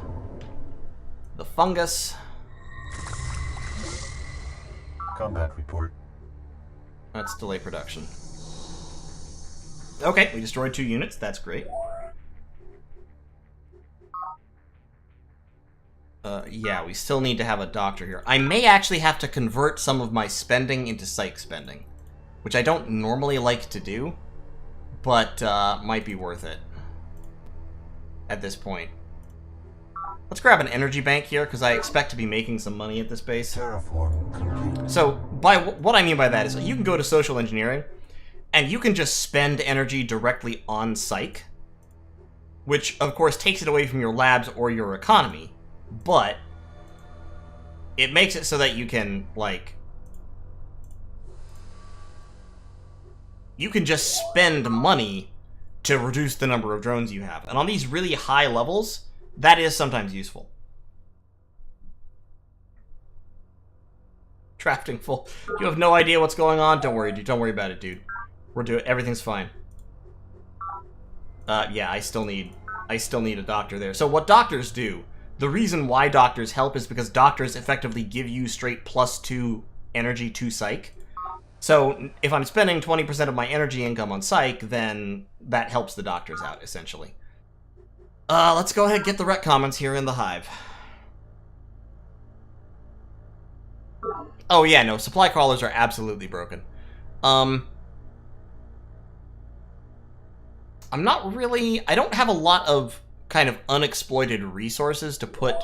the fungus. Combat report. Let's delay production. Okay, we destroyed 2 units. That's great. Yeah, we still need to have a doctor here. I may actually have to convert some of my spending into psych spending, which I don't normally like to do, but might be worth it at this point. Let's grab an energy bank here, because I expect to be making some money at this base. Terraform complete. So, by what I mean by that is, you can go to social engineering, and you can just spend energy directly on psych, which, of course, takes it away from your labs or your economy, but it makes it so that you can, like, you can just spend money to reduce the number of drones you have. And on these really high levels, that is sometimes useful. Drafting full. You have no idea what's going on? Don't worry, dude. Don't worry about it, dude. We're doing... Everything's fine. Yeah, I still need a doctor there. So what doctors do, the reason why doctors help is because doctors effectively give you straight +2 energy to psych. So if I'm spending 20% of my energy income on psych, then that helps the doctors out, essentially. Let's go ahead and get the rec commons here in the Hive. Oh yeah, no, supply crawlers are absolutely broken. I'm not really... I don't have a lot of kind of unexploited resources to put...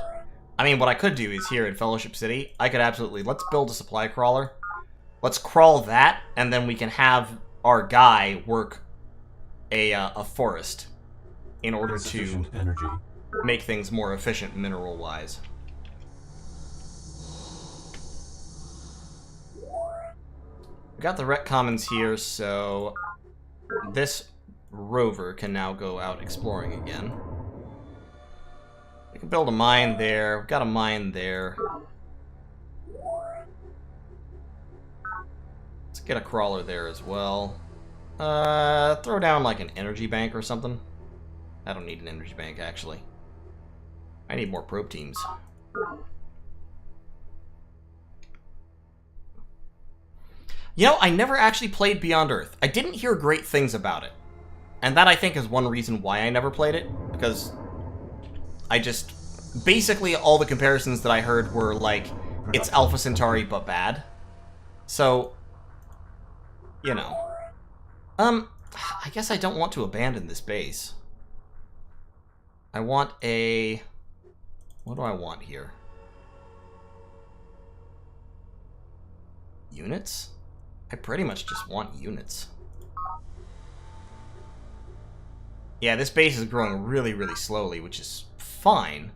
I mean, what I could do is here in Fellowship City, I could absolutely... Let's build a supply crawler. Let's crawl that, and then we can have our guy work a forest in order to energy. make things more efficient mineral-wise. We got the rec commons here, so this rover can now go out exploring again. We can build a mine there. We've got a mine there. Let's get a crawler there as well. Throw down like an energy bank or something. I don't need an energy bank, actually. I need more probe teams. You know, I never actually played Beyond Earth. I didn't hear great things about it. And that, I think, is one reason why I never played it. Because I just... Basically, all the comparisons that I heard were like, it's Alpha Centauri, but bad. So, you know. I guess I don't want to abandon this base. I want a... What do I want here? Units? I pretty much just want units. Yeah, this base is growing really, really slowly, which is fine.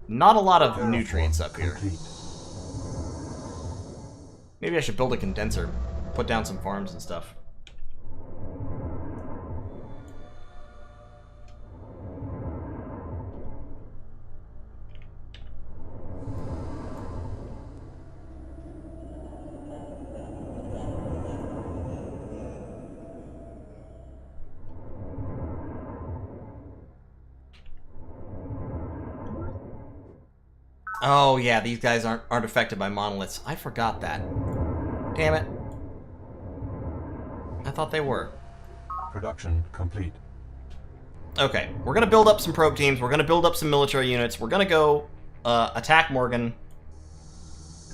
Not a lot of nutrients up here. Maybe I should build a condenser, put down some farms and stuff. Oh yeah, these guys aren't affected by monoliths. I forgot that. Damn it. I thought they were. Production complete. Okay, we're gonna build up some probe teams. We're gonna build up some military units. We're gonna go attack Morgan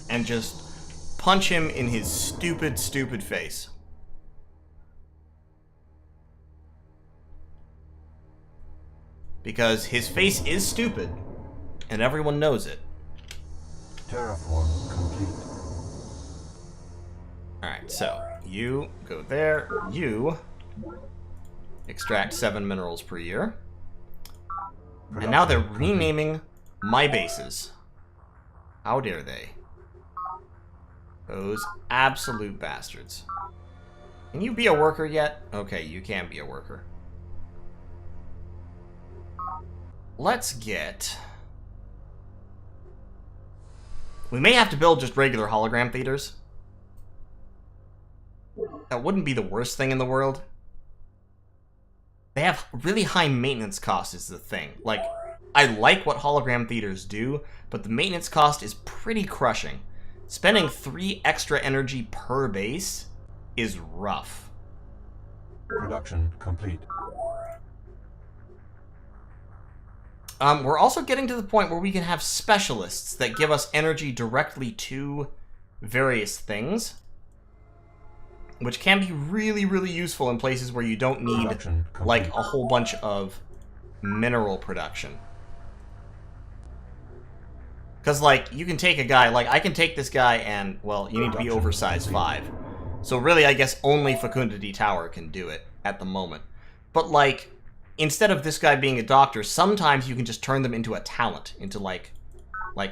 and just punch him in his stupid, stupid face. Because his face is stupid, and everyone knows it. Terraform complete. Alright, so you go there. You extract 7 minerals per year. And now they're renaming my bases. How dare they? Those absolute bastards. Can you be a worker yet? Okay, you can be a worker. Let's get... We may have to build just regular hologram theaters. That wouldn't be the worst thing in the world. They have really high maintenance costs is the thing. Like, I like what hologram theaters do, but the maintenance cost is pretty crushing. Spending 3 extra energy per base is rough. Production complete. We're also getting to the point where we can have specialists that give us energy directly to various things, which can be really, really useful in places where you don't need, like, a whole bunch of mineral production. Because, like, you can take a guy, like, I can take this guy and, well, you need to be oversized 5. So really, I guess only Fecundity Tower can do it at the moment. But, like, instead of this guy being a doctor, sometimes you can just turn them into a talent, into, like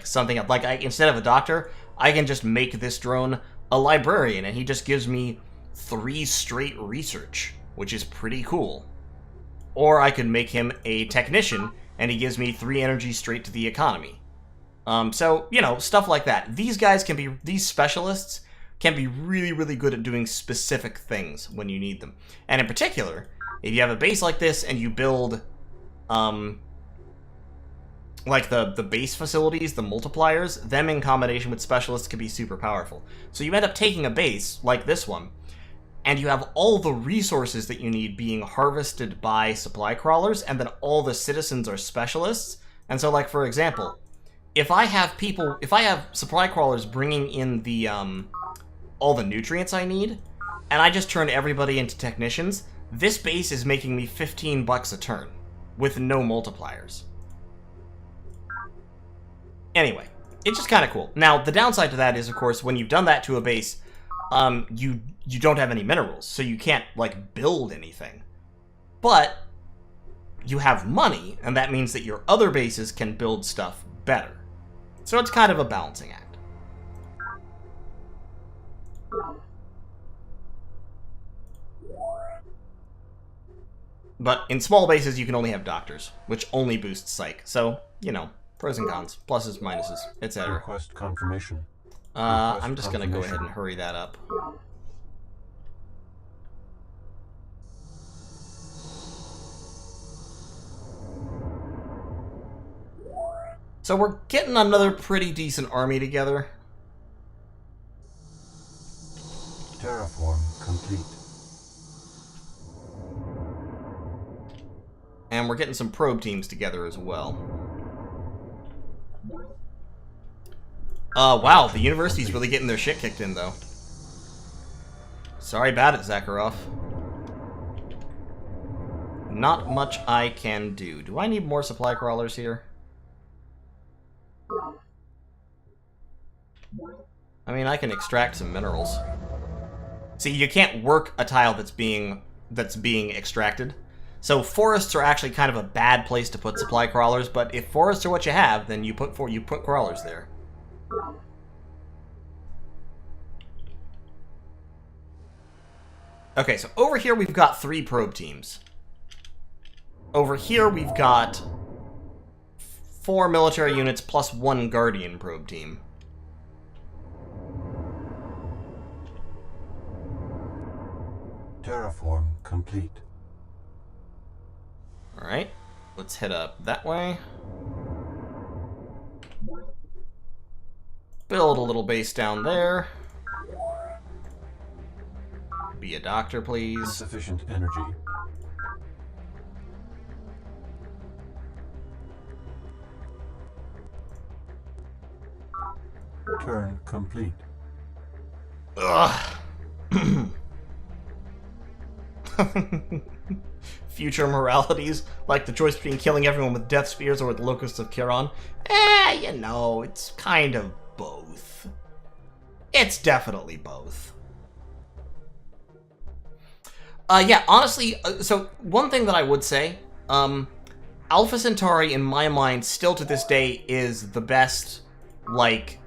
something, instead of a doctor, I can just make this drone a librarian, and he just gives me 3 straight research, which is pretty cool. Or I could make him a technician, and he gives me 3 energy straight to the economy. So, you know, stuff like that. These guys can be, these specialists can be really, really good at doing specific things when you need them. And in particular, if you have a base like this and you build, like the base facilities, the multipliers, them in combination with specialists can be super powerful. So you end up taking a base like this one, and you have all the resources that you need being harvested by supply crawlers, and then all the citizens are specialists. And so, like, for example, if I have supply crawlers bringing in the, all the nutrients I need, and I just turn everybody into technicians, this base is making me $15 a turn, with no multipliers. Anyway, it's just kind of cool. Now, the downside to that is, of course, when you've done that to a base, you don't have any minerals, so you can't, like, build anything. But you have money, and that means that your other bases can build stuff better. So it's kind of a balancing act. But in small bases, you can only have doctors, which only boosts psych. So, you know, pros and cons, pluses, minuses, etc. Request confirmation. I'm just going to go ahead and hurry that up. So we're getting another pretty decent army together. Terraform complete. And we're getting some probe teams together as well. Wow, the university's really getting their shit kicked in, though. Sorry about it, Zakharov. Not much I can do. Do I need more supply crawlers here? I mean, I can extract some minerals. See, you can't work a tile that's being extracted. So forests are actually kind of a bad place to put supply crawlers, but if forests are what you have, then you put crawlers there. Okay, so over here we've got 3 probe teams. Over here we've got 4 military units plus 1 Guardian probe team. Terraform complete. Alright, let's head up that way. build a little base down there. Be a doctor, please. Insufficient energy. Turn complete. Ugh. Future moralities, like the choice between killing everyone with death spears or with locusts of Chiron. You know, it's kind of both. It's definitely both. Yeah, honestly, so one thing that I would say, Alpha Centauri, in my mind, still to this day, is the best, like,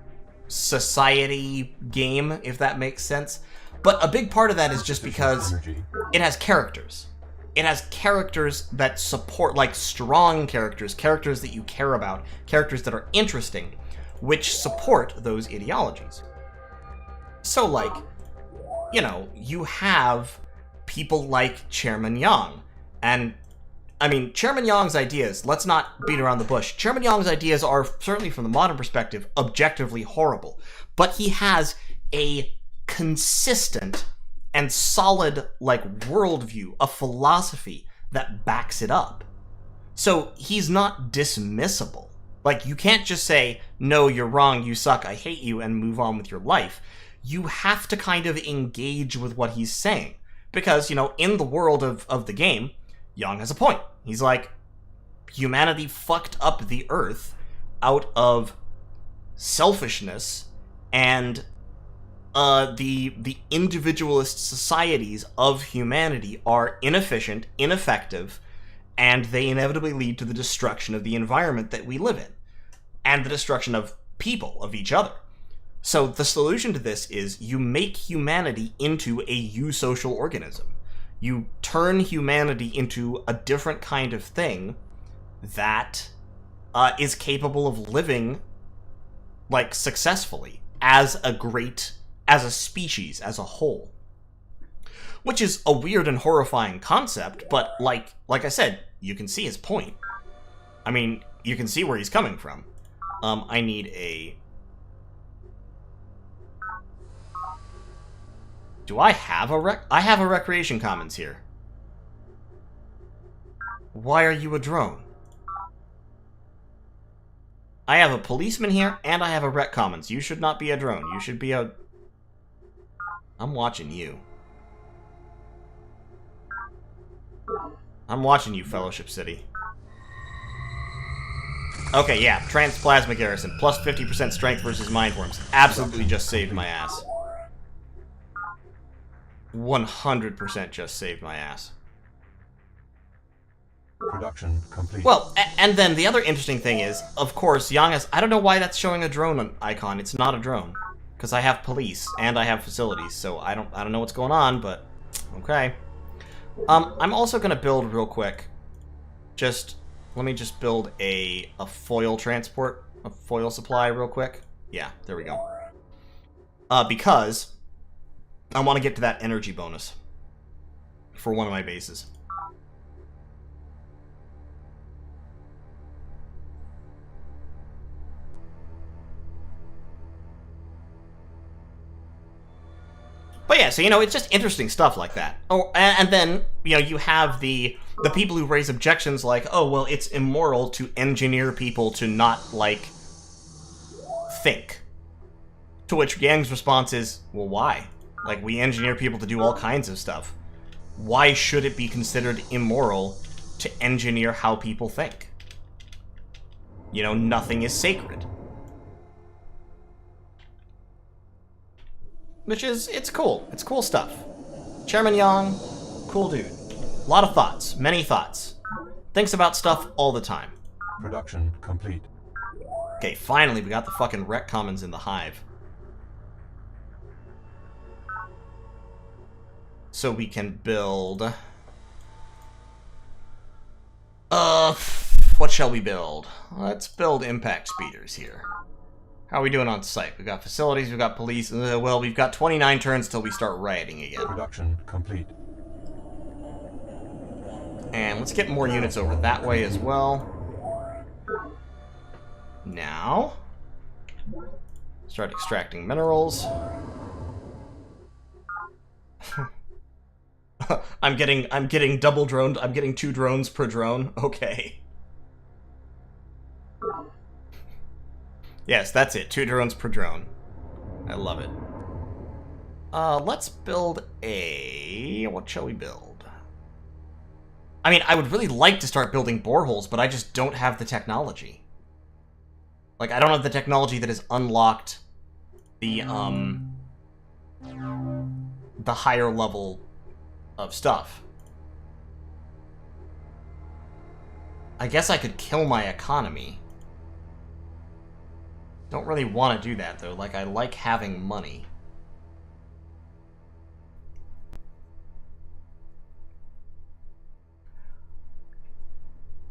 society game, if that makes sense. But a big part of that is just because it has characters. It has characters that support, like, strong characters, characters that you care about, characters that are interesting, which support those ideologies. So, like, you know, you have people like Chairman Yang. And, I mean, Chairman Yang's ideas, let's not beat around the bush. Chairman Yang's ideas are, certainly from the modern perspective, objectively horrible. But he has a consistent and solid, like, worldview, a philosophy that backs it up. So he's not dismissible. Like, you can't just say, no, you're wrong, you suck, I hate you, and move on with your life. You have to kind of engage with what he's saying. Because, you know, in the world of the game, Yang has a point. He's like, humanity fucked up the Earth out of selfishness, and the individualist societies of humanity are inefficient, ineffective, and they inevitably lead to the destruction of the environment that we live in, and the destruction of people, of each other. So the solution to this is you make humanity into a eusocial organism. You turn humanity into a different kind of thing that is capable of living, like, successfully as a species, as a whole. Which is a weird and horrifying concept, but like I said, you can see his point. I mean, you can see where he's coming from. I need a... Do I have a I have a recreation commons here. Why are you a drone? I have a policeman here, and I have a rec commons. You should not be a drone. You should be a... I'm watching you. I'm watching you, Fellowship City. Okay, yeah, Transplasma Garrison. Plus 50% strength versus Mindworms. Absolutely just saved my ass. 100% just saved my ass. Production complete. Well, and then the other interesting thing is, of course, Yang has... I don't know why that's showing a drone icon. It's not a drone. Because I have police, and I have facilities, so I don't know what's going on, but... Okay. I'm also gonna build real quick. Let me just build a foil transport, a foil supply real quick. Yeah, there we go. Because I want to get to that energy bonus for one of my bases. But yeah, so, you know, it's just interesting stuff like that. Oh, and then, you know, you have the people who raise objections like, oh, well, it's immoral to engineer people to not, like, think. To which Yang's response is, well, why? Like, we engineer people to do all kinds of stuff. Why should it be considered immoral to engineer how people think? You know, nothing is sacred. Which is, it's cool. It's cool stuff. Chairman Yang, cool dude. A lot of thoughts. Many thoughts. Thinks about stuff all the time. Production complete. Okay, finally we got the fucking rec commons in the Hive. So we can build... what shall we build? Let's build impact speeders here. How are we doing on site? We've got facilities, we've got police. Well, we've got 29 turns till we start rioting again. Production complete. And let's get more units over that way as well. Now... Start extracting minerals. I'm getting double droned. I'm getting 2 drones per drone. Okay. Yes, that's it. 2 drones per drone. I love it. Let's build a... What shall we build? I mean, I would really like to start building boreholes, but I just don't have the technology. Like, I don't have the technology that has unlocked the higher level of stuff. I guess I could kill my economy. Don't really want to do that, though. Like, I like having money.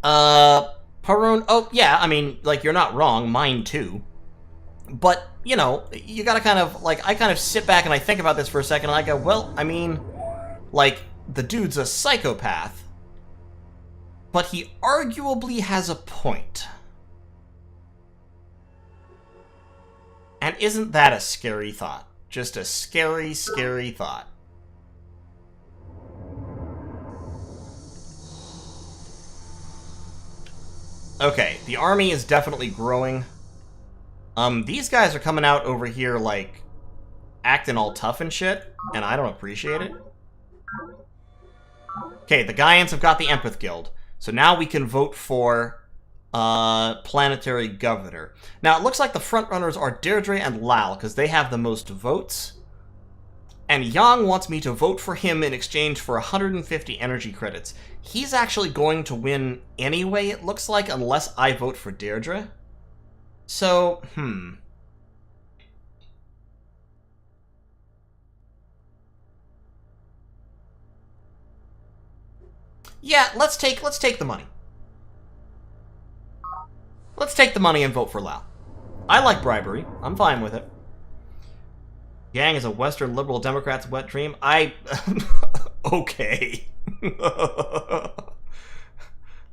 Parone, oh, yeah, I mean, like, you're not wrong, mine too. But, you know, you gotta kind of, like, I kind of sit back and I think about this for a second and I go, well, I mean, like, the dude's a psychopath, but he arguably has a point. And isn't that a scary thought? Just a scary, scary thought. Okay, the army is definitely growing. These guys are coming out over here, like, acting all tough and shit, and I don't appreciate it. Okay, the Gaians have got the Empath Guild, so now we can vote for, Planetary Governor. Now, it looks like the frontrunners are Deirdre and Lal, because they have the most votes. And Yang wants me to vote for him in exchange for 150 energy credits. He's actually going to win anyway, it looks like, unless I vote for Deirdre. So, yeah, let's take the money. Let's take the money and vote for Lao. I like bribery. I'm fine with it. Yang is a Western liberal Democrat's wet dream. Okay.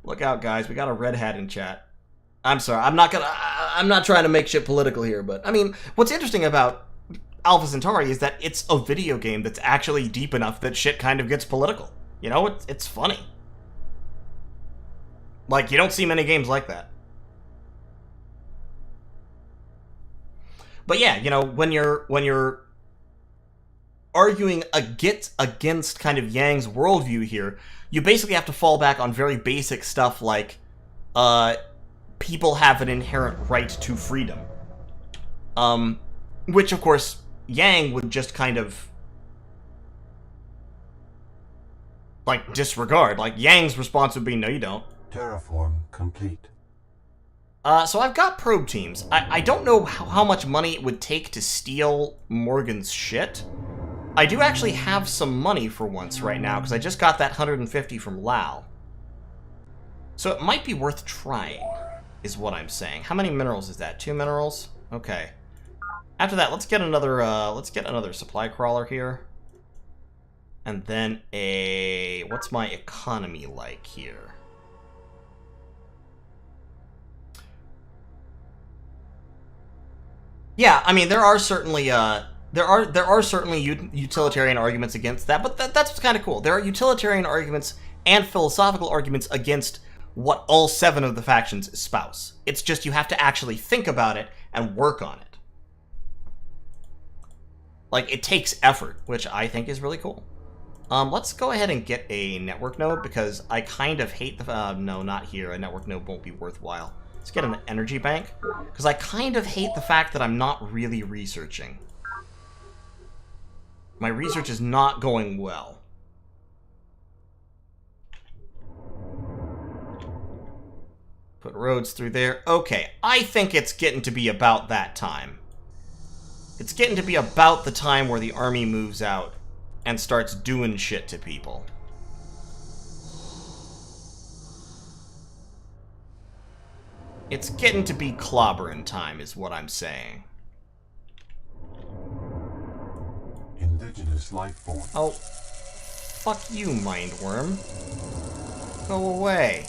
Look out, guys. We got a red hat in chat. I'm sorry. I'm not trying to make shit political here, but I mean, what's interesting about Alpha Centauri is that it's a video game that's actually deep enough that shit kind of gets political. You know, it's funny. Like, you don't see many games like that. But yeah, you know, when you're arguing against kind of Yang's worldview here, you basically have to fall back on very basic stuff like, people have an inherent right to freedom. Which, of course, Yang would just kind of, like, disregard. Like, Yang's response would be, no, you don't. Terraform complete. So I've got probe teams. I don't know how much money it would take to steal Morgan's shit. I do actually have some money for once right now, because I just got that 150 from Lao. So it might be worth trying, is what I'm saying. How many minerals is that? 2 minerals? Okay. After that, let's get another supply crawler here. And then what's my economy like here? Yeah, I mean, there are certainly utilitarian arguments against that, but that's what's kind of cool. There are utilitarian arguments and philosophical arguments against what all 7 of the factions espouse. It's just you have to actually think about it and work on it. Like, it takes effort, which I think is really cool. Let's go ahead and get a network node, because I kind of hate the... no, not here. A network node won't be worthwhile. Let's get an energy bank, because I kind of hate the fact that I'm not really researching. My research is not going well. Put roads through there. Okay, I think it's getting to be about that time. It's getting to be about the time where the army moves out and starts doing shit to people. It's getting to be clobbering time, is what I'm saying. Indigenous life form. Oh, fuck you, mindworm. Go away.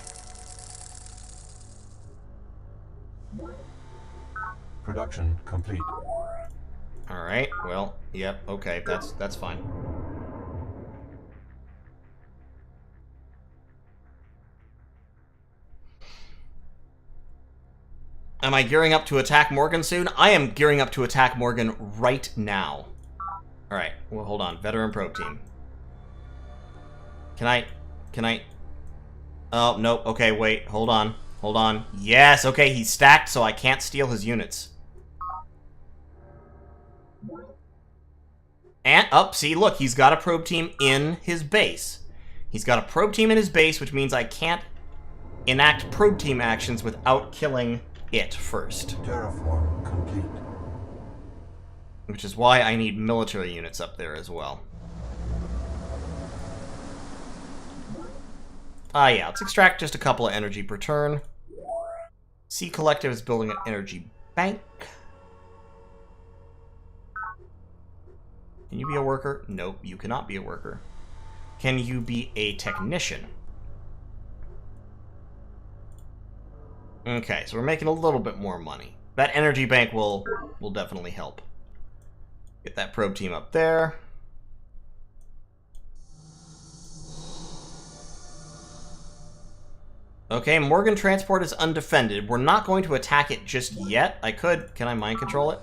Production complete. Alright, well, yep, okay, that's fine. Am I gearing up to attack Morgan soon? I am gearing up to attack Morgan right now. Alright, well, hold on. Veteran probe team. Can I... Oh, no. Okay, wait. Hold on. Hold on. Yes, okay, he's stacked, so I can't steal his units. And, oh, see, look, he's got a probe team in his base. He's got a probe team in his base, which means I can't enact probe team actions without killing it first. Terraform complete. Which is why I need military units up there as well. Yeah, let's extract just a couple of energy per turn. C Collective is building an energy bank. Can you be a worker? Nope, you cannot be a worker. Can you be a technician? Okay, so we're making a little bit more money. That energy bank will definitely help. Get that probe team up there. Okay, Morgan Transport is undefended. We're not going to attack it just yet. I could. Can I mind control it?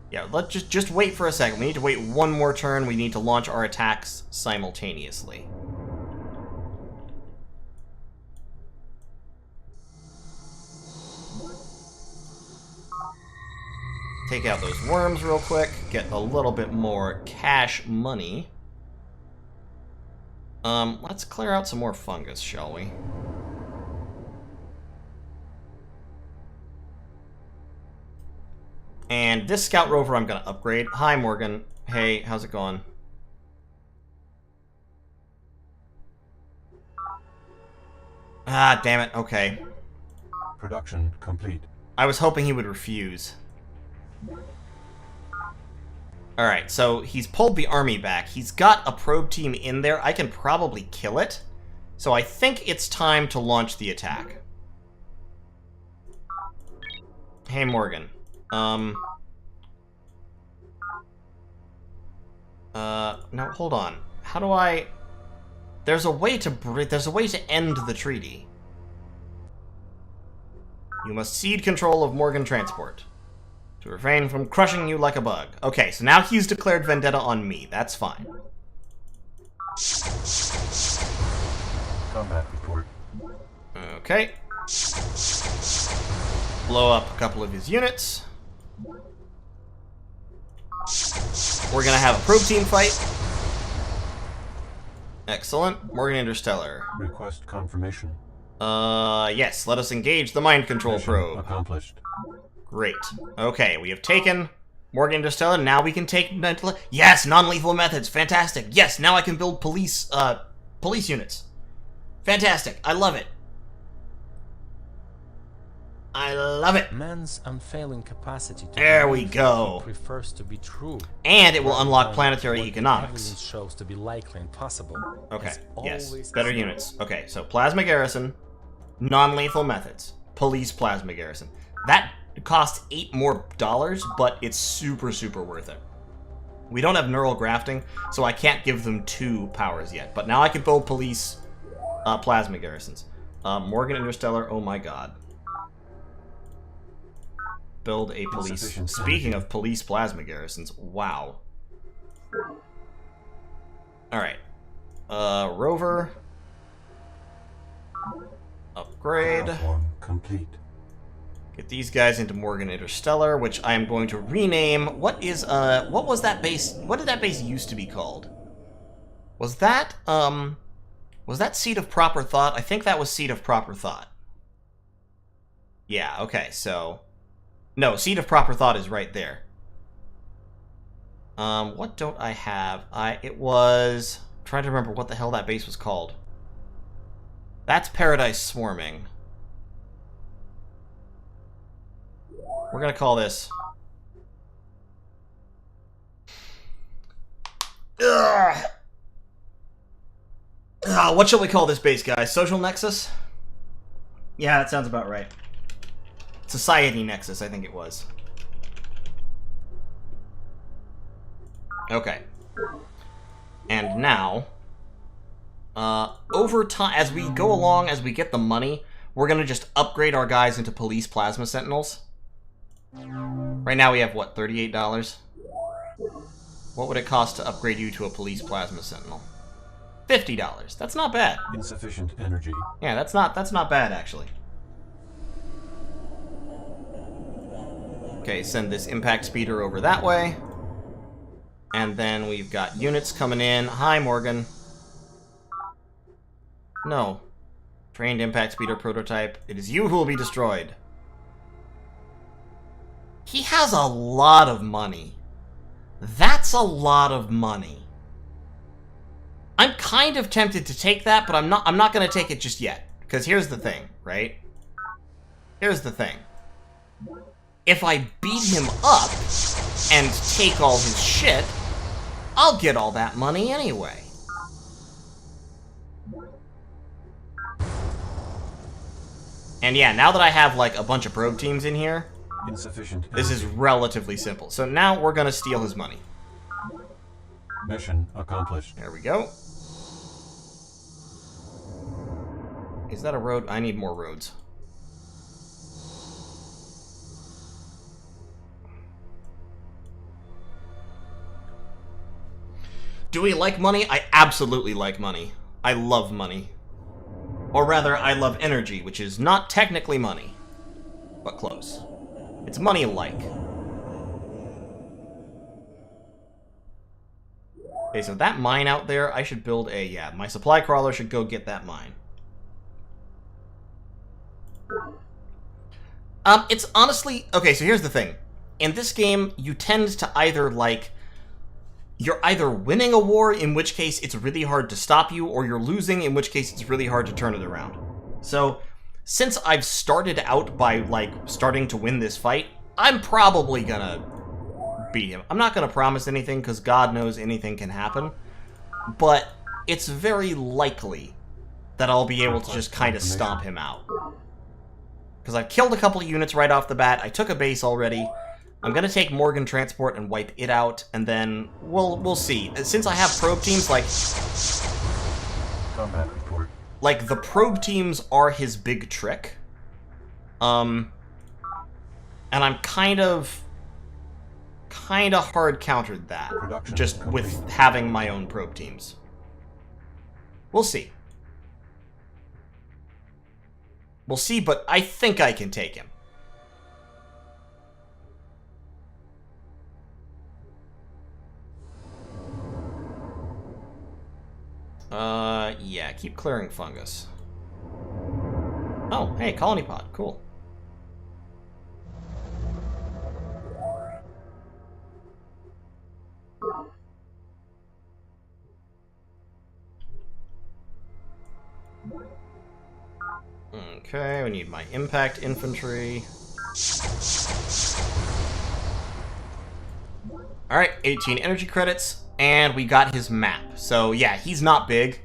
Yeah, let's just wait for a second. We need to wait one more turn. We need to launch our attacks simultaneously. Take out those worms real quick. Get a little bit more cash money. Let's clear out some more fungus, shall we? And this scout rover I'm gonna upgrade. Hi, Morgan. Hey, how's it going? Ah, damn it. Okay. Production complete. I was hoping he would refuse. Alright, so he's pulled the army back. He's got a probe team in there. I can probably kill it. So I think it's time to launch the attack. Hey, Morgan. No, hold on. How do I... There's a way to end the treaty. You must cede control of Morgan Transport to refrain from crushing you like a bug. Okay, so now he's declared vendetta on me. That's fine. Combat report. Okay. Blow up a couple of his units. We're gonna have a probe team fight. Excellent. Morgan Interstellar. Request confirmation. Yes, let us engage the mind control Mission probe. accomplished. Great. Okay, we have taken Morgan Interstellar. Now we can take... Yes, non-lethal methods. Fantastic. Yes, now I can build police units. Fantastic. I love it. I love it. Man's unfailing capacity to There we believe go. what he prefers to be true. And it will rather unlock than planetary what the economics. evidence shows to be likely and possible. Okay, As yes. always Better is. units. Okay, so Plasma Garrison, non-lethal methods, police Plasma Garrison. That costs $8 more, but it's super, super worth it. We don't have neural grafting, so I can't give them 2 powers yet. But now I can build police Plasma Garrisons. Morgan Interstellar, oh my god. Build a police... Insufficient Speaking energy. of police Plasma Garrisons, wow. Alright. Rover. Upgrade. Terraform complete. Get these guys into Morgan Interstellar, which I am going to rename. What was that base? What did that base used to be called? Was that Seat of Proper Thought? I think that was Seat of Proper Thought. Yeah, okay, so... No, Seat of Proper Thought is right there. What don't I have? It was... I'm trying to remember what the hell that base was called. That's Paradise Swarming. We're gonna call this... Ugh. What shall we call this base, guys? Social Nexus? Yeah, that sounds about right. Society Nexus, I think it was. Okay. And now, over time, as we go along, as we get the money, we're going to just upgrade our guys into police plasma sentinels. Right now we have, what, $38? What would it cost to upgrade you to a police plasma sentinel? $50. That's not bad. Insufficient energy. Yeah, that's not bad, actually. Okay, send this impact speeder over that way. And then we've got units coming in. Hi, Morgan. No. Trained impact speeder prototype. It is you who will be destroyed. He has a lot of money. That's a lot of money. I'm kind of tempted to take that, but I'm not going to take it just yet. Because here's the thing, right? Here's the thing. If I beat him up and take all his shit, I'll get all that money anyway. And yeah, now that I have like a bunch of probe teams in here, Insufficient this is relatively simple. So now we're gonna steal his money. Mission accomplished. There we go. Is that a road? I need more roads. Do we like money? I absolutely like money. I love money. Or rather, I love energy, which is not technically money, but close. It's money-like. Okay, so that mine out there, I should build a... Yeah, my supply crawler should go get that mine. It's honestly... Okay, so here's the thing. In this game, you tend to either, like... You're either winning a war, in which case it's really hard to stop you, or you're losing, in which case it's really hard to turn it around. So, since I've started out by, like, starting to win this fight, I'm probably gonna beat him. I'm not gonna promise anything, because God knows anything can happen, but it's very likely that I'll be able to just kind of stomp him out. Because I've killed a couple of units right off the bat, I took a base already. I'm gonna take Morgan Transport and wipe it out, and then we'll see. Since I have probe teams, like... Combat report. Like, the probe teams are his big trick. And I'm kind of hard countered that. Production Just complete. with having my own probe teams. We'll see. We'll see, but I think I can take him. Yeah, keep clearing fungus. Oh, hey, colony pod, cool. Okay, we need my impact infantry. Alright, 18 energy credits, and we got his map. So, yeah, he's not big.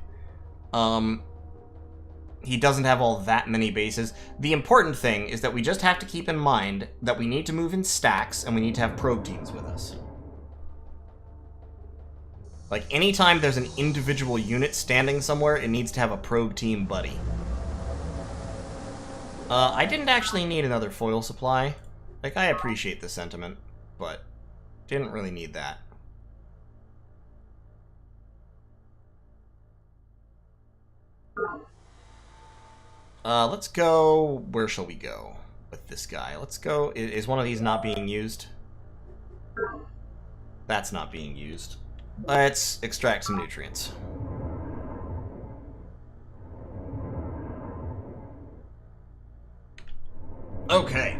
He doesn't have all that many bases. The important thing is that we just have to keep in mind that we need to move in stacks, and we need to have probe teams with us. Like, anytime there's an individual unit standing somewhere, it needs to have a probe team buddy. I didn't actually need another foil supply. Like, I appreciate the sentiment, but didn't really need that. Let's go... Where shall we go with this guy? Let's go... Is one of these not being used? That's not being used. Let's extract some nutrients. Okay.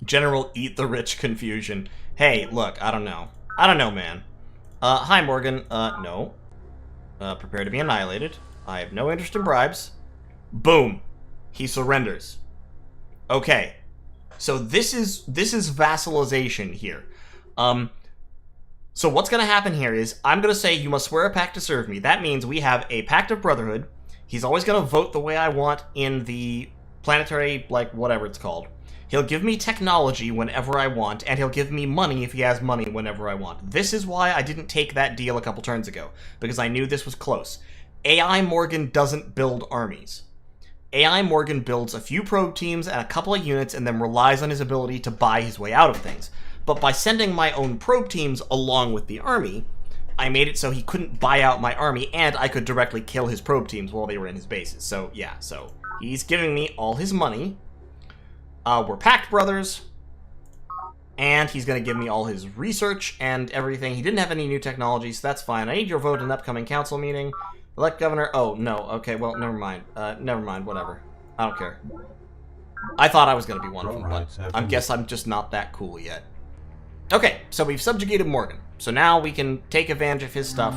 General eat the rich confusion. Hey, look, I don't know. I don't know, man. Hi, Morgan. No. Prepare to be annihilated. I have no interest in bribes. Boom. He surrenders. Okay. So this is vassalization here. So what's going to happen here is, I'm going to say you must swear a pact to serve me. That means we have a pact of brotherhood. He's always going to vote the way I want in the planetary, like, whatever it's called. He'll give me technology whenever I want, and he'll give me money if he has money whenever I want. This is why I didn't take that deal a couple turns ago, because I knew this was close. AI Morgan doesn't build armies. AI Morgan builds a few probe teams and a couple of units and then relies on his ability to buy his way out of things. But by sending my own probe teams along with the army, I made it so he couldn't buy out my army, and I could directly kill his probe teams while they were in his bases. So, yeah, so he's giving me all his money. We're pact brothers. And he's going to give me all his research and everything. He didn't have any new technology, so that's fine. I need your vote in the upcoming council meeting. Elect governor. Oh, no. Okay, well, never mind. Never mind. Whatever. I don't care. I thought I was going to be one of them, but I guess I'm just not that cool yet. Okay, so we've subjugated Morgan. So now we can take advantage of his stuff.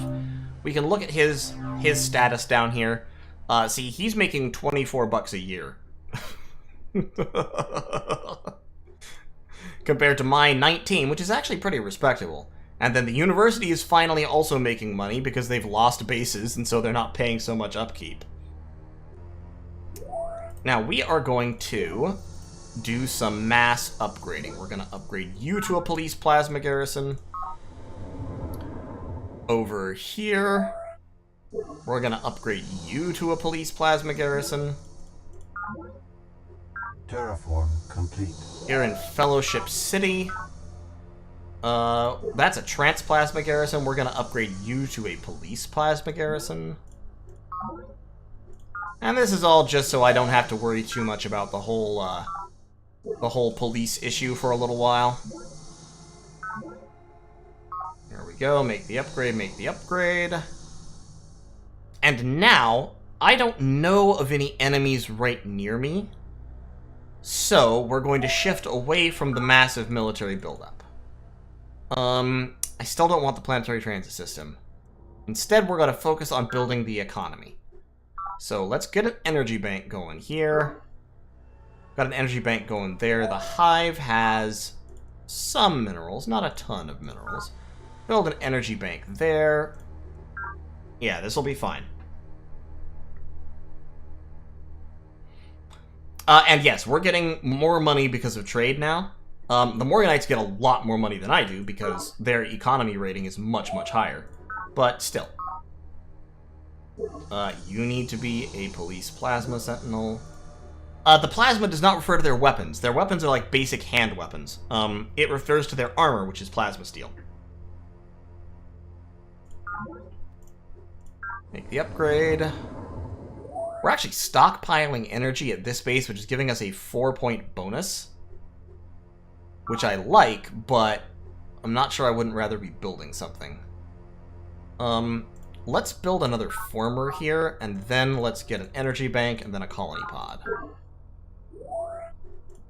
We can look at his status down here. See, he's making 24 bucks a year. Compared to my 19, which is actually pretty respectable. And then the university is finally also making money because they've lost bases, and so they're not paying so much upkeep. Now, we are going to do some mass upgrading. We're going to upgrade you to a police plasma garrison. Over here, we're going to upgrade you to a police plasma garrison. Terraform complete. Here in Fellowship City, that's a trans plasma garrison. We're going to upgrade you to a police plasma garrison. And this is all just so I don't have to worry too much about the whole police issue for a little while. There we go. Make the upgrade, make the upgrade. And now, I don't know of any enemies right near me. So, we're going to shift away from the massive military buildup. I still don't want the planetary transit system. Instead, we're going to focus on building the economy. So, let's get an energy bank going here. Got an energy bank going there. The Hive has some minerals, not a ton of minerals. Build an energy bank there. Yeah, this will be fine. And yes, we're getting more money because of trade now. The Morganites get a lot more money than I do because their economy rating is much, much higher. But still. You need to be a police plasma sentinel. The plasma does not refer to their weapons. Their weapons are like basic hand weapons. It refers to their armor, which is plasma steel. Make the upgrade. We're actually stockpiling energy at this base, which is giving us a 4-point bonus. Which I like, but I'm not sure I wouldn't rather be building something. Let's build another former here, and then let's get an energy bank, and then a colony pod.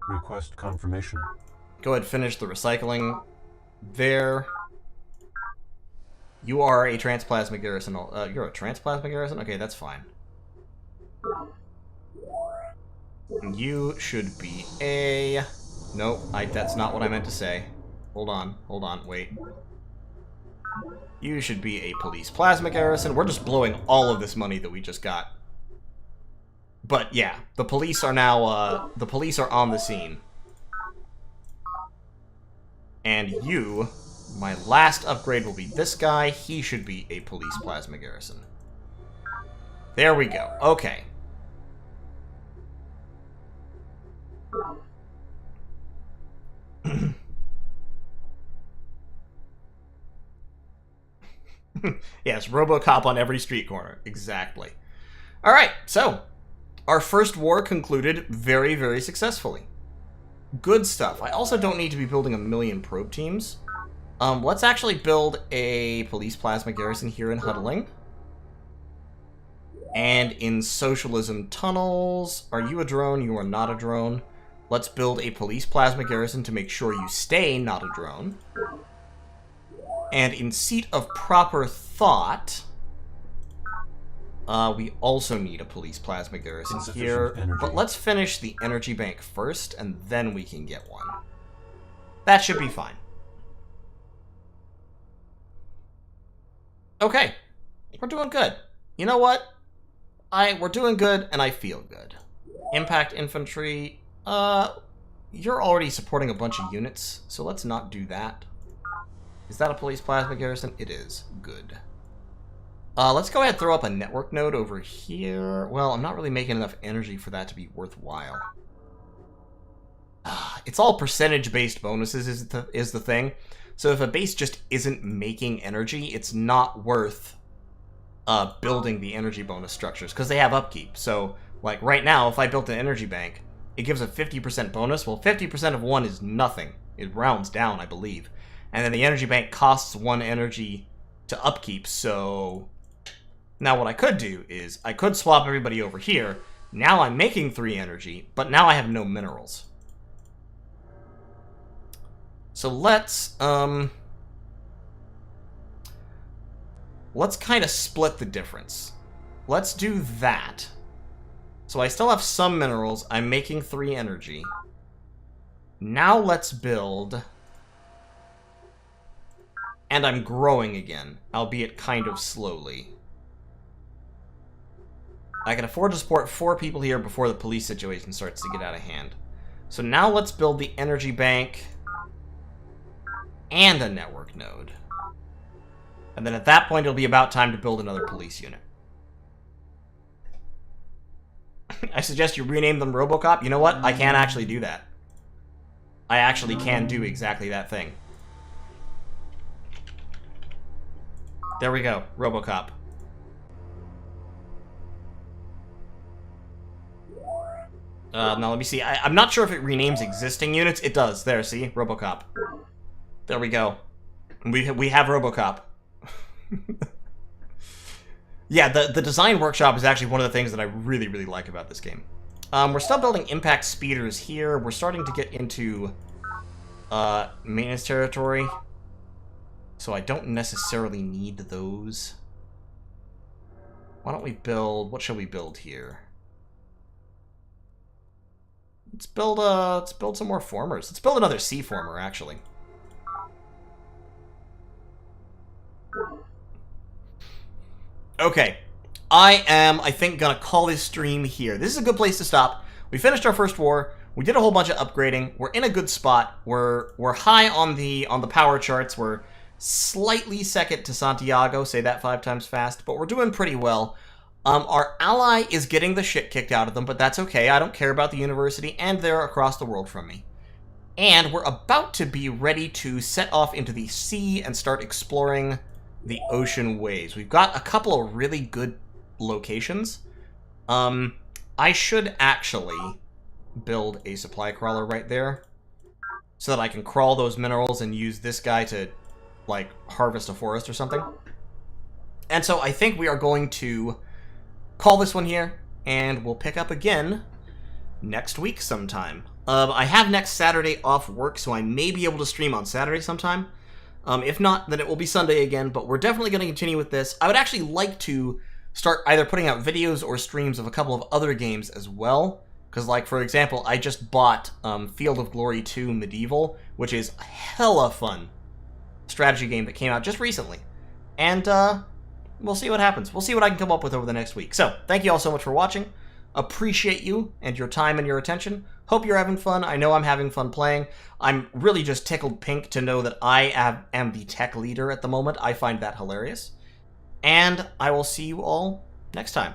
Request confirmation. Go ahead and finish the recycling there. You are a transplasmic garrison. You're a transplasmic garrison? Okay, that's fine. You should be a... Nope, that's not what I meant to say. Hold on, wait. You should be a police plasma garrison. We're just blowing all of this money that we just got. But yeah, the police are now, the police are on the scene. And you, my last upgrade will be this guy. He should be a police plasma garrison. There we go. Okay. Yes, RoboCop on every street corner. Exactly. Alright, so our first war concluded very, very successfully. Good stuff. I also don't need to be building a million probe teams. Let's actually build a police plasma garrison here in Huddling. And in Socialism Tunnels, are you a drone? You are not a drone. Let's build a police plasma garrison to make sure you stay not a drone. And in Seat of Proper Thought, we also need a police plasma garrison here. But let's finish the energy bank first, and then we can get one. That should be fine. Okay, we're doing good. You know what? We're doing good, and I feel good. Impact infantry, you're already supporting a bunch of units, so let's not do that. Is that a police plasma garrison? It is. Good. Let's go ahead and throw up a network node over here. Well, I'm not really making enough energy for that to be worthwhile. It's all percentage-based bonuses is the thing. So if a base just isn't making energy, it's not worth building the energy bonus structures, because they have upkeep. So, like, right now, if I built an energy bank, it gives a 50% bonus. Well, 50% of 1 is nothing. It rounds down, I believe. And then the energy bank costs 1 energy to upkeep, so... Now what I could do is, I could swap everybody over here. Now I'm making 3 energy, but now I have no minerals. So let's kind of split the difference. Let's do that. So I still have some minerals. I'm making 3 energy. Now let's build... And I'm growing again, albeit kind of slowly. I can afford to support 4 people here before the police situation starts to get out of hand. So now let's build the energy bank and a network node. And then at that point, it'll be about time to build another police unit. I suggest you rename them RoboCop. You know what? I can actually do that. I actually can do exactly that thing. There we go. RoboCop. Now let me see. I'm not sure if it renames existing units. It does. There, see? RoboCop. There we go. We have RoboCop. Yeah, the design workshop is actually one of the things that I really, really like about this game. We're still building impact speeders here. We're starting to get into Menace territory. So I don't necessarily need those. Why don't we build... What shall we build here? Let's build some more formers. Let's build another sea former, actually. Okay. I think, gonna call this stream here. This is a good place to stop. We finished our first war. We did a whole bunch of upgrading. We're in a good spot. We're high on the power charts. We're slightly second to Santiago. Say that 5 times fast. But we're doing pretty well. Our ally is getting the shit kicked out of them, but that's okay. I don't care about the university, and they're across the world from me. And we're about to be ready to set off into the sea and start exploring the ocean ways. We've got a couple of really good locations. I should actually build a supply crawler right there so that I can crawl those minerals and use this guy to, like, harvest a forest or something. And so I think we are going to call this one here, and we'll pick up again next week sometime. I have next Saturday off work, so I may be able to stream on Saturday sometime. If not, then it will be Sunday again, but we're definitely going to continue with this. I would actually like to start either putting out videos or streams of a couple of other games as well. Because, like, for example, I just bought Field of Glory 2 Medieval, which is a hella fun strategy game that came out just recently. And, we'll see what happens. We'll see what I can come up with over the next week. So, thank you all so much for watching. Appreciate you and your time and your attention. Hope you're having fun. I know I'm having fun playing. I'm really just tickled pink to know that I am the tech leader at the moment. I find that hilarious. And I will see you all next time.